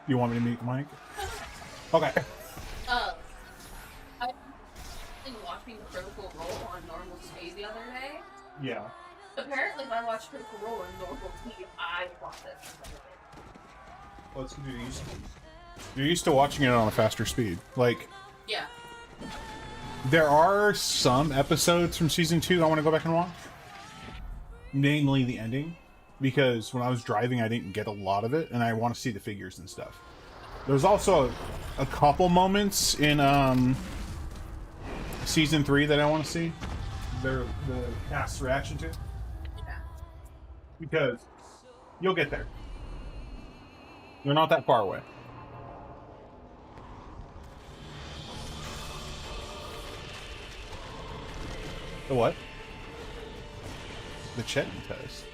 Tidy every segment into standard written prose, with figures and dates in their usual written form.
You want me to mute the mic? Okay. I was watching Critical Role on normal speed the other day. Yeah. Apparently, if I watch Critical Role on normal speed, I watch it. What's new? You're used to watching it on a faster speed. Like, yeah. There are some episodes from season 2 I want to go back and watch. Namely the ending. Because when I was driving, I didn't get a lot of it, and I want to see the figures and stuff. There's also a couple moments in season 3 that I want to see. The cast's reaction to. Yeah. Because you'll get there. You're not that far away. The what? The Chetney test.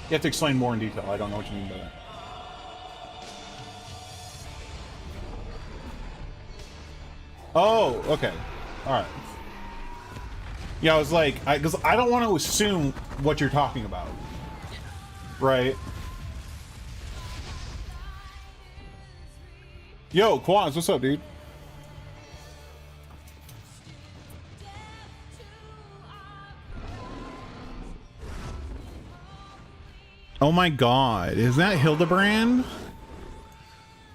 You have to explain more in detail. I don't know what you mean by that. Oh, okay. Alright. Yeah, I was like, because I don't want to assume what you're talking about. Right? Yo, Quaz, what's up, dude? Oh my god, is that Hildebrand?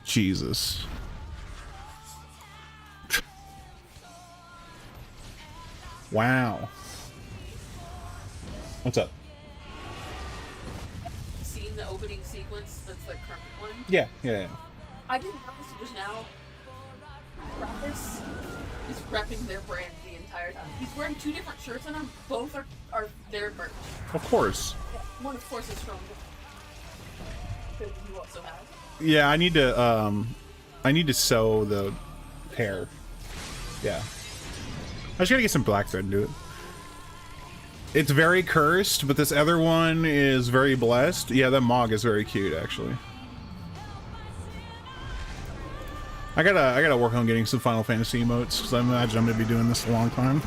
Jesus. Wow. What's up? Seen the opening sequence that's the current one? Yeah. I didn't notice it was now. Travis is repping their brand the entire time. He's wearing 2 different shirts on them. Both are their merch. Of course. Yeah. One, of course, is from the you also have. Yeah, I need to sew the hair. Yeah. I just gotta get some black thread into it. It's very cursed, but this other one is very blessed. Yeah, that Mog is very cute, actually. I gotta work on getting some Final Fantasy emotes, because I imagine I'm gonna be doing this a long time.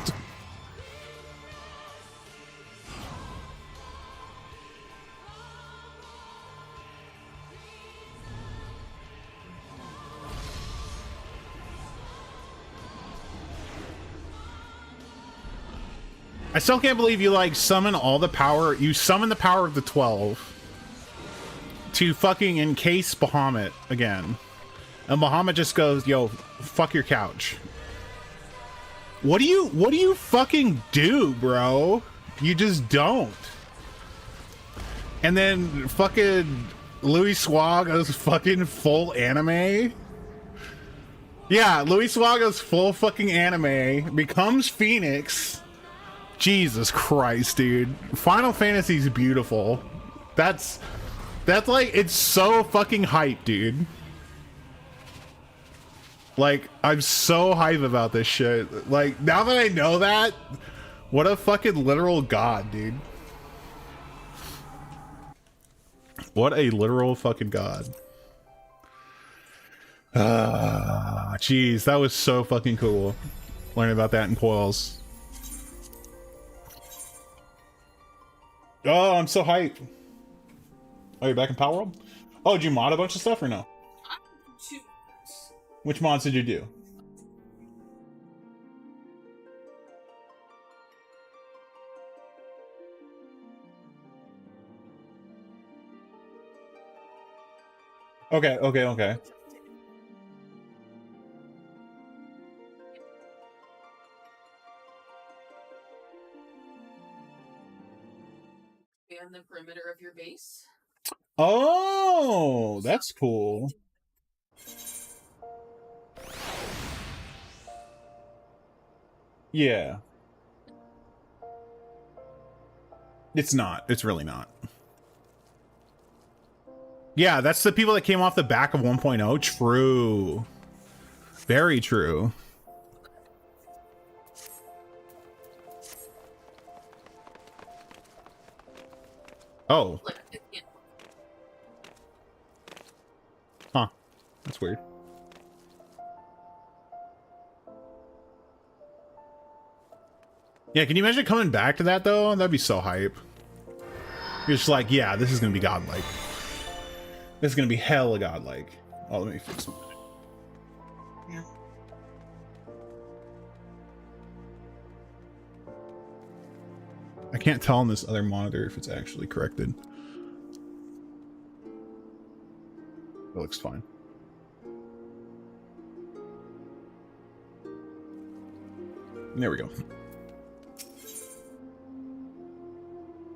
I still can't believe you, like, summon all the power. You summon the power of the 12 to fucking encase Bahamut again. And Bahamut just goes, yo, fuck your couch. What do you fucking do, bro? You just don't. And then fucking Louis Swag goes fucking full anime. Yeah, Louis Swag goes full fucking anime, becomes Phoenix. Jesus Christ, dude. Final Fantasy's beautiful. That's like, it's so fucking hype, dude. Like, I'm so hype about this shit. Like, now that I know that, what a fucking literal god, dude. What a literal fucking god. Jeez, that was so fucking cool. Learning about that in Coils. Oh, I'm so hyped. Oh, you're back in Power World? Oh, did you mod a bunch of stuff or no? Which mods did you do? Okay. And the perimeter of your base. Oh, that's cool. Yeah. It's not. It's really not. Yeah, that's the people that came off the back of 1.0. True. Very true. Oh. Huh. That's weird. Yeah, can you imagine coming back to that, though? That'd be so hype. You're just like, yeah, this is gonna be godlike. This is gonna be hella godlike. Oh, let me fix it. Yeah. I can't tell on this other monitor if it's actually corrected. It looks fine. There we go.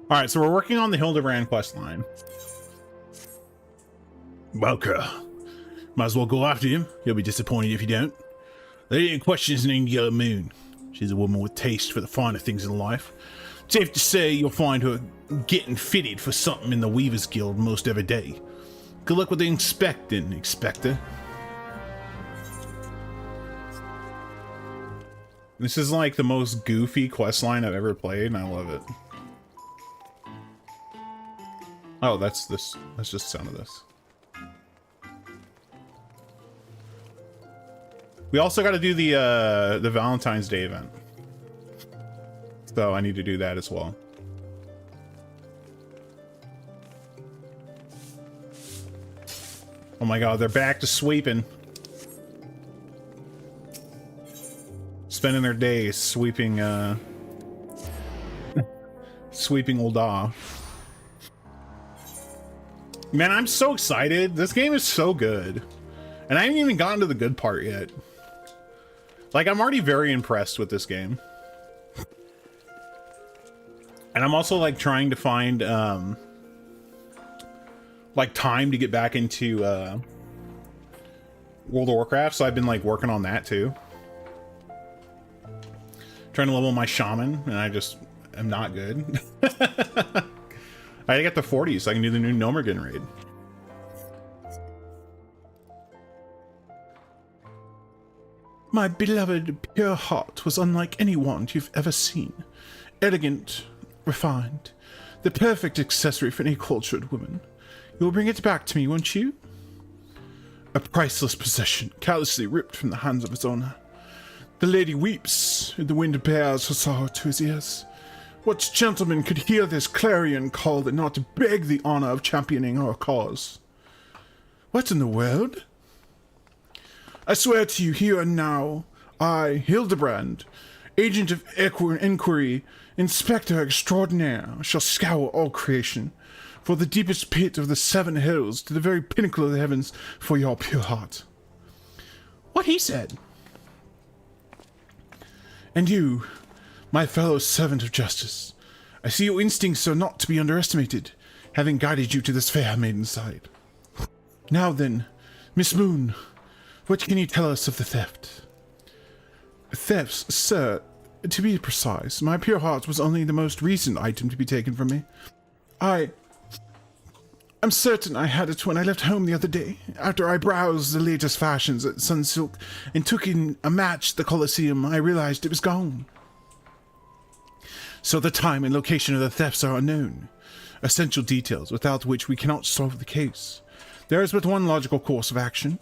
Alright, so we're working on the Hildebrand quest line. Welker. Might as well go after him. He'll be disappointed if you don't. Lady in question is named Yellow Moon. She's a woman with taste for the finer things in life. Safe to say you'll find her getting fitted for something in the Weavers Guild most every day. Good luck with the inspecting, Inspector. This is like the most goofy quest line I've ever played, and I love it. Oh, that's this. That's just the sound of this. We also got to do the Valentine's Day event. So I need to do that as well. Oh my god, they're back to sweeping. Spending their days sweeping, sweeping Ul'dah. Man, I'm so excited. This game is so good. And I haven't even gotten to the good part yet. Like, I'm already very impressed with this game. And I'm also, like, trying to find, like, time to get back into, World of Warcraft. So I've been, like, working on that, too. Trying to level my shaman, and I just am not good. I gotta get to 40 so I can do the new Nomergan raid. My beloved pure heart was unlike anyone you've ever seen. Elegant, refined, the perfect accessory for any cultured woman. You'll bring it back to me, won't you? A priceless possession, callously ripped from the hands of its owner. The lady weeps, and the wind bears her sorrow to his ears. What gentleman could hear this clarion call and not beg the honor of championing our cause? What in the world? I swear to you here and now, I, Hildebrand, agent of inquiry, inspector extraordinaire, shall scour all creation, for the deepest pit of the 7 hills to the very pinnacle of the heavens for your pure heart. What he said. And you, my fellow servant of justice, I see your instincts are not to be underestimated, having guided you to this fair maiden's side. Now then, Miss Moon, what can you tell us of the theft? Thefts, sir, to be precise, my pure heart was only the most recent item to be taken from me. I'm certain I had it when I left home the other day, after I browsed the latest fashions at Sunsilk and took in a match at the Colosseum. I realized it was gone. So the time and location of the thefts are unknown, essential details without which we cannot solve the case. There is but one logical course of action.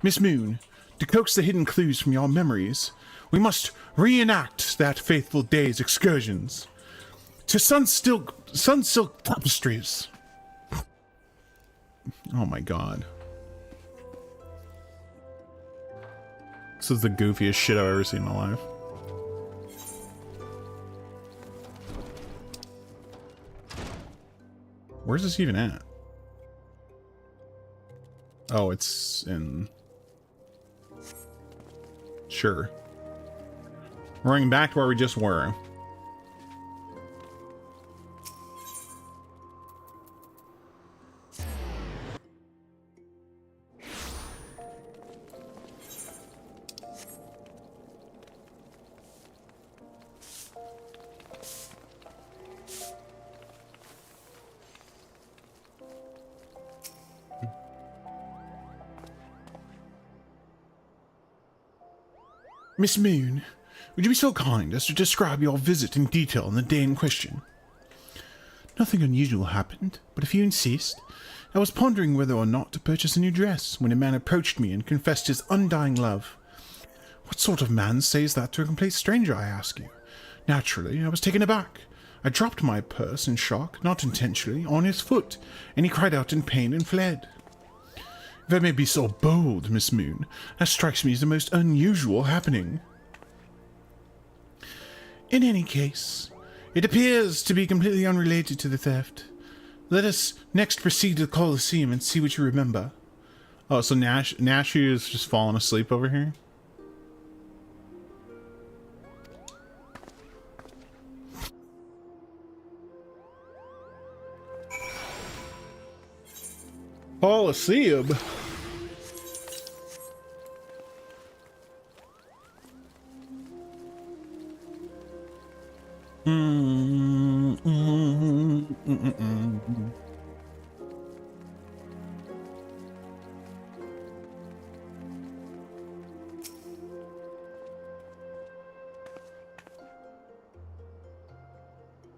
Miss Moon, to coax the hidden clues from your memories, we must reenact that faithful day's excursions to Sunsilk tapestries. Oh my god. This is the goofiest shit I've ever seen in my life. Where's this even at? Oh, it's in... Sure. We're going back to where we just were. Miss Moon, would you be so kind as to describe your visit in detail on the day in question? Nothing unusual happened, but if you insist, I was pondering whether or not to purchase a new dress when a man approached me and confessed his undying love. What sort of man says that to a complete stranger, I ask you? Naturally, I was taken aback. I dropped my purse in shock, not intentionally, on his foot, and he cried out in pain and fled. If I may be so bold, Miss Moon, that strikes me as the most unusual happening. In any case, it appears to be completely unrelated to the theft. Let us next proceed to the Colosseum and see what you remember. Oh, so Nashu is just falling asleep over here? Colosseum?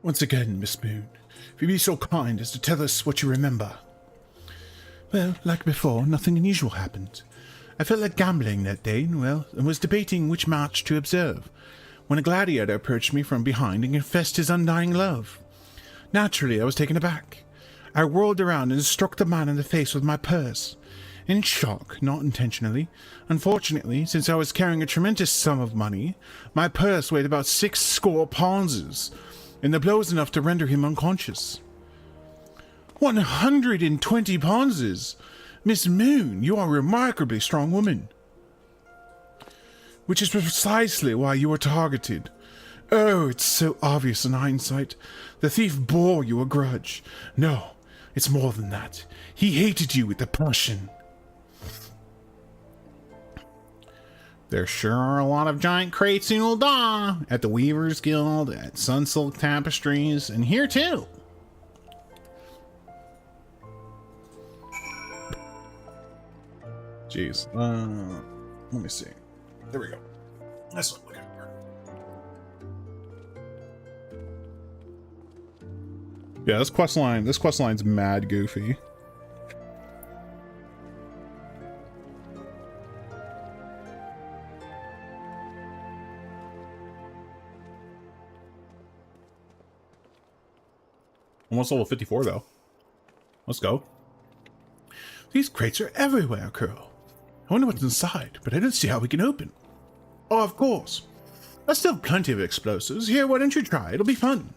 Once again, Miss Moon, if you be so kind as to tell us what you remember. Well, like before, nothing unusual happened. I felt like gambling that day, and was debating which match to observe, when a gladiator approached me from behind and confessed his undying love. Naturally, I was taken aback. I whirled around and struck the man in the face with my purse. In shock, not intentionally. Unfortunately, since I was carrying a tremendous sum of money, my purse weighed about 6 pounds, and the blow was enough to render him unconscious. 120 pounds! Miss Moon, you are a remarkably strong woman. Which is precisely why you were targeted. Oh, it's so obvious in hindsight. The thief bore you a grudge. No, it's more than that. He hated you with a passion. There sure are a lot of giant crates in Ul'dah, at the Weavers Guild, at Sunsilk Tapestries, and here too. Jeez. Let me see. There we go. That's what I'm looking for. Yeah, this quest line's mad goofy. Almost level 54 though. Let's go. These crates are everywhere, Kuro. I wonder what's inside, but I don't see how we can open. Oh, of course. I still have plenty of explosives. Here, why don't you try? It'll be fun.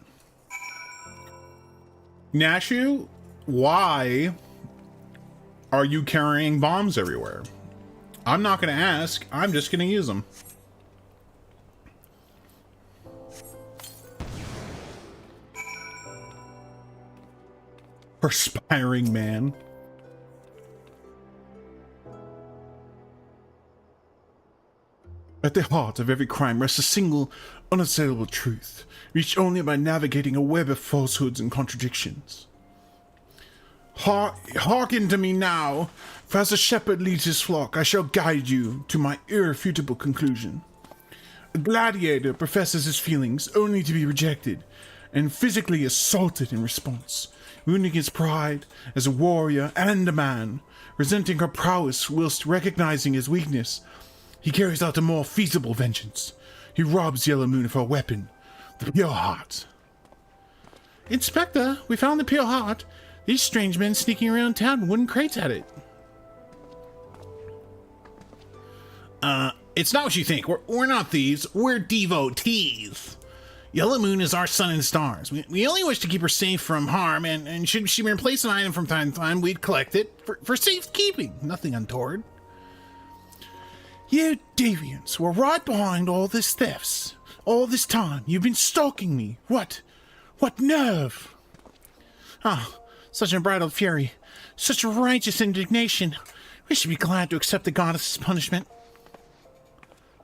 Nashu, why are you carrying bombs everywhere? I'm not going to ask. I'm just going to use them. Perspiring man. At the heart of every crime rests a single, unassailable truth, reached only by navigating a web of falsehoods and contradictions. Hearken to me now, for as a shepherd leads his flock, I shall guide you to my irrefutable conclusion. A gladiator professes his feelings only to be rejected, and physically assaulted in response, wounding his pride as a warrior and a man, resenting her prowess whilst recognizing his weakness. He carries out a more feasible vengeance. He robs Yellow Moon of her weapon, the Pure Heart. Inspector, we found the Pure Heart. These strange men sneaking around town with wooden crates at it. It's not what you think. We're not thieves. We're devotees. Yellow Moon is our sun and stars. We only wish to keep her safe from harm, and should she replace an item from time to time, we'd collect it for safekeeping. Nothing untoward. You deviants were right behind all this thefts. All this time, you've been stalking me. What nerve? Ah, such unbridled fury. Such righteous indignation. We should be glad to accept the goddess's punishment.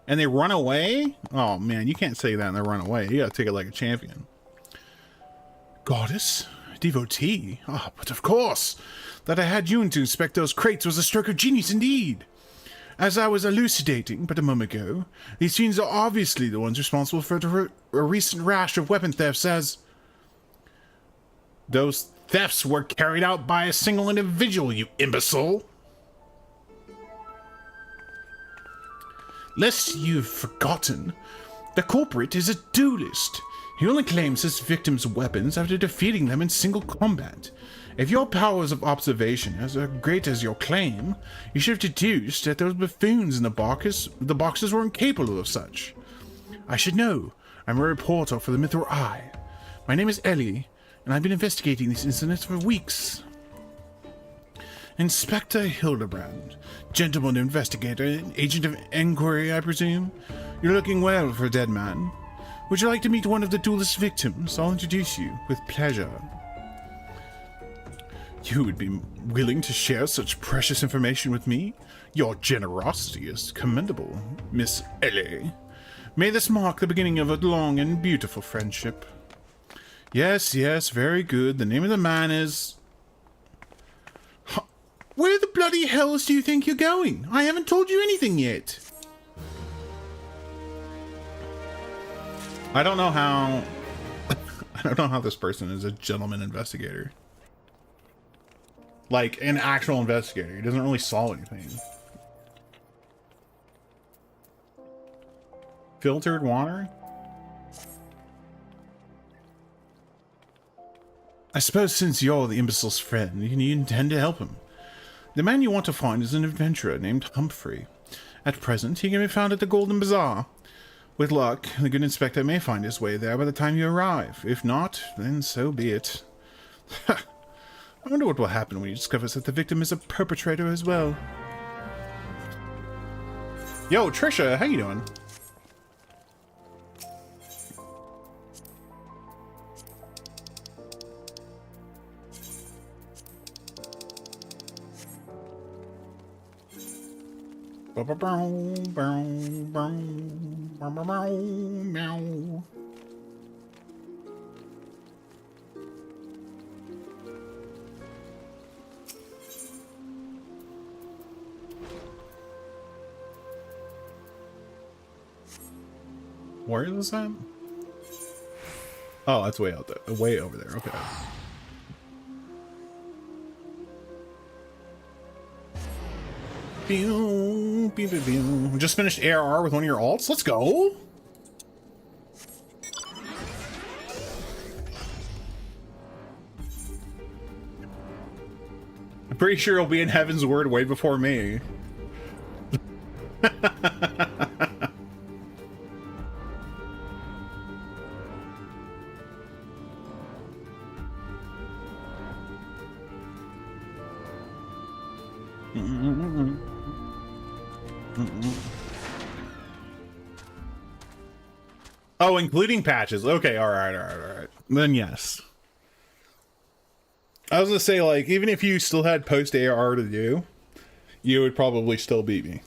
And they run away? Oh man, you can't say that and they run away. You gotta take it like a champion. Goddess? Devotee? Ah, but of course. That I had you to inspect those crates was a stroke of genius indeed. As I was elucidating but a moment ago, these fiends are obviously the ones responsible for a recent rash of weapon thefts, as those thefts were carried out by a single individual, you imbecile. Lest you've forgotten, The culprit is a duelist. He only claims his victims' weapons after defeating them in single combat. If your powers of observation are as great as your claim, you should have deduced that those buffoons in the boxes were incapable of such. I should know. I'm a reporter for the Mithril Eye. My name is Ellie, and I've been investigating these incidents for weeks. Inspector Hildebrand, gentleman investigator, agent of inquiry, I presume. You're looking well for a dead man. Would you like to meet one of the duelist victims? I'll introduce you with pleasure. You would be willing to share such precious information with me? Your generosity is commendable, Miss Ellie. May this mark the beginning of a long and beautiful friendship. Yes, yes, very good. The name of the man is... Where the bloody hells do you think you're going? I haven't told you anything yet. I don't know how... I don't know how this person is a gentleman investigator. Like, an actual investigator. He doesn't really solve anything. Filtered water? I suppose since you're the imbecile's friend, you intend to help him. The man you want to find is an adventurer named Humphrey. At present, he can be found at the Golden Bazaar. With luck, the good inspector may find his way there by the time you arrive. If not, then so be it. Ha! I wonder what will happen when he discovers that the victim is a perpetrator as well. Yo, Trisha, how you doing? Where is that? Oh, that's way out there. Way over there. Okay. Pew, pew, pew, pew. Just finished ARR with one of your alts. Let's go. I'm pretty sure he'll be in Heaven's Word way before me. Oh, including patches. Okay, all right. Then yes. I was gonna say, like, even if you still had post ARR to do, you would probably still beat me.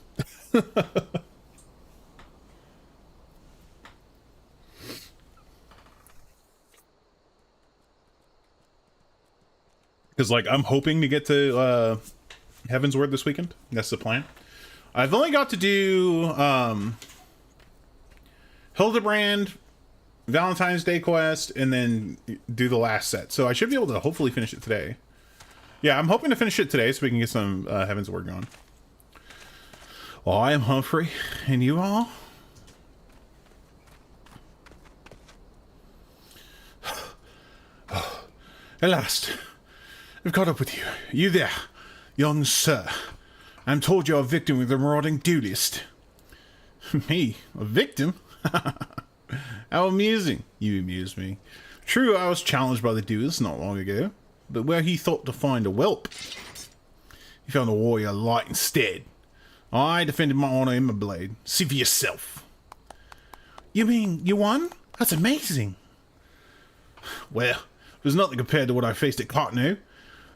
Because, like, I'm hoping to get to Heaven's Word this weekend. That's the plan. I've only got to do Hildebrand, Valentine's Day quest, and then do the last set. So I should be able to hopefully finish it today. Yeah, I'm hoping to finish it today so we can get some Heaven's Word going. Well, I am Humphrey, and you all? At last, I've caught up with you. You there, young sir. I'm told you're a victim of the marauding duelist. Me? A victim? How amusing. You amuse me. True, I was challenged by the duelist not long ago, but where he thought to find a whelp, he found a warrior light instead. I defended my honor in my blade. See for yourself. You mean you won? That's amazing. Well, it was nothing compared to what I faced at Cottonoo.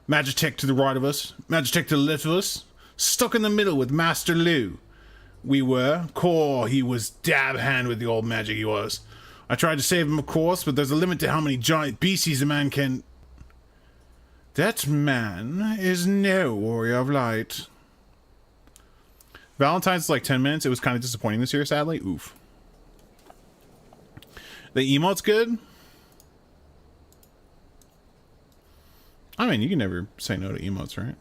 Magitech to the right of us, Magitech to the left of us, stuck in the middle with Master Liu. We were. Core, he was dab hand with the old magic he was. I tried to save him, of course, but there's a limit to how many giant beasties a man can... That man is no warrior of light. Valentine's is like 10 minutes. It was kind of disappointing this year, sadly. Oof. The emote's good. I mean, you can never say no to emotes, right?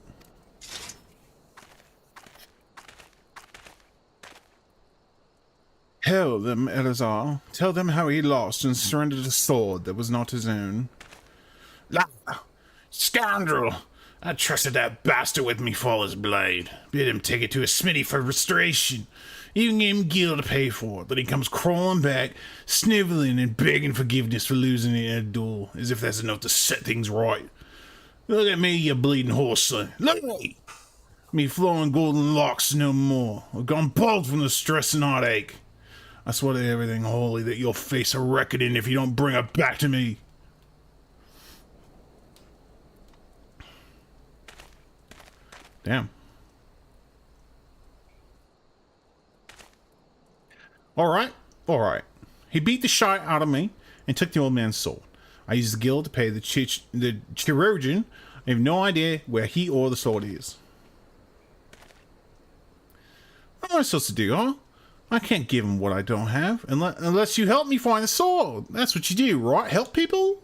Tell them, Eleazar. Tell them how he lost and surrendered a sword that was not his own. La! Scoundrel! I trusted that bastard with me father's blade. Bid him take it to a smithy for restoration. Even gave him gil to pay for it. Then he comes crawling back, sniveling and begging forgiveness for losing it in a duel, as if that's enough to set things right. Look at me, you bleeding horse son. Look at me! Me flowing golden locks no more. I've gone bald from the stress and heartache. I swear to everything holy that you'll face a reckoning if you don't bring it back to me. Damn. Alright. He beat the shite out of me and took the old man's sword. I used the gil to pay the chirurgeon. I have no idea where he or the sword is. What am I supposed to do, huh? I can't give him what I don't have unless you help me find the sword. That's what you do, right? Help people?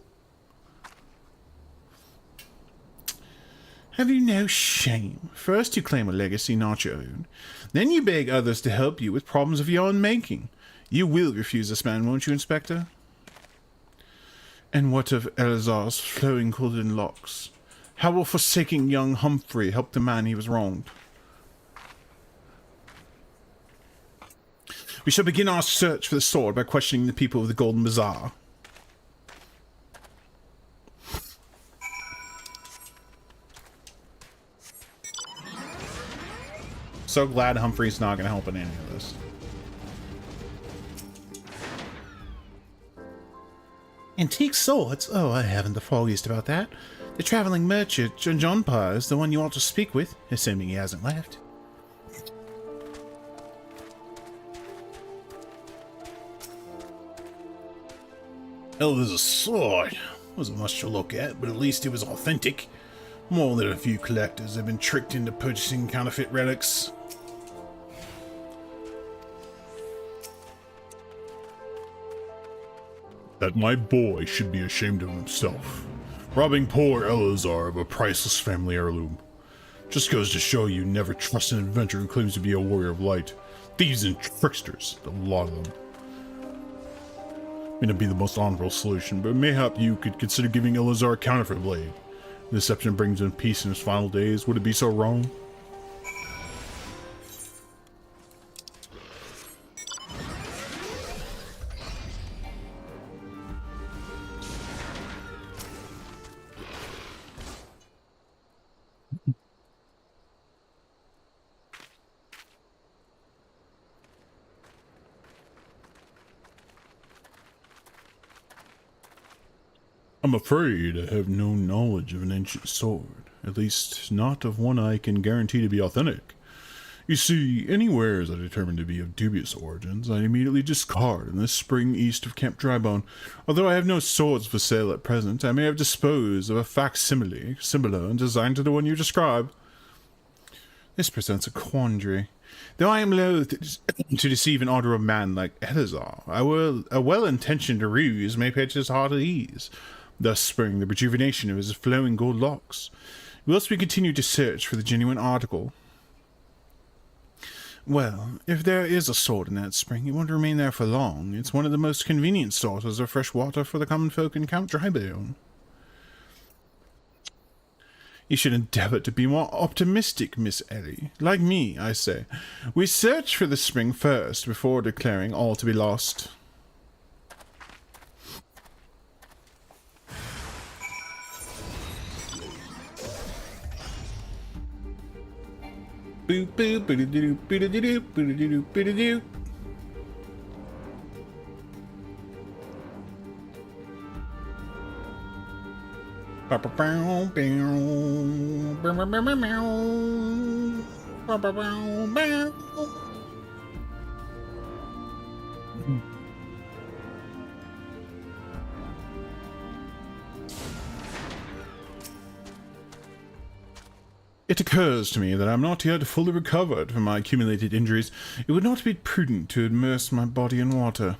Have you no shame? First you claim a legacy not your own. Then you beg others to help you with problems of your own making. You will refuse this man, won't you, Inspector? And what of Eleazar's flowing golden locks? How will forsaking young Humphrey help the man he was wronged? We shall begin our search for the sword by questioning the people of the Golden Bazaar. So glad Humphrey's not going to help in any of this. Antique swords? Oh, I haven't the foggiest about that. The traveling merchant, John Pa, is the one you ought to speak with, assuming he hasn't left. Oh, there's a sword. Wasn't much to look at, but at least it was authentic. More than a few collectors have been tricked into purchasing counterfeit relics. That my boy should be ashamed of himself. Robbing poor Eleazar of a priceless family heirloom. Just goes to show you never trust an adventurer who claims to be a warrior of light. Thieves and tricksters, a lot of them. May not be the most honorable solution, but mayhap you could consider giving Eleazar a counterfeit blade. Deception brings him peace in his final days. Would it be so wrong? I'm afraid I have no knowledge of an ancient sword, at least not of one I can guarantee to be authentic. You see, any wares I determine to be of dubious origins, I immediately discard in this spring east of Camp Drybone. Although I have no swords for sale at present, I may have disposed of a facsimile, similar and designed to the one you describe. This presents a quandary. Though I am loath to deceive an order of man like Eleazar, a well-intentioned ruse may pitch his heart at ease, thus spurring the rejuvenation of his flowing gold locks, whilst we continue to search for the genuine article. Well, if there is a sword in that spring, it won't remain there for long. It's one of the most convenient sources of fresh water for the common folk in Camp Drybone. You should endeavour to be more optimistic, Miss Ellie. Like me, I say. We search for the spring first, before declaring all to be lost. Boop boop boo doo boo doo doo boo doo boo doo. It occurs to me that I am not yet fully recovered from my accumulated injuries. It would not be prudent to immerse my body in water.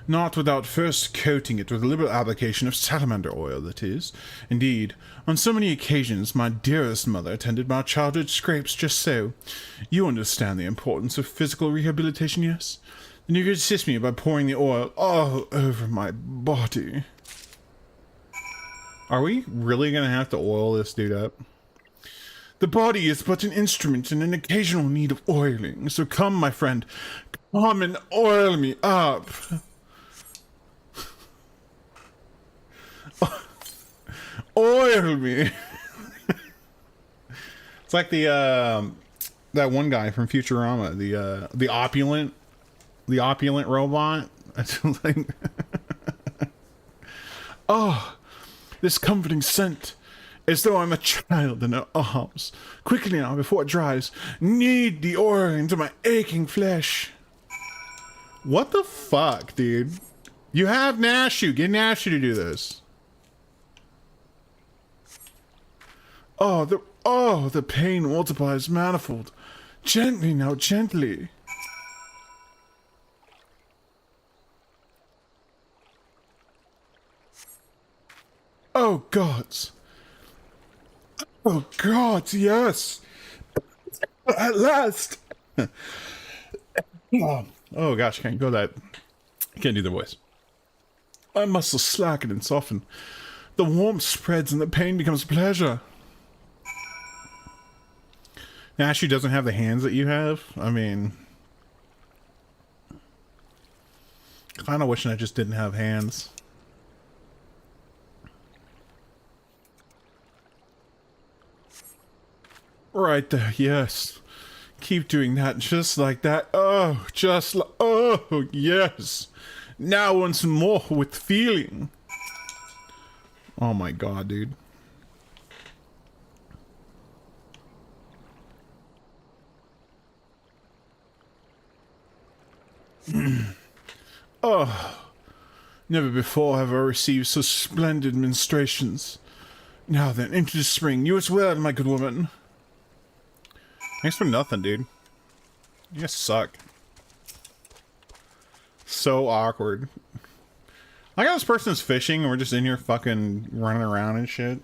Not without first coating it with a liberal application of salamander oil, that is. Indeed, on so many occasions my dearest mother tended my childhood scrapes just so. You understand the importance of physical rehabilitation, yes? And you can assist me by pouring the oil all over my body. Are we really gonna have to oil this dude up? The body is but an instrument in an occasional need of oiling. So come, my friend, come and oil me up. Oil me. It's like the that one guy from Futurama, the opulent robot. It's like, oh, this comforting scent, as though I'm a child in her arms. Quickly now, before it dries, knead the oil into my aching flesh. What the fuck, dude? You have Nashu. Get Nashu to do this. Oh, the pain multiplies manifold. Gently now, gently. Oh, gods. Oh, gods, yes. At last. Oh, gosh, I can't go that. I can't do the voice. My muscles slacken and soften. The warmth spreads and the pain becomes pleasure. Now, she doesn't have the hands that you have. I mean, kind of wishing I just didn't have hands. Right there, yes. Keep doing that, just like that. Oh, just like, oh, yes. Now once more with feeling. Oh my god, dude. Oh, never before have I received so splendid ministrations. Now then, into the spring. You as well, my good woman. Thanks for nothing, dude. You guys suck. So awkward. I got this person's fishing and we're just in here fucking running around and shit.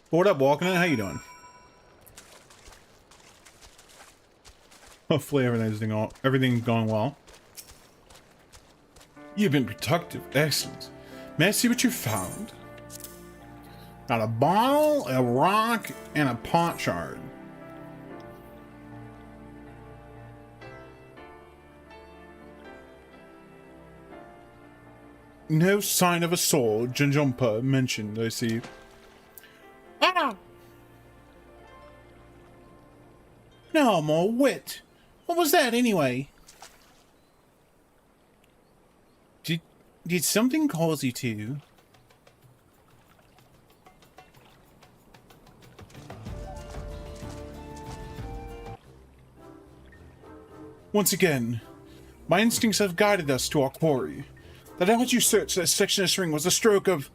What up, Walking? How you doing? Hopefully everything's going well. You've been productive. Excellent. May I see what you found? Got a bottle, a rock, and a pot shard. No sign of a sword, Janjumpa mentioned, I see. Ah! No more wit. What was that anyway? Did something cause you to? Once again, my instincts have guided us to our quarry. That how you search that section of string was a stroke of...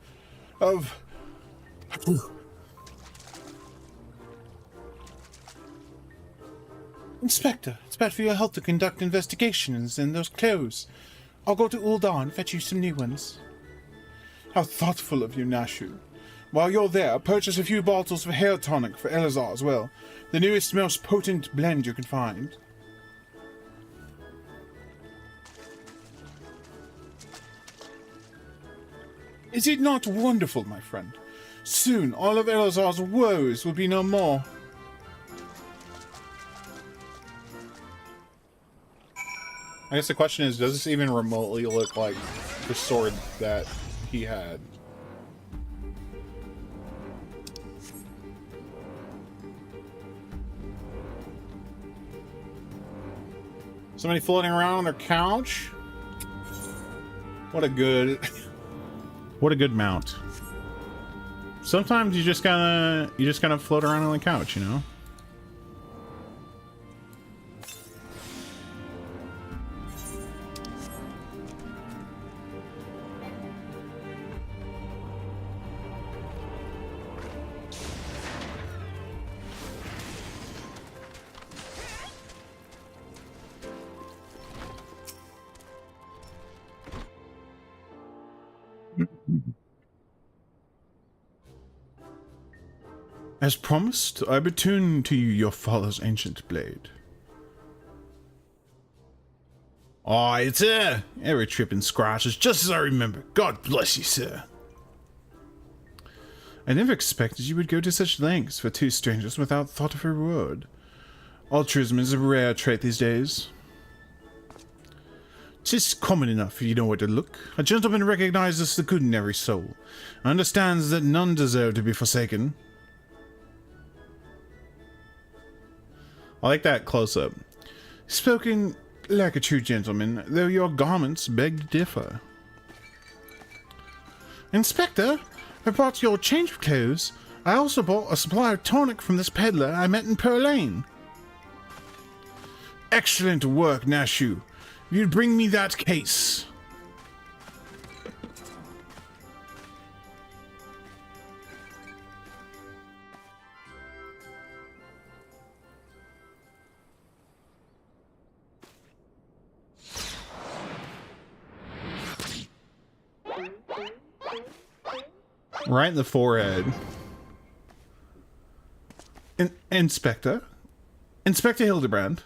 Inspector, it's bad for your health to conduct investigations in those clothes. I'll go to Ul'dah and fetch you some new ones. How thoughtful of you, Nashu. While you're there, purchase a few bottles of hair tonic for Elazar as well. The newest, most potent blend you can find. Is it not wonderful, my friend? Soon, all of Elazar's woes will be no more. I guess the question is, does this even remotely look like the sword that he had? Somebody floating around on their couch? What a good... what a good mount. Sometimes you just gotta float around on the couch, you know? As promised, I return to you your father's ancient blade. Oh, it's there! Every trip and scratch is just as I remember. God bless you, sir. I never expected you would go to such lengths for two strangers without thought of reward. Altruism is a rare trait these days. 'Tis common enough if you know where to look. A gentleman recognizes the good in every soul, and understands that none deserve to be forsaken. I like that close-up. Spoken like a true gentleman, though your garments beg to differ. Inspector, I brought your change of clothes. I also bought a supply of tonic from this peddler I met in Pearl Lane. Excellent work, Nashu. You'd bring me that case. Right in the forehead. Inspector? Inspector Hildebrand?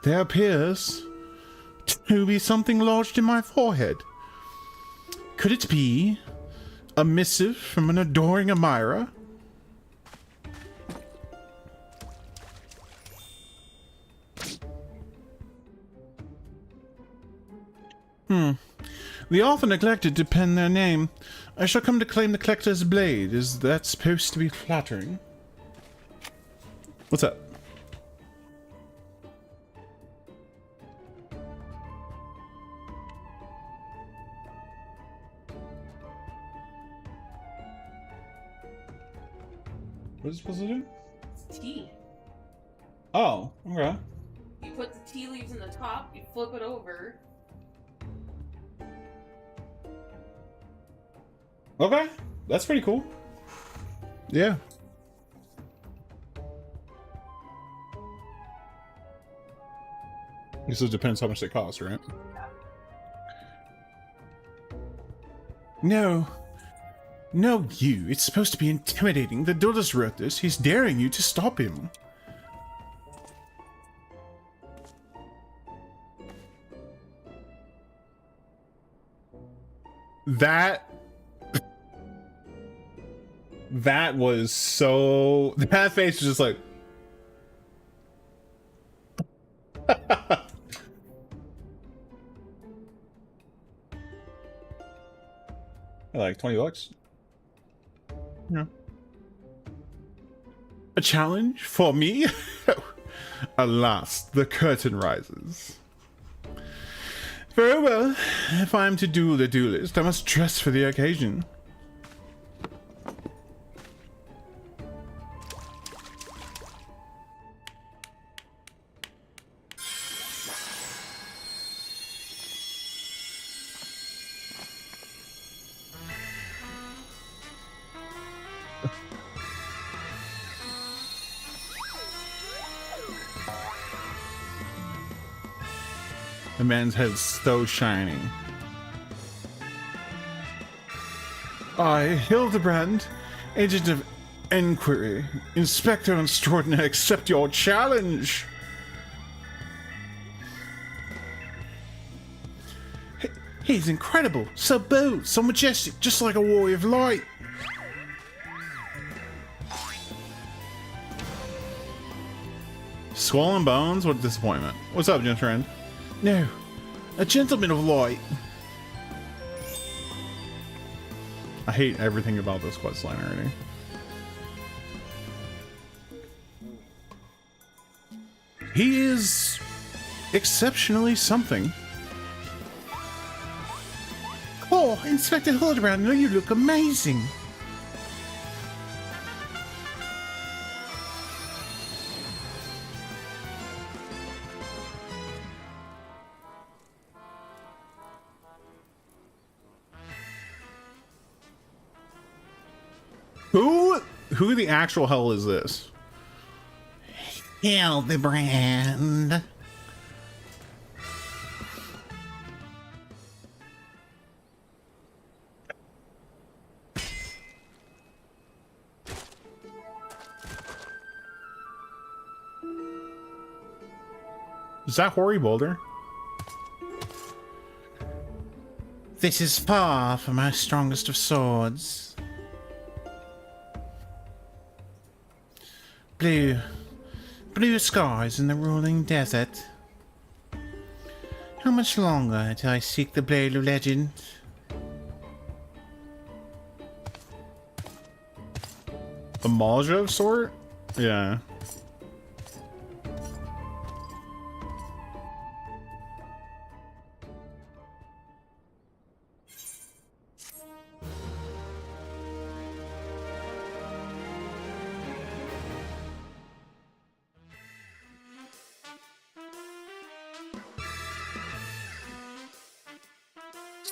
There appears to be something lodged in my forehead. Could it be a missive from an adoring admirer? The author neglected to pen their name. I shall come to claim the collector's blade. Is that supposed to be flattering? What's up? What is it supposed to do? It's tea. Oh, okay. You put the tea leaves in the top, you flip it over. Okay, that's pretty cool. Yeah. I guess it depends how much they cost, right? No. No, you. It's supposed to be intimidating. The Duelist wrote this. He's daring you to stop him. That was so... That face was just like... Like $20? Yeah. A challenge for me? Alas, the curtain rises. Very well. If I am to duel the duelist, I must dress for the occasion. The man's head's so shiny. I, Hildebrand, agent of Enquiry, Inspector Extraordinary, accept your challenge. He's incredible, so bold, so majestic, just like a warrior of light. Swollen bones? What a disappointment. What's up, gentleman? No, a gentleman of light. I hate everything about this questline already. He is exceptionally something. Oh, Inspector Hildebrand, you look amazing. Who the actual hell is this? Hildebrand. Is that Hoary Boulder? This is far from my strongest of swords. Blue skies in the rolling desert. How much longer till I seek the blade of legend? A Malja of sort? Yeah.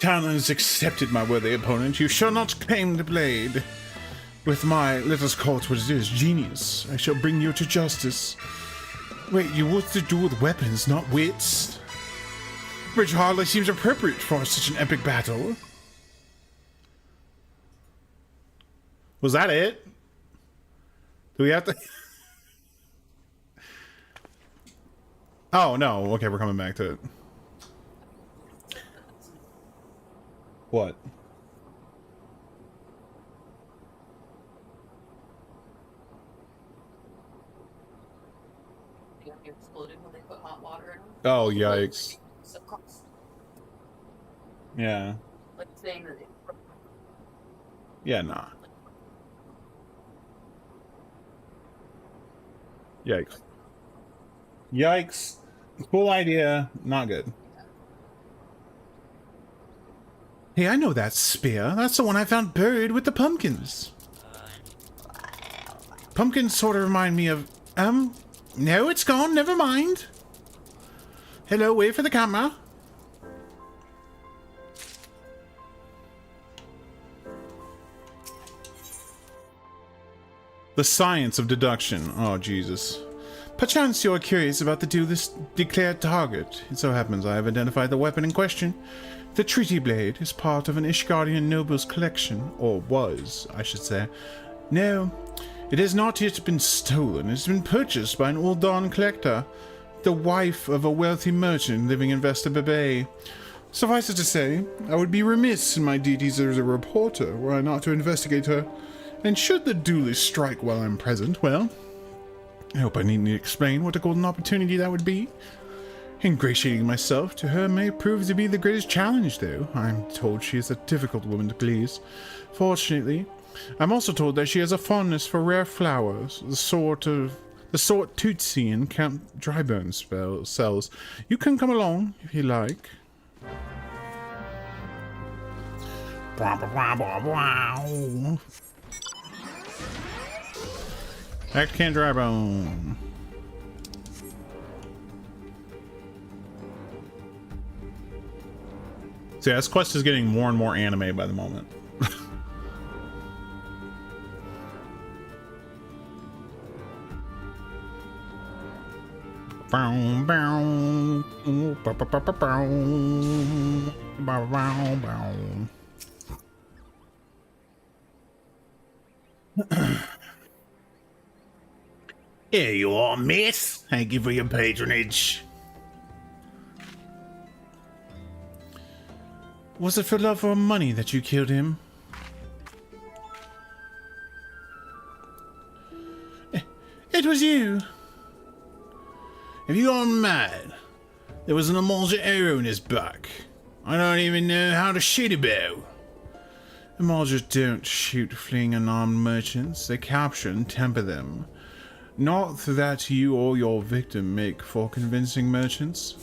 Town has accepted my worthy opponent. You shall not claim the blade. With my, let us call it what it is, genius, I shall bring you to justice. Wait, you want to duel with weapons, not wits? Which hardly seems appropriate for such an epic battle. Was that it? Do we have to... Oh, no. Okay, we're coming back to it. What? Exploded when they put hot water in them. Oh, yikes. Yeah. Like saying that Yeah, nah. Yikes. Yikes. Cool idea. Not good. Hey, I know that spear. That's the one I found buried with the pumpkins. Pumpkins sort of remind me of... No, it's gone. Never mind. Hello, wait for the camera. The science of deduction. Oh, Jesus. Perchance you're curious about the duelist's declared target. It so happens I have identified the weapon in question. The treaty blade is part of an Ishgardian noble's collection, or was, I should say. No, it has not yet been stolen. It has been purchased by an Uldan collector, the wife of a wealthy merchant living in Vesterba Bay. Suffice it to say, I would be remiss in my duties as a reporter were I not to investigate her. And should the duelist strike while I'm present, well, I hope I needn't explain what a golden opportunity that would be. Ingratiating myself to her may prove to be the greatest challenge, though. I'm told she is a difficult woman to please. Fortunately, I'm also told that she has a fondness for rare flowers, the sort Tootsie and Camp Dryburn sells. You can come along if you like. Back to Camp Dryburn. See, this quest is getting more and more anime by the moment. Here you are, miss. Thank you for your patronage. Was it for love or money that you killed him? It was you. Have you gone mad? There was an Amalja arrow in his back. I don't even know how to shoot a bow. Amalja don't shoot fleeing unarmed merchants. They capture and temper them. Not that you or your victim make for convincing merchants.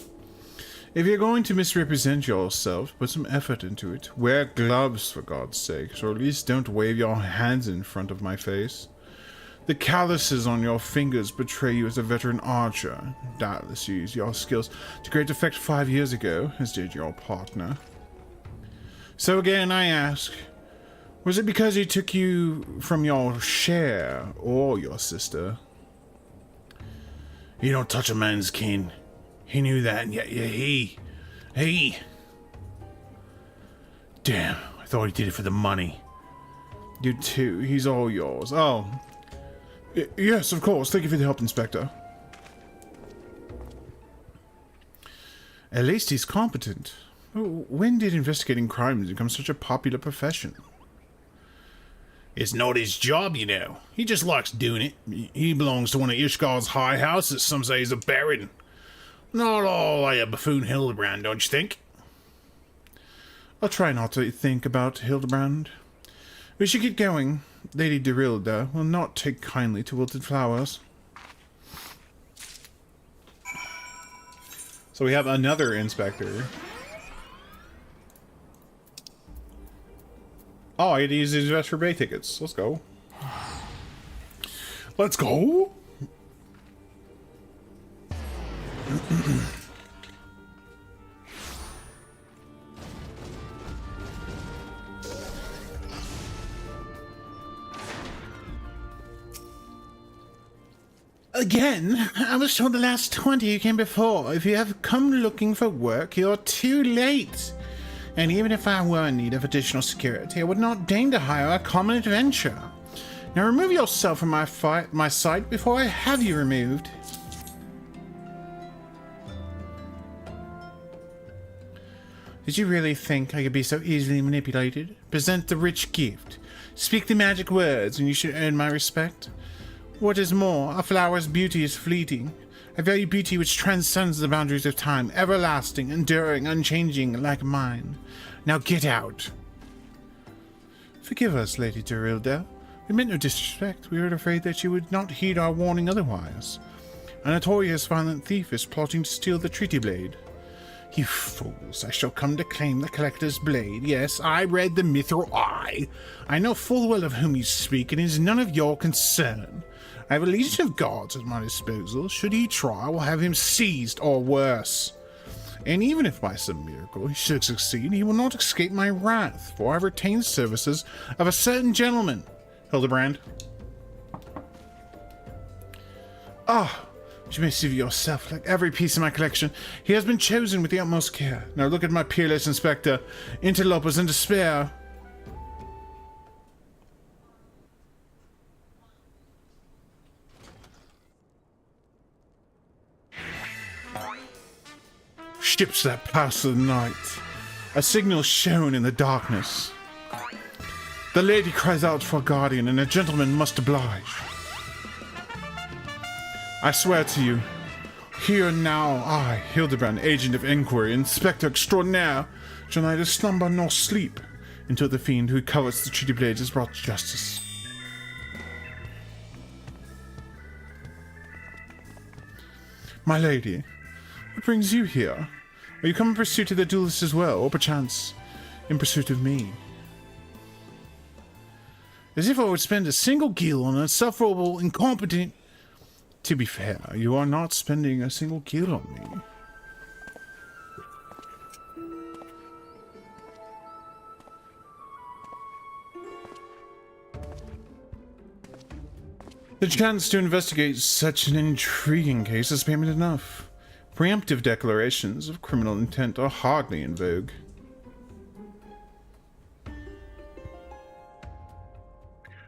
If you're going to misrepresent yourself, put some effort into it. Wear gloves, for God's sake, or at least don't wave your hands in front of my face. The calluses on your fingers betray you as a veteran archer. Doubtless you used your skills to great effect 5 years ago, as did your partner. So again, I ask, was it because he took you from your share or your sister? You don't touch a man's kin. He knew that, and yet he... Damn, I thought he did it for the money. You too, he's all yours. Oh. Yes, of course. Thank you for the help, Inspector. At least he's competent. When did investigating crimes become such a popular profession? It's not his job, you know. He just likes doing it. He belongs to one of Ishgar's high houses. Some say he's a baron. Not all like a buffoon Hildebrand, don't you think? I'll try not to think about Hildebrand. We should get going. Lady Dorilda will not take kindly to wilted flowers. So we have another inspector. Oh, I had to use these Vesper Bay tickets. Let's go. Let's go! Again, I was told the last 20 who came before, if you have come looking for work, you're too late. And even if I were in need of additional security, I would not deign to hire a common adventurer. Now remove yourself from my sight before I have you removed. Did you really think I could be so easily manipulated? Present the rich gift. Speak the magic words, and you should earn my respect. What is more, a flower's beauty is fleeting. A very beauty which transcends the boundaries of time, everlasting, enduring, unchanging, like mine. Now get out. Forgive us, Lady Dorilda. We meant no disrespect. We were afraid that you would not heed our warning otherwise. A notorious violent thief is plotting to steal the treaty blade. You fools, I shall come to claim the collector's blade. Yes, I read the Mithril Eye. I know full well of whom you speak, and it is none of your concern. I have a legion of guards at my disposal. Should he try, I will have him seized or worse. And even if by some miracle he should succeed, he will not escape my wrath, for I have retained services of a certain gentleman. Hildebrand. Ah, you may see for yourself, like every piece in my collection, he has been chosen with the utmost care. Now look at my peerless inspector, interlopers in despair. Ships that pass the night. A signal shown in the darkness. The lady cries out for a guardian, and a gentleman must oblige. I swear to you, here and now, I, Hildebrand, agent of inquiry, inspector extraordinaire, shall neither slumber nor sleep until the fiend who covets the treaty blades is brought to justice. My lady, what brings you here? Are you come in pursuit of the duelist as well, or perchance in pursuit of me? As if I would spend a single gil on an insufferable, incompetent... To be fair, you are not spending a single gil on me. The chance to investigate such an intriguing case is payment enough. Preemptive declarations of criminal intent are hardly in vogue.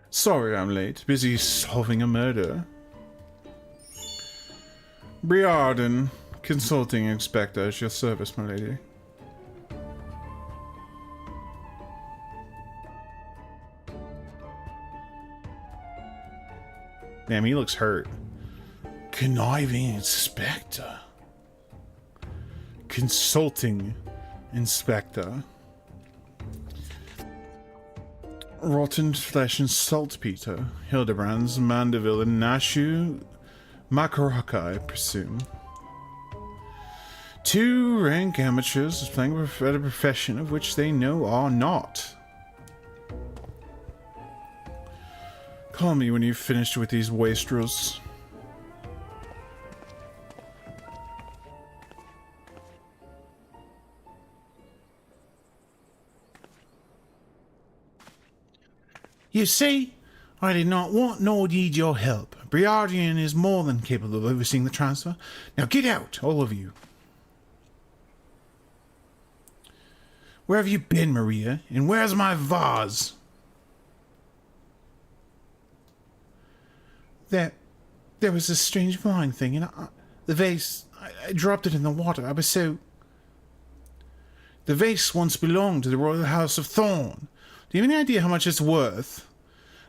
Sorry I'm late. Busy solving a murder. Briarden, consulting inspector, at your service, my lady. Damn, he looks hurt. Conniving inspector. Consulting inspector. Rotten flesh and saltpeter. Hildebrand's, Mandeville, and Nashu Makaraka, I presume. Two rank amateurs playing at a profession of which they know are not. Call me when you've finished with these wastrels. You see, I did not want nor need your help. Briardian is more than capable of overseeing the transfer. Now get out, all of you. Where have you been, Maria? And where's my vase? There was a strange flying thing, and the vase, I dropped it in the water. I was so The vase once belonged to the royal house of Thorn. Do you have any idea how much it's worth?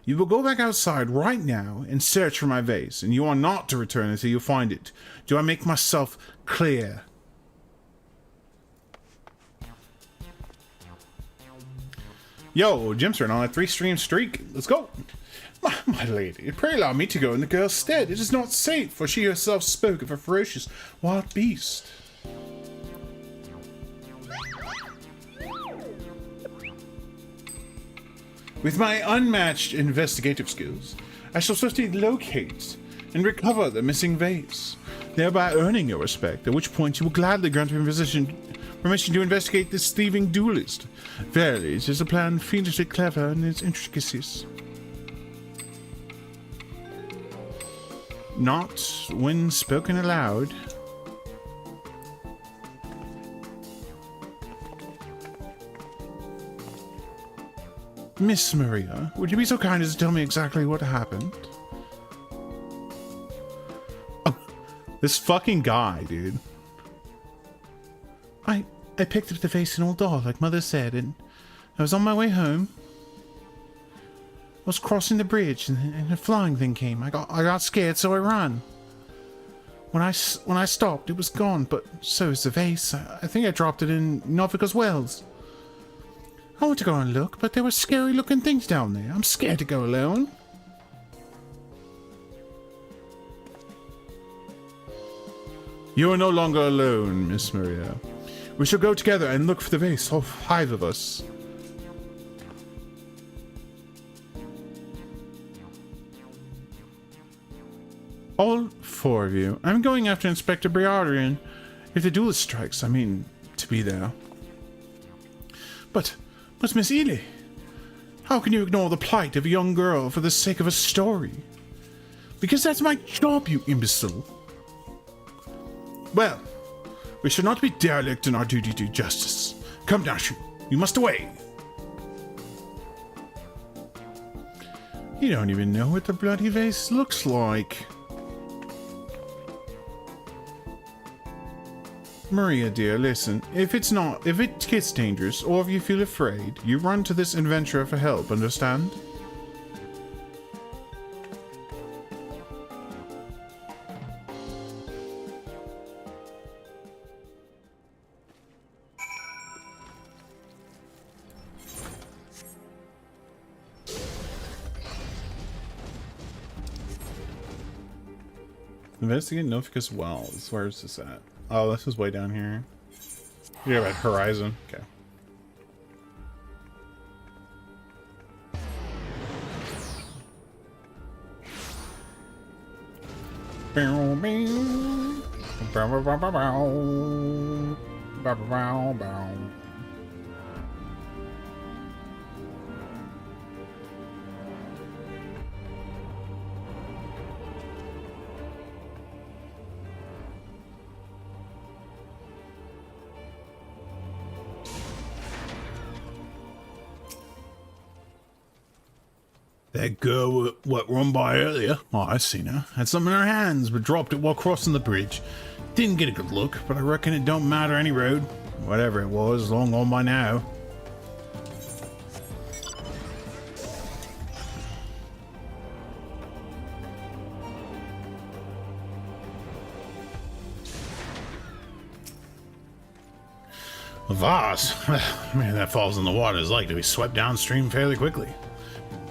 You will go back outside right now and search for my vase, and you are not to return until you find it. Do I make myself clear? Yo, Jim's on a 3-stream streak. Let's go. My lady, pray allow me to go in the girl's stead. It is not safe, for she herself spoke of a ferocious wild beast. With my unmatched investigative skills, I shall swiftly locate and recover the missing vase, thereby earning your respect, at which point you will gladly grant me permission to investigate this thieving duelist. Verily, it is a plan fiendishly clever in its intricacies. Not when spoken aloud. Miss Maria, would you be so kind as to tell me exactly what happened? Oh, this fucking guy, dude. I picked up the vase and old doll, like Mother said, and I was on my way home. I was crossing the bridge, and a flying thing came. I got scared, so I ran. When I stopped, it was gone, but so is the vase. I think I dropped it in Novika's wells. I went to go and look, but there were scary-looking things down there. I'm scared to go alone. You are no longer alone, Miss Maria. We shall go together and look for the vase, all 5 of us. All 4 of you. I'm going after Inspector Briardrian. If the duelist strikes, I mean, to be there. But Miss Ely, how can you ignore the plight of a young girl for the sake of a story? Because that's my job, you imbecile. Well, we should not be derelict in our duty to justice. Come, Nashu, you must away. You don't even know what the bloody vase looks like. Maria, dear, listen. If it gets dangerous, or if you feel afraid, you run to this adventurer for help, understand? Investigate Novika's wells. Where is this at? Oh, this is way down here. You're at Horizon. Okay. Bow, bow, bow, bow, bow. Bow, bow, bow. That girl what run by earlier, oh, I seen her, had something in her hands, but dropped it while crossing the bridge. Didn't get a good look, but I reckon it don't matter any road. Whatever it was, long gone by now. A vase? Man, that falls in the water is likely to be swept downstream fairly quickly.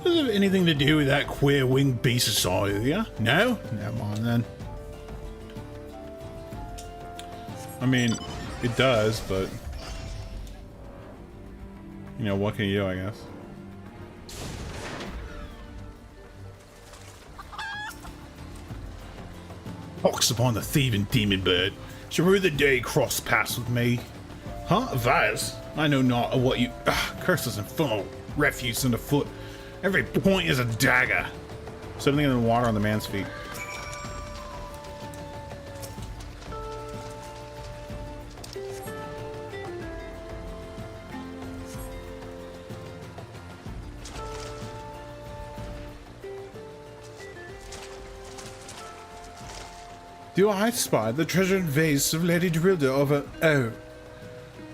Does it have anything to do with that queer winged beast I saw earlier? No? Never mind then. I mean, it does, but... you know, what can you do, I guess? Pox upon the thieving demon bird. Shall rue the day cross paths with me. Huh? A vase? I know not of what you... curses and funnel refuse underfoot. Every point is a dagger. Something in the water on the man's feet. Do I spy the treasured vase of Lady Drilda over...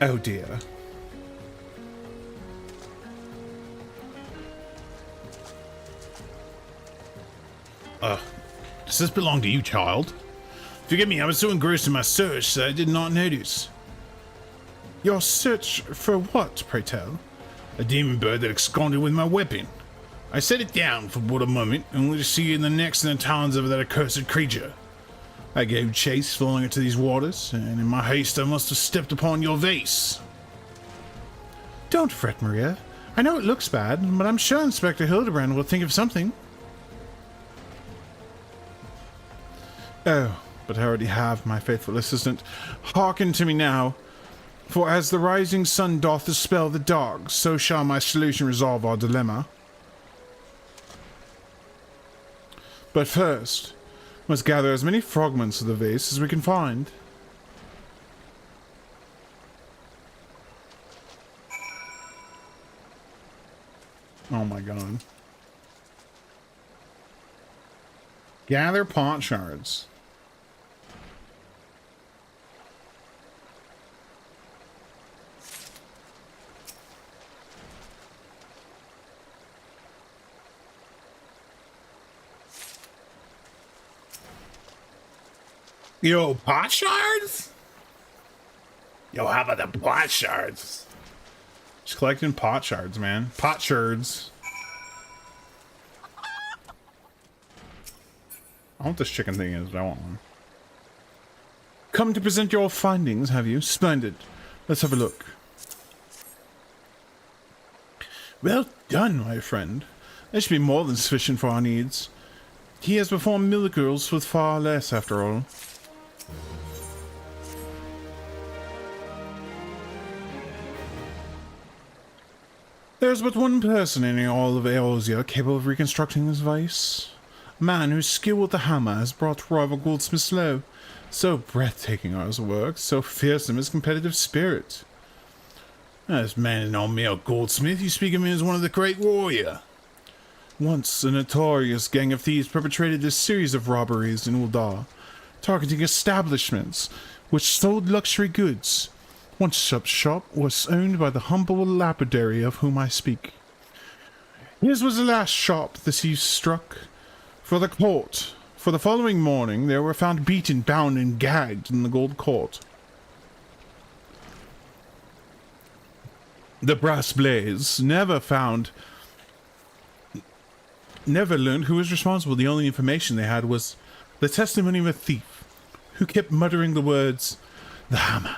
Oh dear. Does this belong to you, child? Forgive me, I was so engrossed in my search that I did not notice. Your search for what, pray tell? A demon bird that absconded with my weapon. I set it down for but a moment, only to see it in the necks and the talons of that accursed creature. I gave chase, following it to these waters, and in my haste I must have stepped upon your vase. Don't fret, Maria. I know it looks bad, but I'm sure Inspector Hildebrand will think of something. Oh, but I already have, my faithful assistant. Hearken to me now. For as the rising sun doth dispel the dark, so shall my solution resolve our dilemma. But first, we must gather as many fragments of the vase as we can find. Oh my god. Gather pot shards. Yo, pot shards? Yo, how about the pot shards? Just collecting pot shards, man. Pot shards. I want this chicken thing is, but I want one. Come to present your findings, have you? Splendid. Let's have a look. Well done, my friend. That should be more than sufficient for our needs. He has performed miracles with far less, after all. There's but one person in all of Eorzea capable of reconstructing this vase. A man whose skill with the hammer has brought rival goldsmiths low. So breathtaking are his work, so fearsome his competitive spirit. This man is no mere goldsmith, you speak of him as one of the great warrior. Once a notorious gang of thieves perpetrated a series of robberies in Uldar, targeting establishments which sold luxury goods. One such shop was owned by the humble lapidary of whom I speak. His was the last shop the thieves struck. For the following morning, they were found beaten, bound, and gagged in the Gold Court. The Brass Blaze never learned who was responsible. The only information they had was the testimony of a thief who kept muttering the words, "The hammer.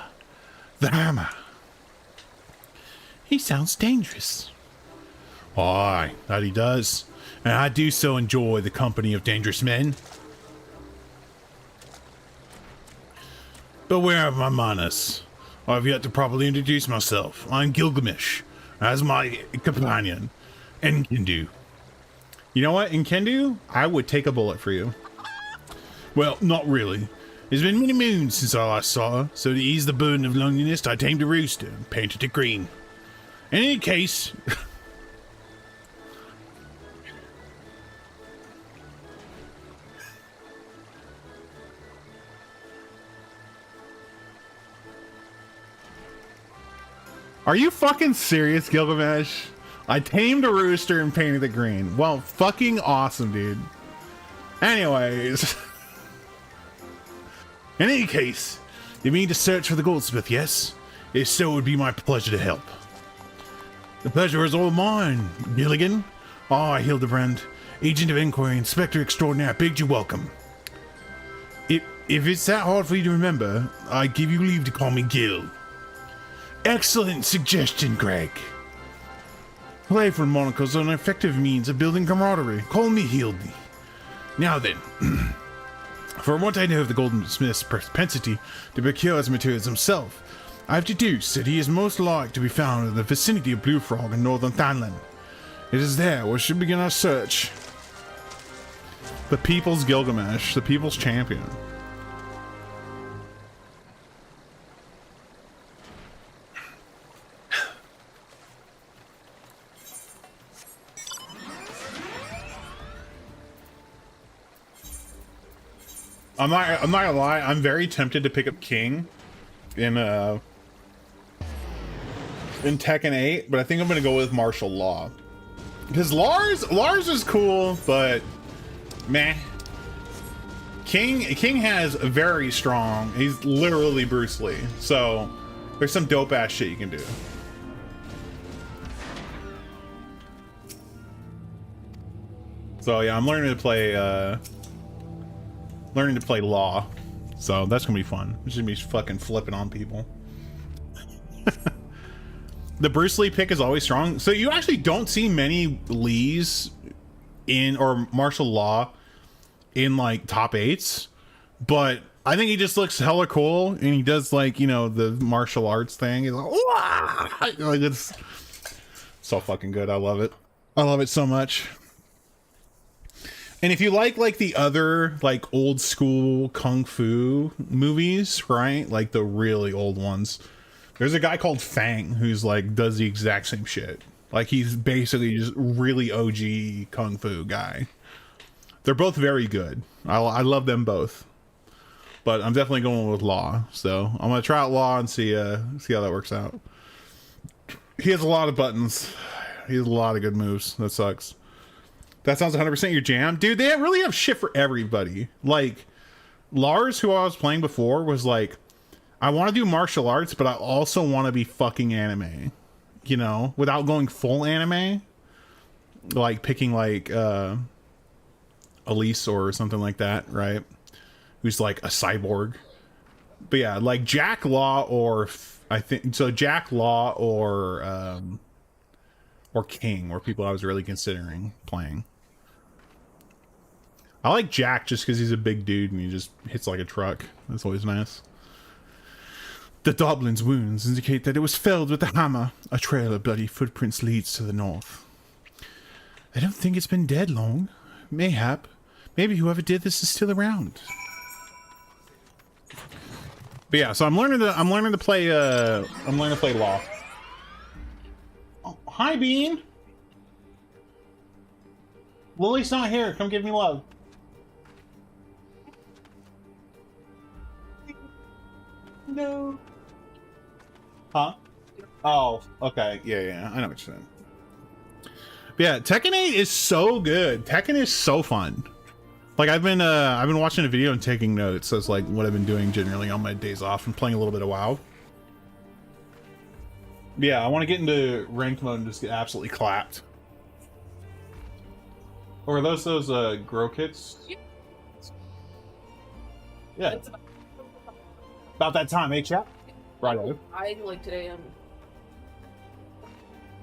The hammer." He sounds dangerous. Aye, that he does. And I do so enjoy the company of dangerous men. Beware of my manners. I have yet to properly introduce myself. I'm Gilgamesh, as my companion, Enkidu. You know what, Enkidu? I would take a bullet for you. Well, not really. It's been many moons since I last saw her, so to ease the burden of loneliness, I tamed a rooster and painted it green. In any case... Are you fucking serious, Gilgamesh? I tamed a rooster and painted it green. Well, fucking awesome, dude. Anyways... In any case, you mean to search for the goldsmith, yes? If so, it would be my pleasure to help. The pleasure is all mine, Gilligan. Ah, Hildebrand, agent of inquiry, inspector extraordinaire, bids you welcome. If it's that hard for you to remember, I give you leave to call me Gil. Excellent suggestion, Greg. Playful monikers are an effective means of building camaraderie. Call me Hildy. Now then... From what I know of the goldsmith's propensity to procure his materials himself, I have deduced that he is most likely to be found in the vicinity of Blue Frog in northern Thailand. It is there we should begin our search. The people's Gilgamesh, the people's champion. I'm not gonna lie, I'm very tempted to pick up King in Tekken 8, but I think I'm gonna go with martial law. Because Lars is cool, but meh. King has a very strong. He's literally Bruce Lee. So there's some dope ass shit you can do. So yeah, I'm learning to play Law. So that's gonna be fun. It's gonna be fucking flipping on people. The Bruce Lee pick is always strong. So you actually don't see many Lees in or martial law in like top 8s, but I think he just looks hella cool, and he does like, you know, the martial arts thing. He's like, "Wah!" Like, it's so fucking good. I love it. I love it so much. And if you like the other like old school kung fu movies, right? Like the really old ones, there's a guy called Fang who's like does the exact same shit. Like he's basically just really OG kung fu guy. They're both very good. I love them both. But I'm definitely going with Law. So I'm gonna try out Law and see how that works out. He has a lot of buttons. He has a lot of good moves. That sucks. That sounds 100% your jam. Dude, they really have shit for everybody. Like, Lars, who I was playing before, was like, I want to do martial arts, but I also want to be fucking anime. You know? Without going full anime. Like, picking, like, Elise or something like that, right? Who's, like, a cyborg. But yeah, like, Jack Law or... I think... So, Jack Law or King were people I was really considering playing. I like Jack just because he's a big dude and he just hits like a truck. That's always nice. The Doblin's wounds indicate that it was felled with a hammer. A trail of bloody footprints leads to the north. I don't think it's been dead long. Mayhap. Maybe whoever did this is still around. But yeah, so I'm learning to play Law. Oh, hi, Bean. Lily's not here. Come give me love. No. Huh? Oh, okay. Yeah. I know what you're saying. But yeah, Tekken 8 is so good. Tekken is so fun. Like I've been watching a video and taking notes as like what I've been doing generally on my days off and playing a little bit of WoW. Yeah, I want to get into ranked mode and just get absolutely clapped. Or are those grow kits? Yeah. About that time, eh, chat? Right. I like today.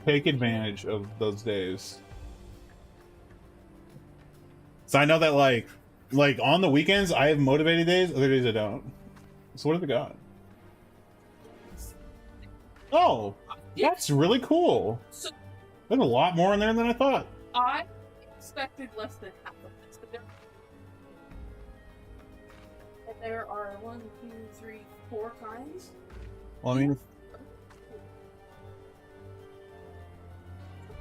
Take advantage of those days. So I know that like on the weekends I have motivated days, other days I don't. So what have we got? Oh, that's really cool. So, there's a lot more in there than I thought. I expected less than half of this, but there are 1, 2, 3, 4 kinds. Well, I mean,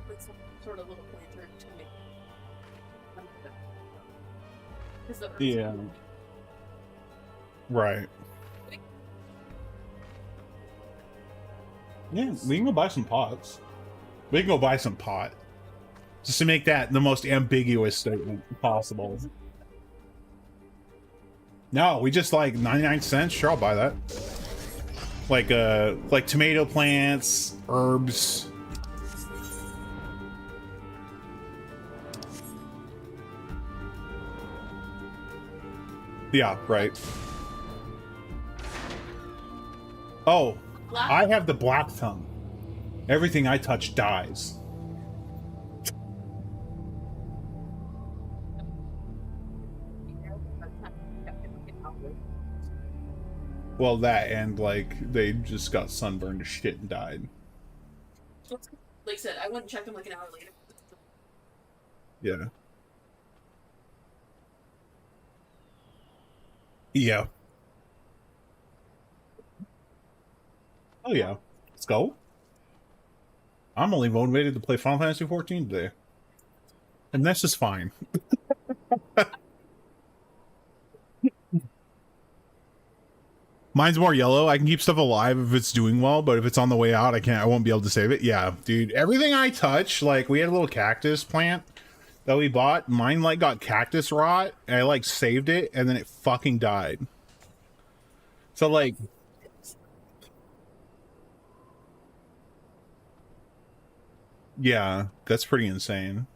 with some sort of little planter to make. Yeah. Right. Yeah, we can go buy some pots. We can go buy some pot. Just to make that the most ambiguous statement possible. No, we just like 99 cents. Sure, I'll buy that. Like tomato plants, herbs. Yeah, right. Oh, I have the black tongue. Everything I touch dies. Well, that and like they just got sunburned to shit and died. Like I said, I went and checked them like an hour later. Yeah. Yeah. Oh yeah. Let's go. I'm only motivated to play Final Fantasy XIV today. And that's just fine. Mine's more yellow. I can keep stuff alive if it's doing well, but if it's on the way out, I won't be able to save it. Yeah, dude. Everything I touch, like we had a little cactus plant that we bought, mine like got cactus rot, and I like saved it, and then it fucking died. So like, yeah, that's pretty insane.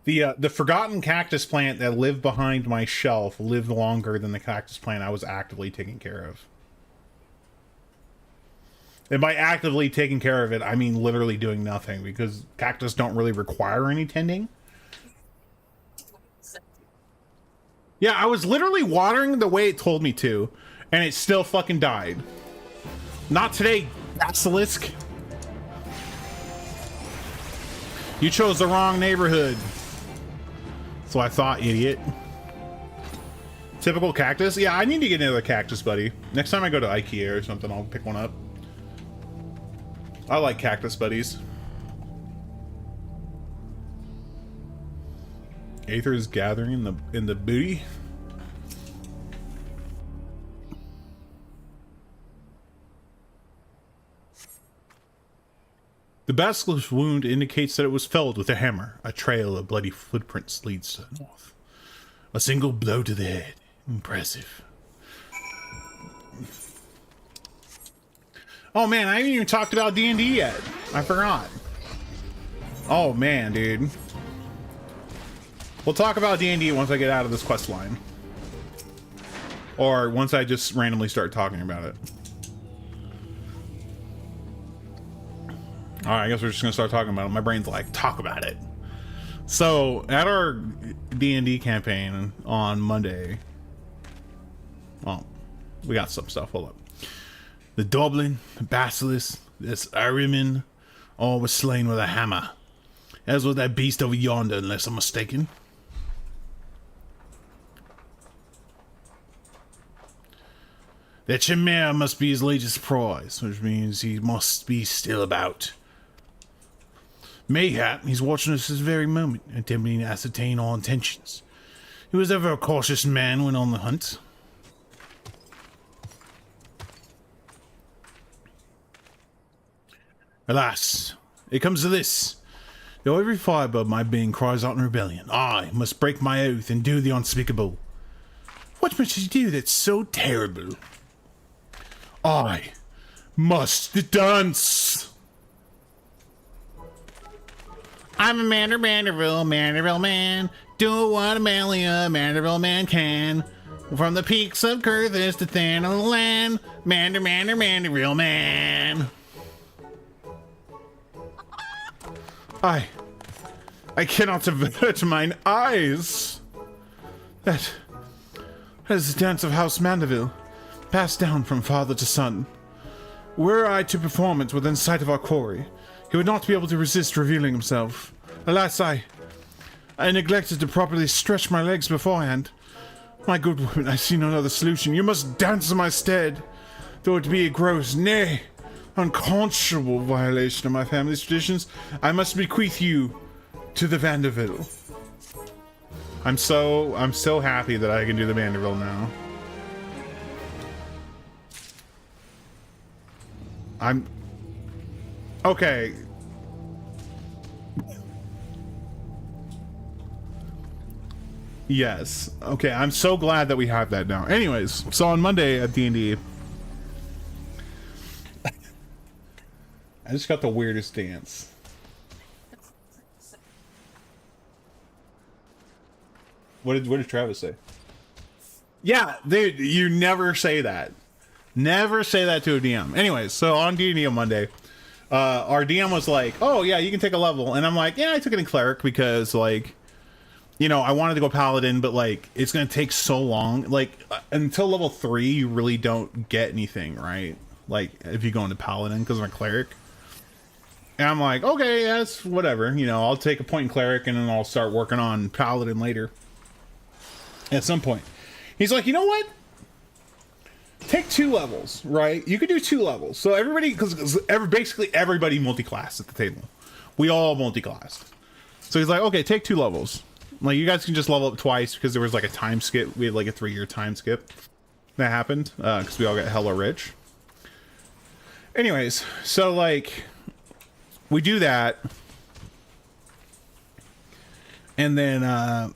The forgotten cactus plant that lived behind my shelf lived longer than the cactus plant I was actively taking care of. And by actively taking care of it, I mean literally doing nothing, because cactus don't really require any tending. Yeah, I was literally watering the way it told me to, and it still fucking died. Not today, basilisk. You chose the wrong neighborhood. So I thought, idiot. Typical cactus? Yeah, I need to get another cactus, buddy. Next time I go to IKEA or something, I'll pick one up. I like cactus buddies. Aether is gathering in the booty. The basilisk's wound indicates that it was felled with a hammer. A trail of bloody footprints leads to the north. A single blow to the head. Impressive. Oh man, I haven't even talked about D&D yet. I forgot. Oh man, dude. We'll talk about D&D once I get out of this quest line. Or once I just randomly start talking about it. Alright, I guess we're just gonna start talking about it. My brain's like, talk about it. So, at our D&D campaign on Monday... Well, we got some stuff. Hold up. The Dublin, the Basilisk, this Ariman, all was slain with a hammer. As was that beast over yonder, unless I'm mistaken. That Chimera must be his latest prize, which means he must be still about. Mayhap he's watching us this very moment, attempting to ascertain our intentions. He was ever a cautious man when on the hunt. Alas, it comes to this. Though every fibre of my being cries out in rebellion, I must break my oath and do the unspeakable. What must you do that's so terrible? I must dance! I'm a Manderville man, do what a Manderville man can. From the peaks of Curthis to Thanon land, Manderville man. I cannot avert mine eyes. That is the dance of House Mandeville, passed down from father to son. Were I to perform it within sight of our quarry, he would not be able to resist revealing himself. Alas, I neglected to properly stretch my legs beforehand. My good woman, I see no other solution. You must dance in my stead, though it be a gross, nay, unconscionable violation of my family's traditions. I must bequeath you to the Vanderbilt. I'm so happy that I can do the Vanderbilt now. Okay. Yes. Okay, I'm so glad that we have that now. Anyways, so on Monday at D&D, I just got the weirdest dance. What did Travis say? Yeah, dude, you never say that. Never say that to a DM. Anyways, so on D&D on Monday, our DM was like, "Oh yeah, you can take a level," and I'm like, "Yeah, I took it in cleric because like, you know, I wanted to go paladin, but like, it's gonna take so long. Like until level 3, you really don't get anything, right? Like if you go into paladin because I'm a cleric." And I'm like, "Okay, yeah, that's whatever. You know, I'll take a point in cleric and then I'll start working on paladin later." At some point, he's like, "You know what? Take 2 levels, right? You could do 2 levels. So everybody, because basically everybody multi-classed at the table. We all multi-classed. So he's like, okay, take 2 levels. Like, you guys can just level up twice because there was like a time skip. We had like a 3-year time skip that happened because we all got hella rich. Anyways, so like, we do that. And then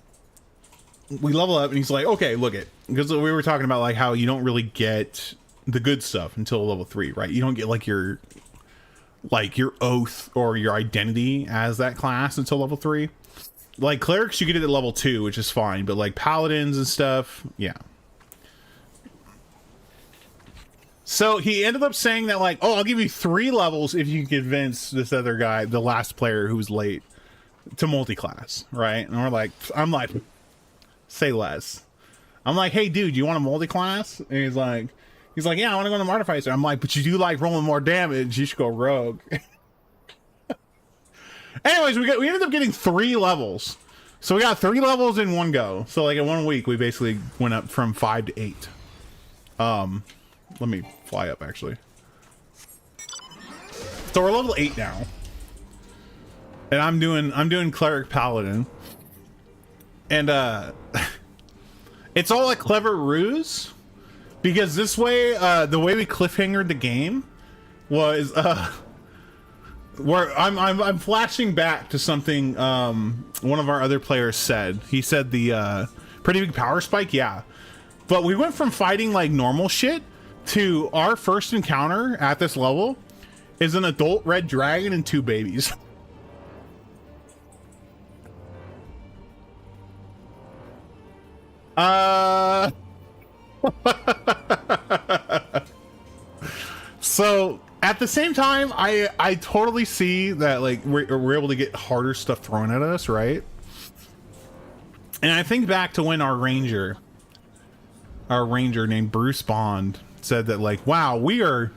we level up, and he's like, okay, look it, because we were talking about like how you don't really get the good stuff until level 3, right? You don't get like your oath or your identity as that class until level 3. Like clerics, you get it at level 2, which is fine, but like paladins and stuff, yeah. So he ended up saying that like, oh, I'll give you 3 levels if you can convince this other guy, the last player who was late, to multi-class, right? And we're like, I'm like, say less. I'm like, hey dude, you want a multi-class? And he's like, yeah, I want to go to Artificer. I'm like, but you do like rolling more damage, you should go rogue. Anyways, we ended up getting 3 levels. So we got 3 levels in one go. So like in 1 week, we basically went up from 5 to 8. Let me fly up actually. So we're level 8 now. And I'm doing cleric paladin. And it's all a clever ruse, because this way the way we cliffhangered the game was where I'm flashing back to something one of our other players said. He said the pretty big power spike, yeah. But we went from fighting like normal shit to our first encounter at this level is an adult red dragon and 2 babies. So at the same time, I totally see that like we're able to get harder stuff thrown at us, right? And I think back to when our ranger named Bruce Bond said that like, wow, we're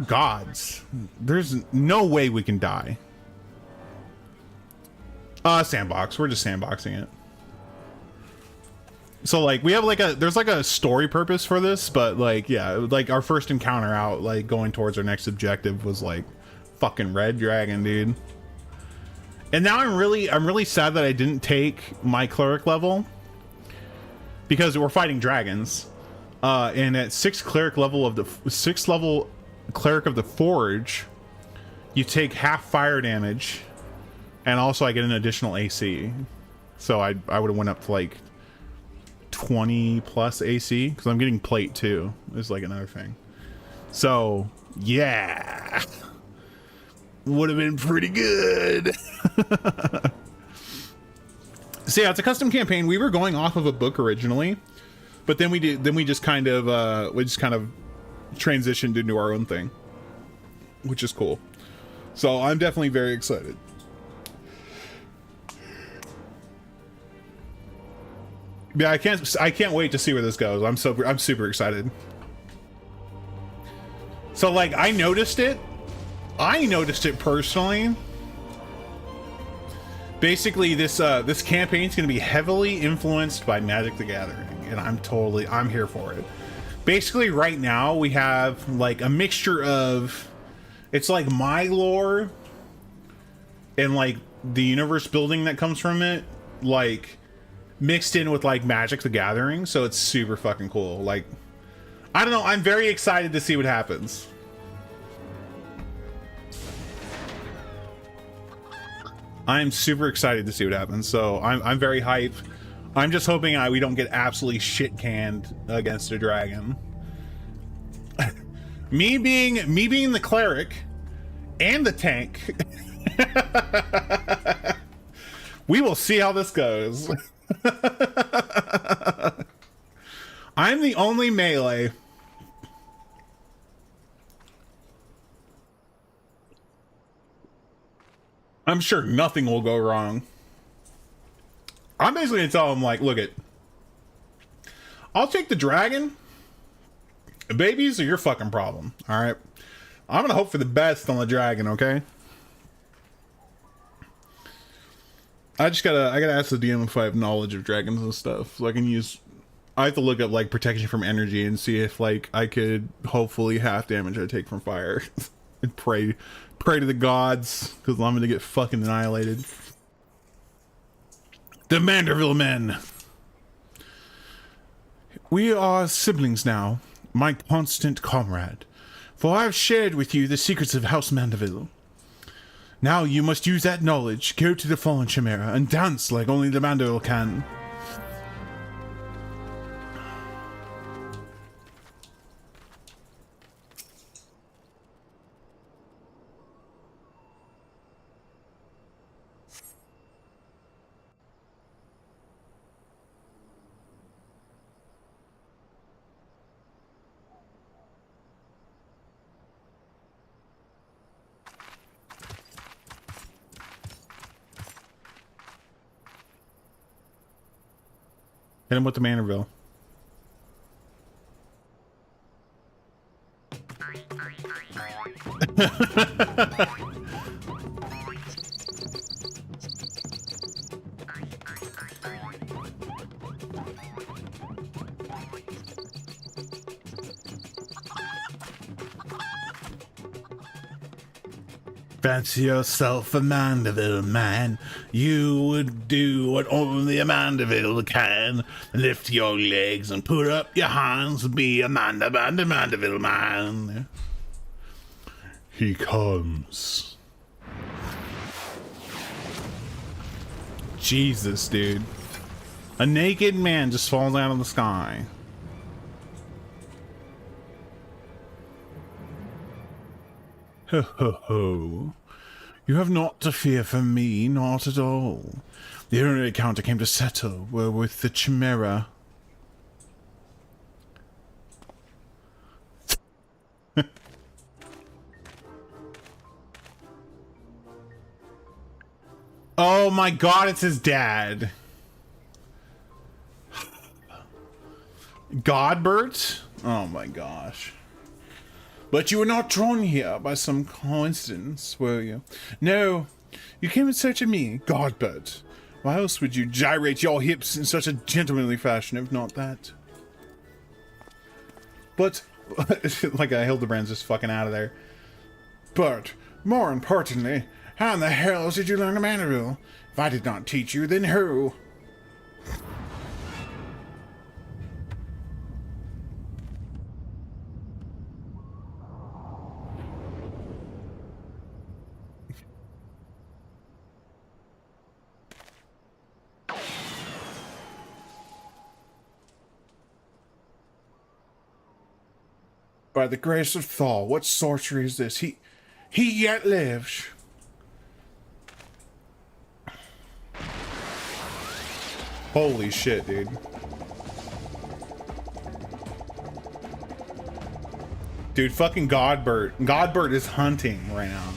gods. There's no way we can die. Sandbox. We're just sandboxing it. So like we have like there's like a story purpose for this, but like yeah, like our first encounter out like going towards our next objective was like fucking red dragon, dude. And now I'm really sad that I didn't take my cleric level, because we're fighting dragons. And at 6th cleric level of the 6th level cleric of the forge, you take half fire damage, and also I get an additional AC. So I would have went up to like 20 plus AC, because I'm getting plate too is like another thing. So yeah, would have been pretty good. So yeah, it's a custom campaign. We were going off of a book originally, but then we just kind of transitioned into our own thing, which is cool. So I'm definitely very excited. Yeah, I can't wait to see where this goes. I'm super excited. So like I noticed it personally. Basically this campaign is going to be heavily influenced by Magic the Gathering, and I'm here for it. Basically right now we have like a mixture of, it's like my lore and like the universe building that comes from it, like mixed in with like Magic the Gathering, so it's super fucking cool. Like, I don't know, I'm very excited to see what happens. I'm super excited to see what happens, so I'm very hyped. I'm just hoping we don't get absolutely shit canned against a dragon. me being the cleric and the tank. We will see how this goes. I'm the only melee. I'm sure nothing will go wrong. I'm basically gonna tell him like, look it, I'll take the dragon. The babies are your fucking problem. All right, I'm gonna hope for the best on the dragon. Okay. I gotta ask the DM if I have knowledge of dragons and stuff, so I can use. I have to look up like protection from energy and see if like I could hopefully half damage I take from fire, and pray to the gods, because I'm gonna get fucking annihilated. The Manderville men. We are siblings now, my constant comrade, for I have shared with you the secrets of House Mandeville. Now you must use that knowledge. Go to the fallen chimera and dance like only the Mandeville can. Hit him with the Manorville. Fancy yourself a Mandeville man. You would do what only a Mandeville can. Lift your legs and put up your hands. Be a Mandeville man. He comes. Jesus, dude. A naked man just falls out of the sky. Ho ho ho. You have naught to fear from me, not at all. The only account I came to settle were with the Chimera. Oh my god, it's his dad. Godbert? Oh my gosh. But you were not drawn here by some coincidence, were you? No, you came in search of me, Godbert. Why else would you gyrate your hips in such a gentlemanly fashion, if not that? But, like Hildebrand's just fucking out of there. But, more importantly, how in the hell did you learn the Mandeville? If I did not teach you, then who? By the grace of Thal, what sorcery is this? He yet lives. Holy shit, dude. Dude, fucking Godbert. Godbert is hunting right now.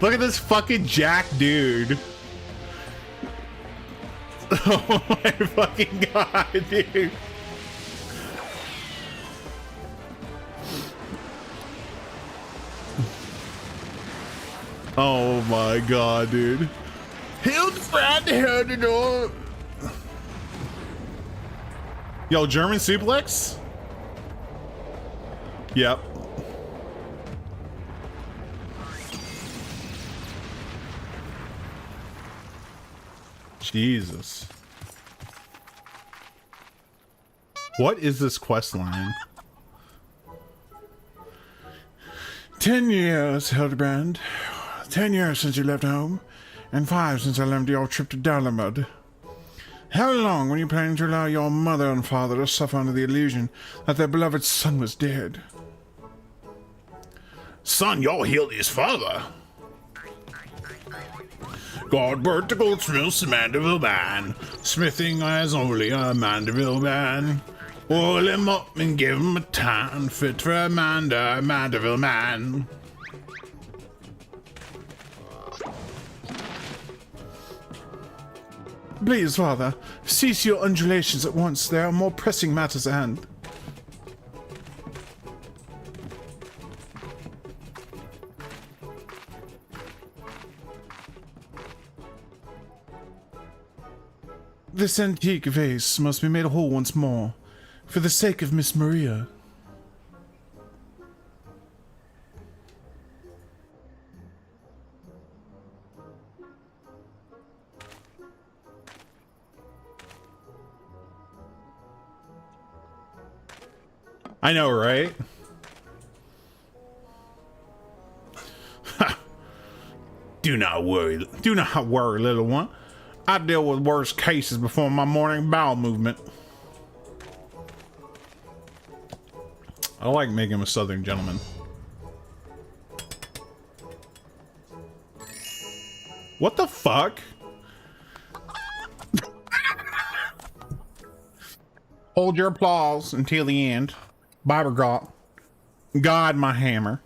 Look at this fucking jack dude. Oh my fucking god, dude. Oh my god, dude. Hildebrand held the door. Yo, German suplex? Yep. Jesus. What is this quest line? 10 years, Hildebrand. 10 years since you left home, and 5 since I learned your trip to Dalamud. How long were you planning to allow your mother and father to suffer under the illusion that their beloved son was dead? Son, you're Hildy's father. Godbert the goldsmith's a Mandeville man, smithing as only a Mandeville man. Oil him up and give him a tan, fit for a Mandeville man. Please, father, cease your undulations at once. There are more pressing matters at hand. This antique vase must be made whole once more, for the sake of Miss Maria. I know, right? Do not worry, little one. I deal with worse cases before my morning bowel movement. I like making him a southern gentleman. What the fuck? Hold your applause until the end. Bible God, my hammer.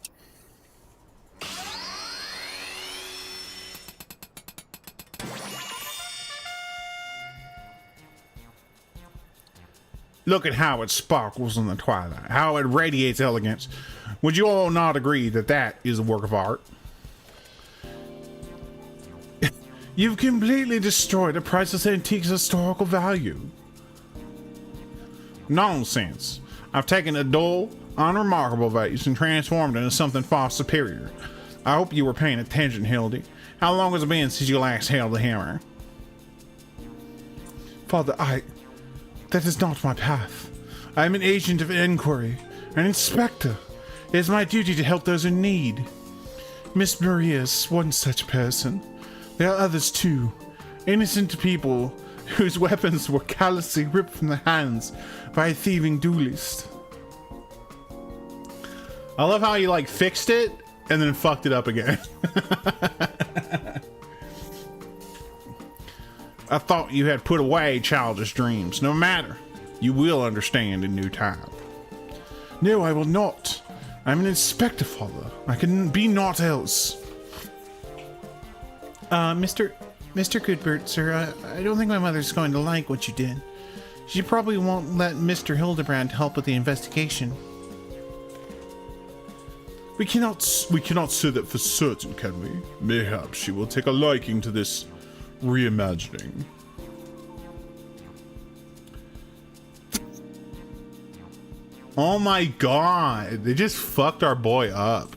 Look at how it sparkles in the twilight, how it radiates elegance. Would you all not agree that that is a work of art? You've completely destroyed a priceless antique's historical value. Nonsense. I've taken a dull, unremarkable vase and transformed it into something far superior. I hope you were paying attention, Hildy. How long has it been since you last held the hammer? Father, that is not my path. I am an agent of inquiry, an inspector. It is my duty to help those in need. Miss Maria is one such person. There are others too. Innocent people whose weapons were callously ripped from their hands by a thieving duelist. I love how you like fixed it and then fucked it up again. I thought you had put away childish dreams. No matter. You will understand in due time. No, I will not. I'm an inspector, father. I can be naught else. Mr. Goodbert, sir, I don't think my mother's going to like what you did. She probably won't let Mr. Hildebrand help with the investigation. We cannot say that for certain, can we? Mayhap she will take a liking to this reimagining. Oh my god, they just fucked our boy up.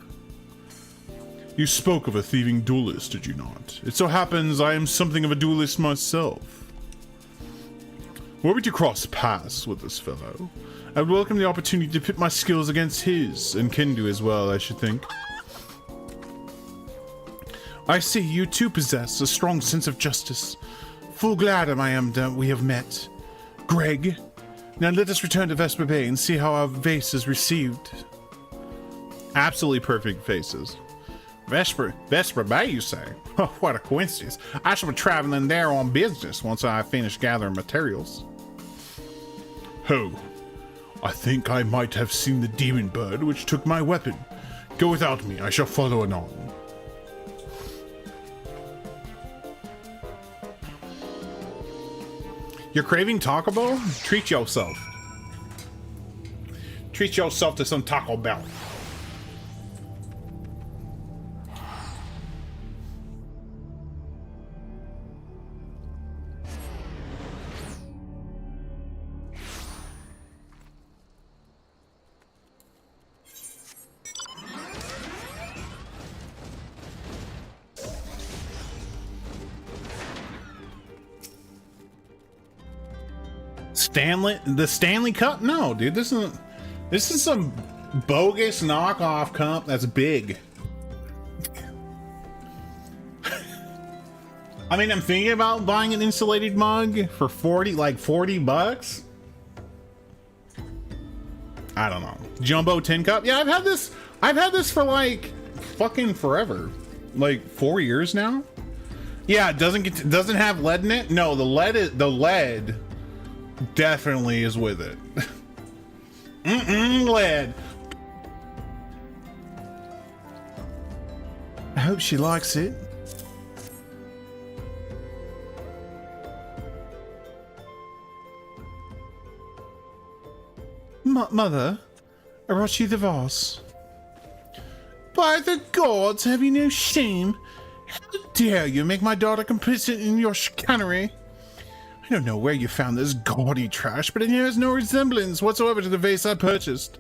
You spoke of a thieving duelist, did you not? It so happens I am something of a duelist myself. Were we to cross paths with this fellow, I would welcome the opportunity to pit my skills against his, and can do as well, I should think. I see you too possess a strong sense of justice. Full glad I am that we have met. Greg, now let us return to Vesper Bay and see how our vase is received. Absolutely perfect faces. Vesper Bay, you say? Oh, what a coincidence. I shall be traveling there on business once I finish gathering materials. Ho, I think I might have seen the demon bird which took my weapon. Go without me, I shall follow anon. You're craving Taco Bell? Treat yourself. Treat yourself to some Taco Bell. The Stanley Cup? No, dude, this is some bogus knockoff cup that's big. I mean, I'm thinking about buying an insulated mug for 40 bucks. I don't know. Jumbo tin cup? Yeah, I've had this for like fucking forever. Like 4 years now. Yeah, it doesn't have lead in it. No, the lead definitely is with it. Lead. I hope she likes it. Mother, I brought you the vase. By the gods, have you no shame? How dare you make my daughter complicit in your chicanery? I don't know where you found this gaudy trash, but it has no resemblance whatsoever to the vase I purchased.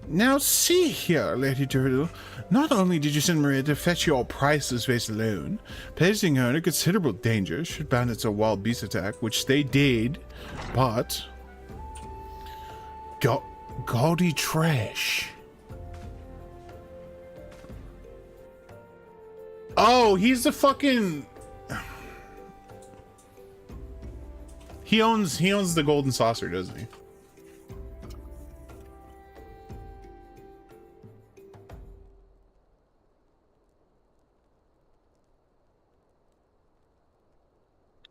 Now see here, Lady Turtle. Not only did you send Maria to fetch your priceless vase alone, placing her in a considerable danger should bandits or wild beast attack, which they did, but... gaudy trash. Oh, he's the fucking... He owns the golden saucer, doesn't he?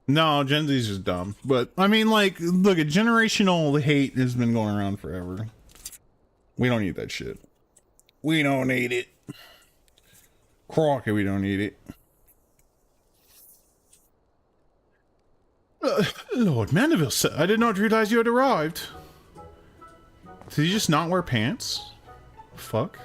No, Gen Z's just dumb. But I mean, like, look, a generational hate has been going around forever. We don't need that shit. We don't need it. Crockett, we don't need it. Lord Mandeville, sir, I did not realize you had arrived. Did he just not wear pants? Fuck.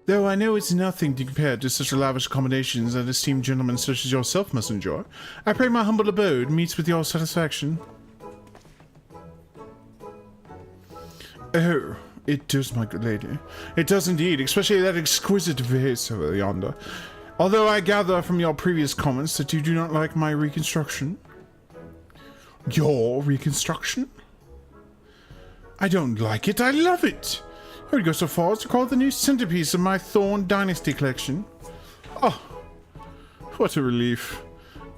Though I know it's nothing to compare to such lavish accommodations that esteemed gentlemen such as yourself must enjoy, I pray my humble abode meets with your satisfaction. Oh, it does, my good lady. It does indeed, especially that exquisite vase over yonder. Although I gather from your previous comments that you do not like my reconstruction. Your reconstruction? I don't like it, I love it! I would go so far as to call it the new centerpiece of my Thorn Dynasty collection. Oh, what a relief.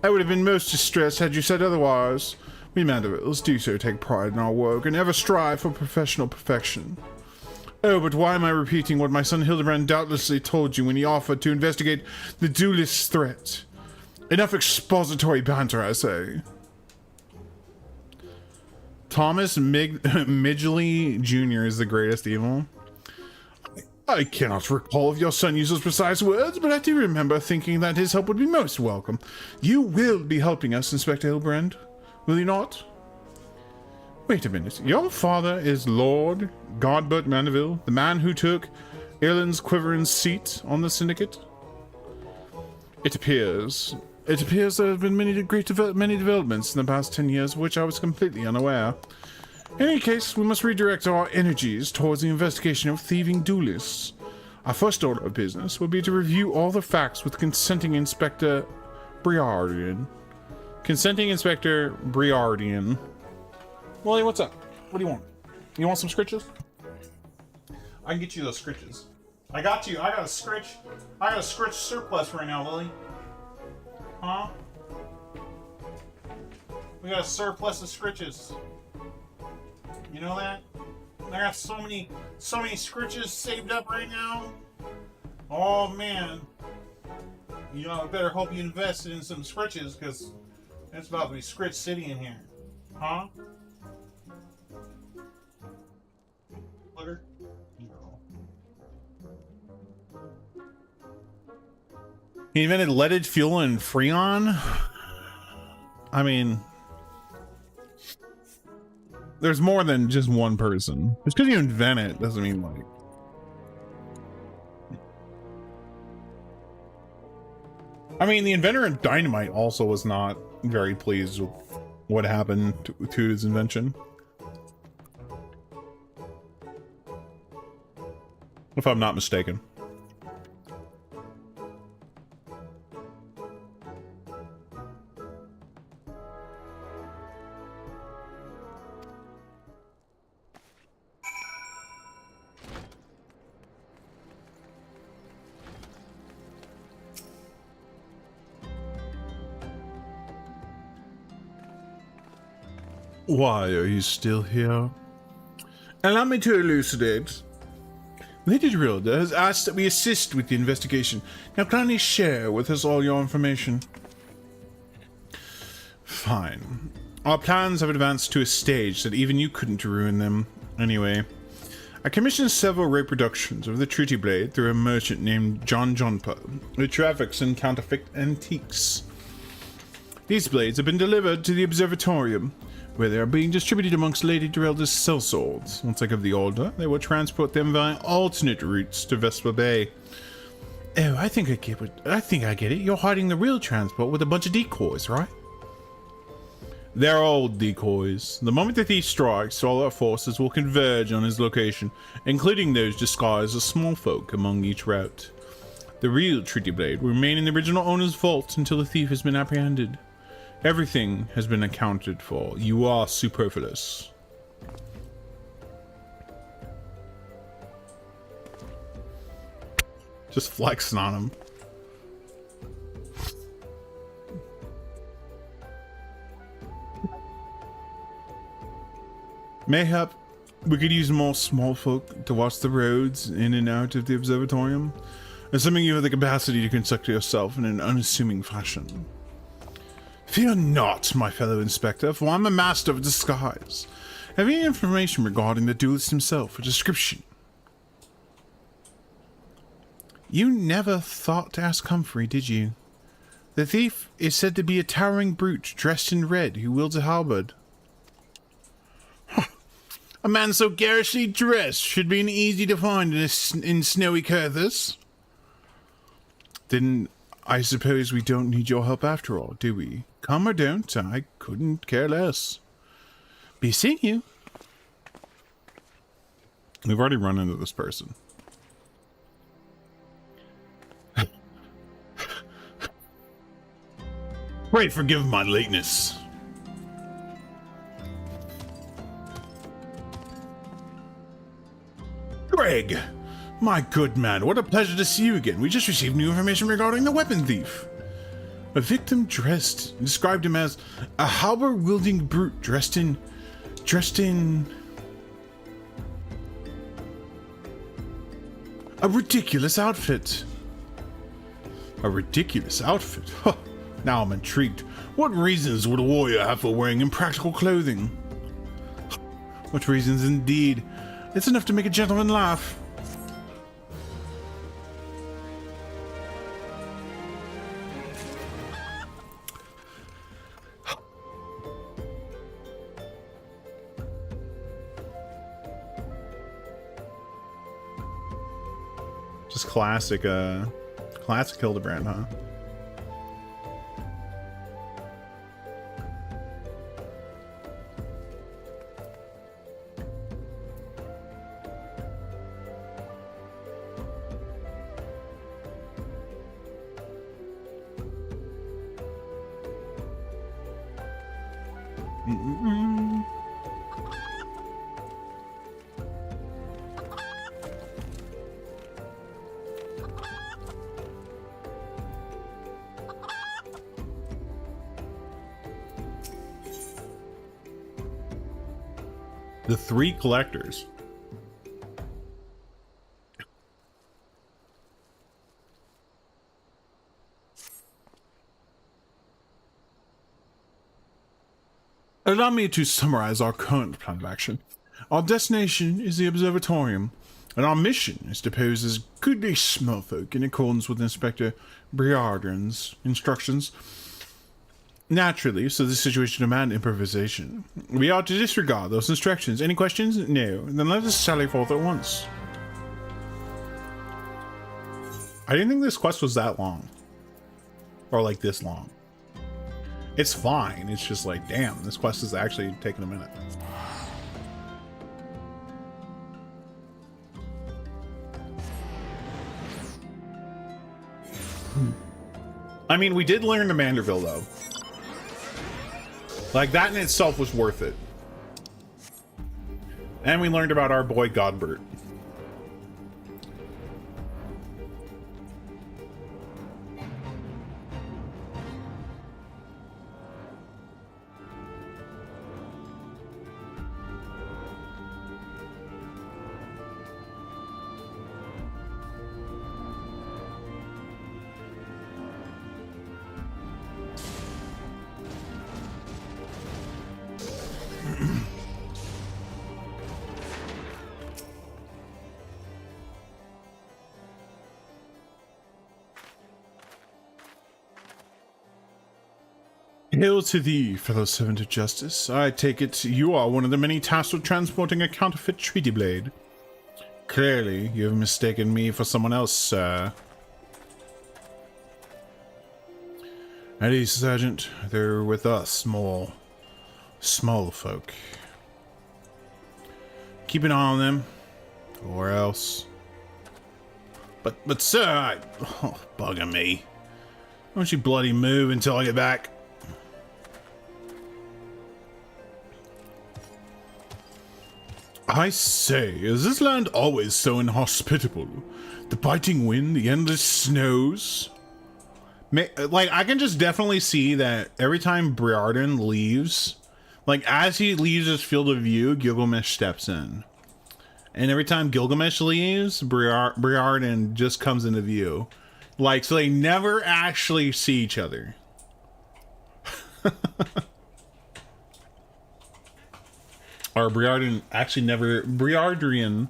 I would have been most distressed had you said otherwise. We Mandevilles do so take pride in our work and ever strive for professional perfection. Oh, but why am I repeating what my son Hildebrand doubtlessly told you when he offered to investigate the duelist's threat? Enough expository banter, I say. Thomas Midgley Jr. is the greatest evil. I cannot recall if your son uses precise words, but I do remember thinking that his help would be most welcome. You will be helping us, Inspector Hildebrand, will you not? Wait a minute. Your father is Lord Godbert Mandeville, the man who took Ireland's quivering seat on the syndicate? It appears there have been many developments in the past 10 years of which I was completely unaware. In any case, we must redirect our energies towards the investigation of thieving duelists. Our first order of business will be to review all the facts with consenting Inspector Briardian. Consenting Inspector Briardian. Willie, what's up? What do you want? You want some scritches? I can get you those scritches. I got you. I got a scritch surplus right now, Lily. Huh? We got a surplus of scritches. You know that? I got so many scritches saved up right now. Oh man. You know, I better hope you invested in some scritches because it's about to be Scritch City in here. Huh? Butter? No. He invented leaded fuel and Freon? I mean, there's more than just one person. Just because you invent it doesn't mean like... I mean, the inventor of dynamite also was not very pleased with what happened to his invention. If I'm not mistaken. Why are you still here? Allow me to elucidate. Lady Drilda has asked that we assist with the investigation. Now kindly share with us all your information. Fine. Our plans have advanced to a stage that even you couldn't ruin them. Anyway, I commissioned several reproductions of the Treaty Blade through a merchant named John Jonpa, who traffics in counterfeit antiques. These blades have been delivered to the observatorium, where they are being distributed amongst Lady Drilda's sellswords. Once I give the order, they will transport them via alternate routes to Vespa Bay. Oh, I think I get it. You're hiding the real transport with a bunch of decoys, right? They're all decoys. The moment the thief strikes, all our forces will converge on his location, including those disguised as small folk among each route. The real Treaty Blade will remain in the original owner's vault until the thief has been apprehended. Everything has been accounted for. You are superfluous. Just flexing on him. Mayhap we could use more small folk to watch the roads in and out of the observatorium, assuming you have the capacity to conduct yourself in an unassuming fashion. Fear not, my fellow inspector, for I'm a master of disguise. Have you any information regarding the duelist himself, a description? You never thought to ask Humphrey, did you? The thief is said to be a towering brute dressed in red who wields a halberd. A man so garishly dressed should be easy to find in snowy Curthus. Then I suppose we don't need your help after all, do we? Come or don't, I couldn't care less. Be seeing you. We've already run into this person. Pray forgive my lateness. Greg! My good man, what a pleasure to see you again. We just received new information regarding the weapon thief. A victim described him as a halberd-wielding brute dressed in a ridiculous outfit. A ridiculous outfit? Huh. Now I'm intrigued. What reasons would a warrior have for wearing impractical clothing? What reasons indeed? It's enough to make a gentleman laugh. Just classic Hildebrand, huh? The three collectors. Allow me to summarize our current plan of action. Our destination is the observatorium, and our mission is to pose as goodly small folk in accordance with Inspector Briardon's instructions. Naturally, so this situation demands improvisation. We are to disregard those instructions. Any questions? No. Then let us sally forth at once. I didn't think this quest was that long. Or like this long. It's fine. It's just like, damn, this quest is actually taking a minute. I mean, we did learn the Manderville, though. Like, that in itself was worth it. And we learned about our boy Godbert. Hail to thee, fellow servant of justice. I take it you are one of the many tasked with transporting a counterfeit treaty blade. Clearly, you have mistaken me for someone else, sir. At least, Sergeant, they're with us, small folk. Keep an eye on them, or else. But sir, bugging me. Don't you bloody move until I get back. I say, is this land always so inhospitable? The biting wind, the endless snows. Like, I can just definitely see that every time Briarden leaves, like, as he leaves his field of view, Gilgamesh steps in. And every time Gilgamesh leaves, Briarden just comes into view. Like, so they never actually see each other. Or Briarden actually never... Briardian.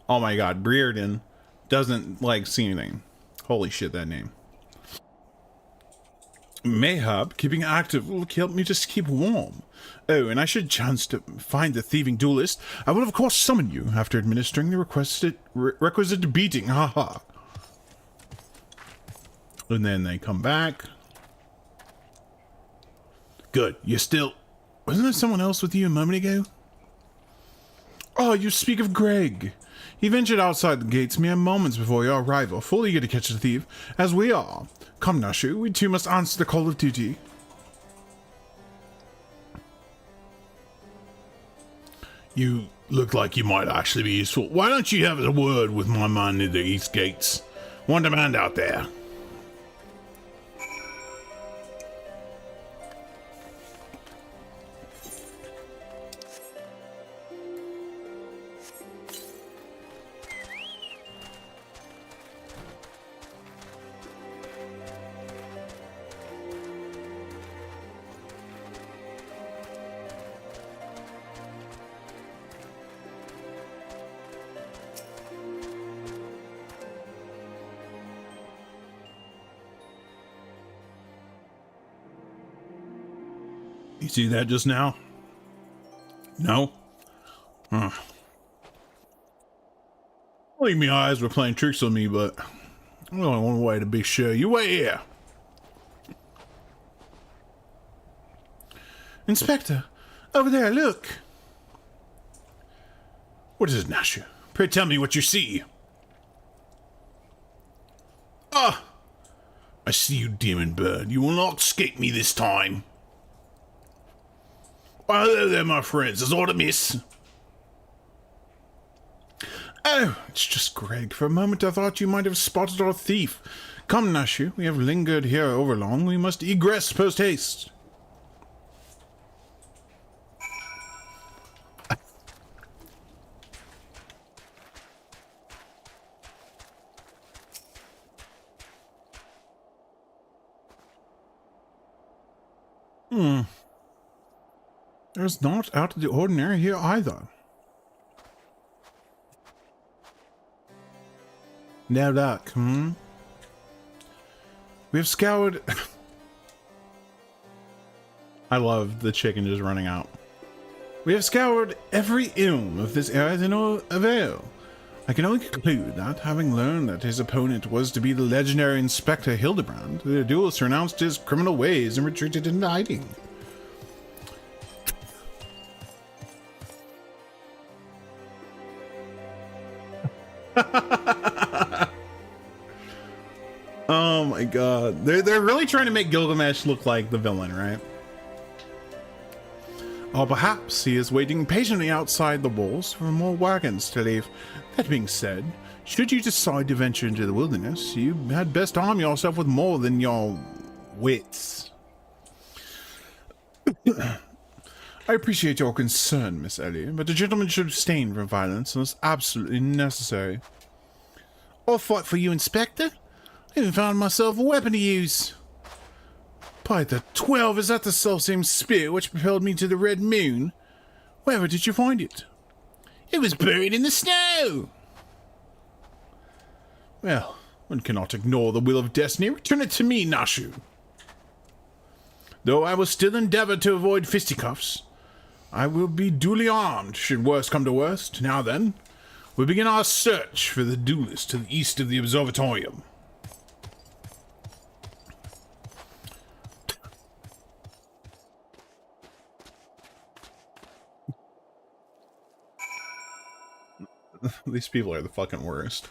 Oh my god, Briarden doesn't, like, see anything. Holy shit, that name. Mayhap, keeping active will help me just keep warm. Oh, and I should chance to find the thieving duelist. I will, of course, summon you after administering the requisite beating. Haha. And then they come back. Good. You're still... Wasn't there someone else with you a moment ago? Oh, you speak of Greg. He ventured outside the gates mere moments before your arrival, fully eager to catch the thief, as we are. Come, Nashu, we too must answer the call of duty. You look like you might actually be useful. Why don't you have a word with my man near the east gates? One demand out there. You see that just now? No? Huh. I think my eyes were playing tricks on me, but there's only one way to be sure. You wait here. Inspector, over there, look. What is it, Nashu? Pray tell me what you see. Ah! I see you, demon bird. You will not escape me this time. Well, hello there, my friends. Is aught amiss? Oh, it's just Greg. For a moment I thought you might have spotted our thief. Come, Nashu, we have lingered here over long. We must egress post-haste. There's naught out of the ordinary here either. No luck, We have scoured... I love the chicken just running out. We have scoured every ilm of this area to no avail. I can only conclude that, having learned that his opponent was to be the legendary Inspector Hildebrand, the duelist renounced his criminal ways and retreated into hiding. Oh my god. They're really trying to make Gilgamesh look like the villain, right? Or perhaps he is waiting patiently outside the walls for more wagons to leave. That being said, should you decide to venture into the wilderness, you had best arm yourself with more than your wits. I appreciate your concern, Miss Ellie, but the gentleman should abstain from violence unless absolutely necessary. I'll fight for you, Inspector. I even found myself a weapon to use. By the 12, is that the selfsame spear which propelled me to the Red Moon? Wherever did you find it? It was buried in the snow! Well, one cannot ignore the will of destiny. Return it to me, Nashu. Though I will still endeavor to avoid fisticuffs, I will be duly armed, should worst come to worst. Now then, we begin our search for the duelist to the east of the observatorium. These people are the fucking worst.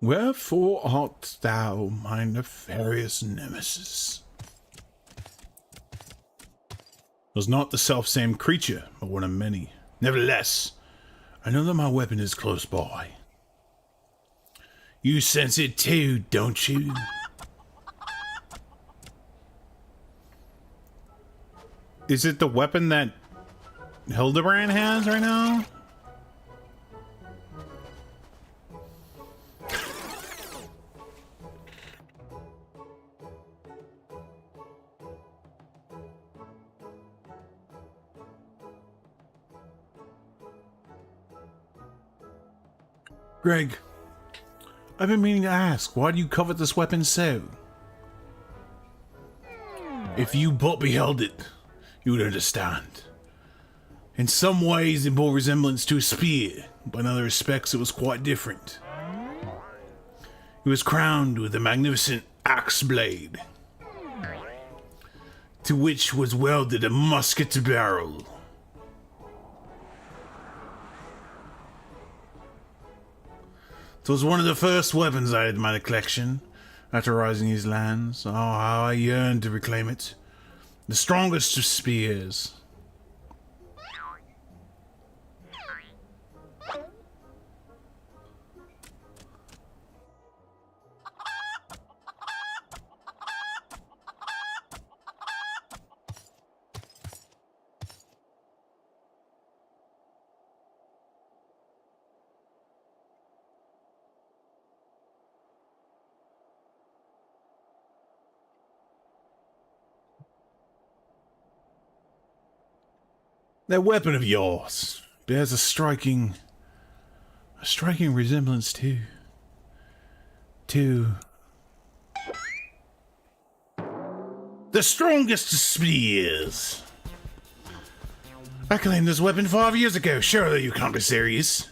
Wherefore art thou my nefarious nemesis? Was not the self-same creature, but one of many. Nevertheless, I know that my weapon is close by. You sense it too, don't you? Is it the weapon that Hildebrand has right now? Greg, I've been meaning to ask, why do you covet this weapon so? If you but beheld it, you would understand. In some ways it bore resemblance to a spear, but in other respects it was quite different. It was crowned with a magnificent axe blade, to which was welded a musket barrel. It was one of the first weapons I had in my collection after rising these lands. Oh, how I yearned to reclaim it. The strongest of spears. That weapon of yours bears a striking resemblance to the strongest of spears. I claimed this weapon 5 years ago. Surely you can't be serious.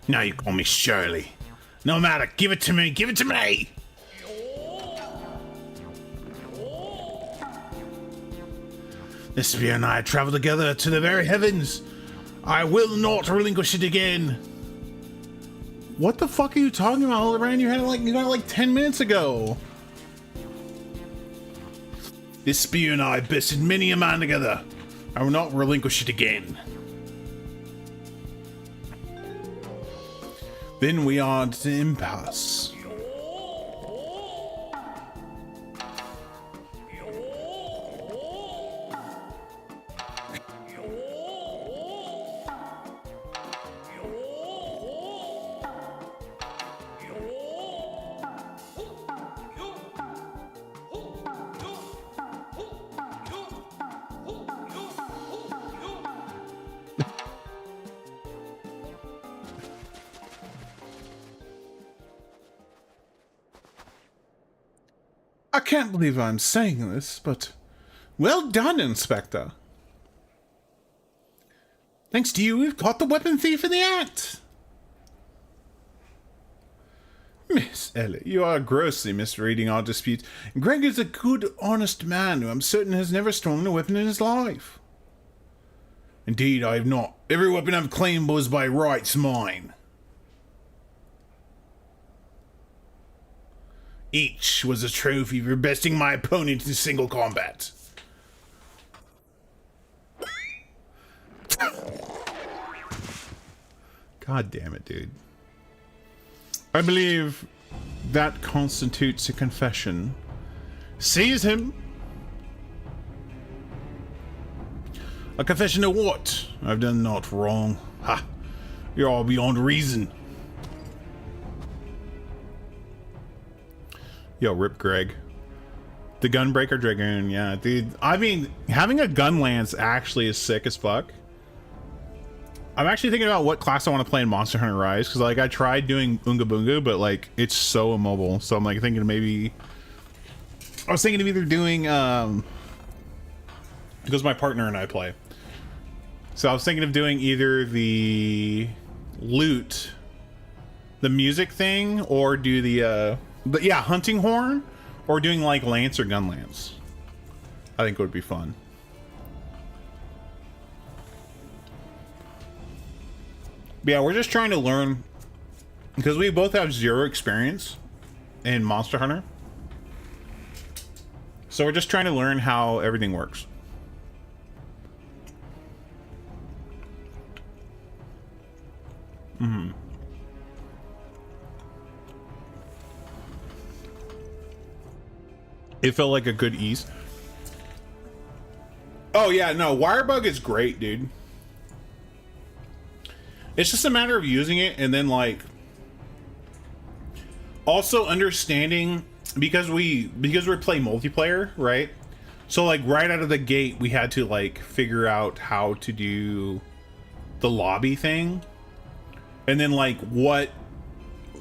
Now you call me Shirley. No matter, give it to me, give it to me! This spear and I travel together to the very heavens. I will not relinquish it again. What the fuck are you talking about, Rand? You got it like 10 minutes ago. This spear and I bested many a man together. I will not relinquish it again. Then we are at an impasse. I can't believe I'm saying this, but well done, Inspector. Thanks to you, we've caught the weapon thief in the act. Miss Ellie, you are grossly misreading our dispute. Greg is a good, honest man who I'm certain has never stolen a weapon in his life. Indeed, I have not. Every weapon I've claimed was by rights mine. Each was a trophy for besting my opponent in single combat. God damn it, dude. I believe that constitutes a confession. Seize him! A confession of what? I've done naught wrong. Ha! You're all beyond reason. Yo, rip Greg. The Gunbreaker Dragoon, yeah, dude. I mean, having a gun lance actually is sick as fuck. I'm actually thinking about what class I want to play in Monster Hunter Rise, because like I tried doing Oonga Boonga, but like it's so immobile. So I'm like thinking maybe I was thinking of either doing because my partner and I play. So I was thinking of doing either the loot, the music thing, or do the yeah, hunting horn, or doing like lance or gun lance. I think it would be fun. But yeah, we're just trying to learn because we both have 0 experience in Monster Hunter. So we're just trying to learn how everything works. It felt like a good ease. Oh yeah, no, Wirebug is great, dude. It's just a matter of using it and then like also understanding because we play multiplayer, right? So like right out of the gate we had to like figure out how to do the lobby thing and then like what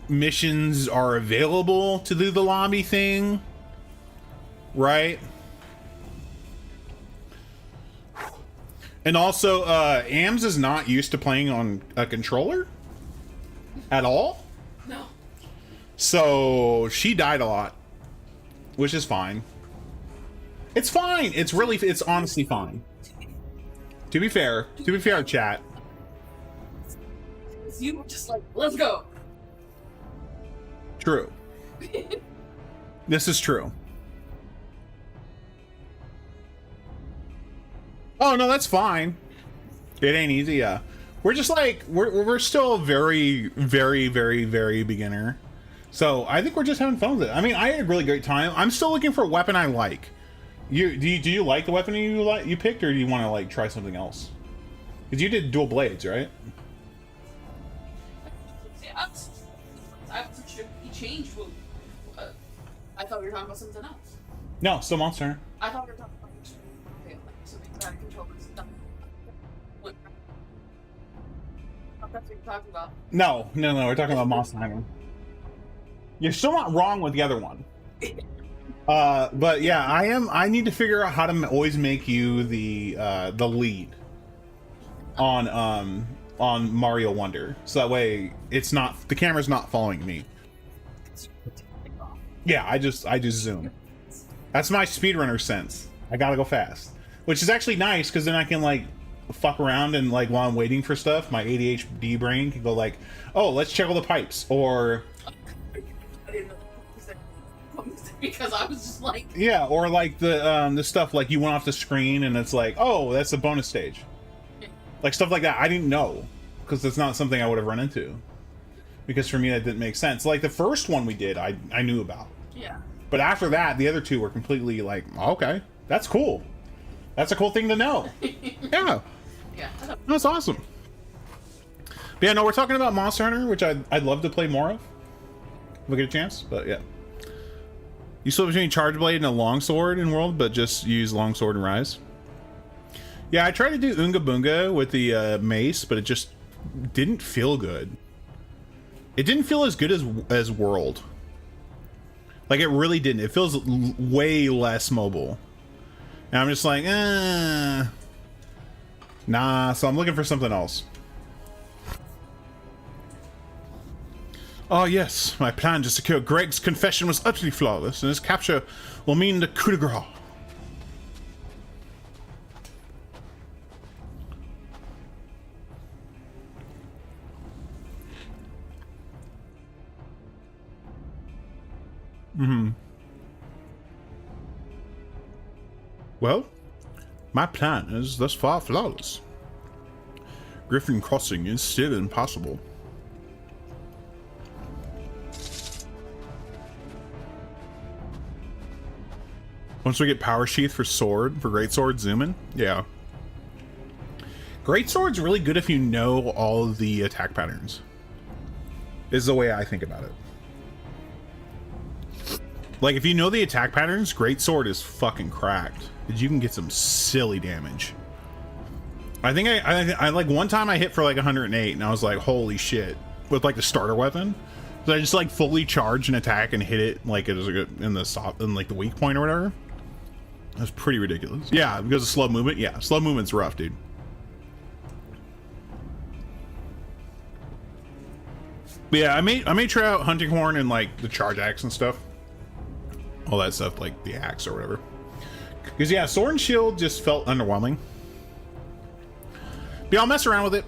missions are available to do the lobby thing, right? And also, Ams is not used to playing on a controller at all. No. So she died a lot, which is fine. It's fine. It's honestly fine. To be fair, chat. You were just like, let's go. True. This is true. Oh no, that's fine. It ain't easy, yeah. We're just like we're still very, very, very, very beginner. So I think we're just having fun with it. I mean, I had a really great time. I'm still looking for a weapon I like. Do you like the weapon you picked, or do you want to like try something else? Because you did dual blades, right? Yeah, I wasn't sure he changed. I thought we were talking about something else. No, still Monster Hunter. I thought we were talking about something bad controllers and stuff. That's what you're talking about. No, we're talking about Monster Hunter. You're still not wrong with the other one. But yeah, I need to figure out how to always make you the lead on Mario Wonder, so that way it's not the camera's not following me. Yeah, I just zoom. That's my speedrunner sense. I gotta go fast, which is actually nice because then I can like fuck around and like while I'm waiting for stuff, my ADHD brain can go like, oh, let's check all the pipes, or I didn't know because I was just like, yeah, or like the stuff like you went off the screen and it's like, oh, that's a bonus stage, like stuff like that. I didn't know because it's not something I would have run into, because for me that didn't make sense. Like the first one we did, I knew about. Yeah. But after that, the other two were completely like, okay, that's cool. That's a cool thing to know. Yeah. Yeah. That's awesome. But yeah, no, we're talking about Monster Hunter, which I'd love to play more of if we get a chance. But yeah, you switch between Charge Blade and a Longsword in World, but just use Longsword and Rise. Yeah, I tried to do Oonga Boonga with the mace, but it just didn't feel good. It didn't feel as good as World. Like it really didn't. It feels way less mobile. And I'm just like, nah. So I'm looking for something else. Oh yes, my plan to secure Greg's confession was utterly flawless, and his capture will mean the coup de grace. Well, my plan is thus far flawless. Griffin Crossing is still impossible. Once we get Power Sheath for Great Sword, zoom in. Yeah. Great Sword's really good if you know all of the attack patterns. Is the way I think about it. Like, if you know the attack patterns, Great Sword is fucking cracked. You can get some silly damage. I think I like one time I hit for like 108 and I was like, holy shit, with like the starter weapon. So I just like fully charged an attack and hit it like it was in the weak point or whatever. That was pretty ridiculous. Yeah, because of slow movement. Yeah, slow movement's rough, dude. But yeah, I may try out Hunting Horn and like the charge axe and stuff. All that stuff, like the axe or whatever. Because yeah, Sword and Shield just felt underwhelming. But, yeah, I'll mess around with it.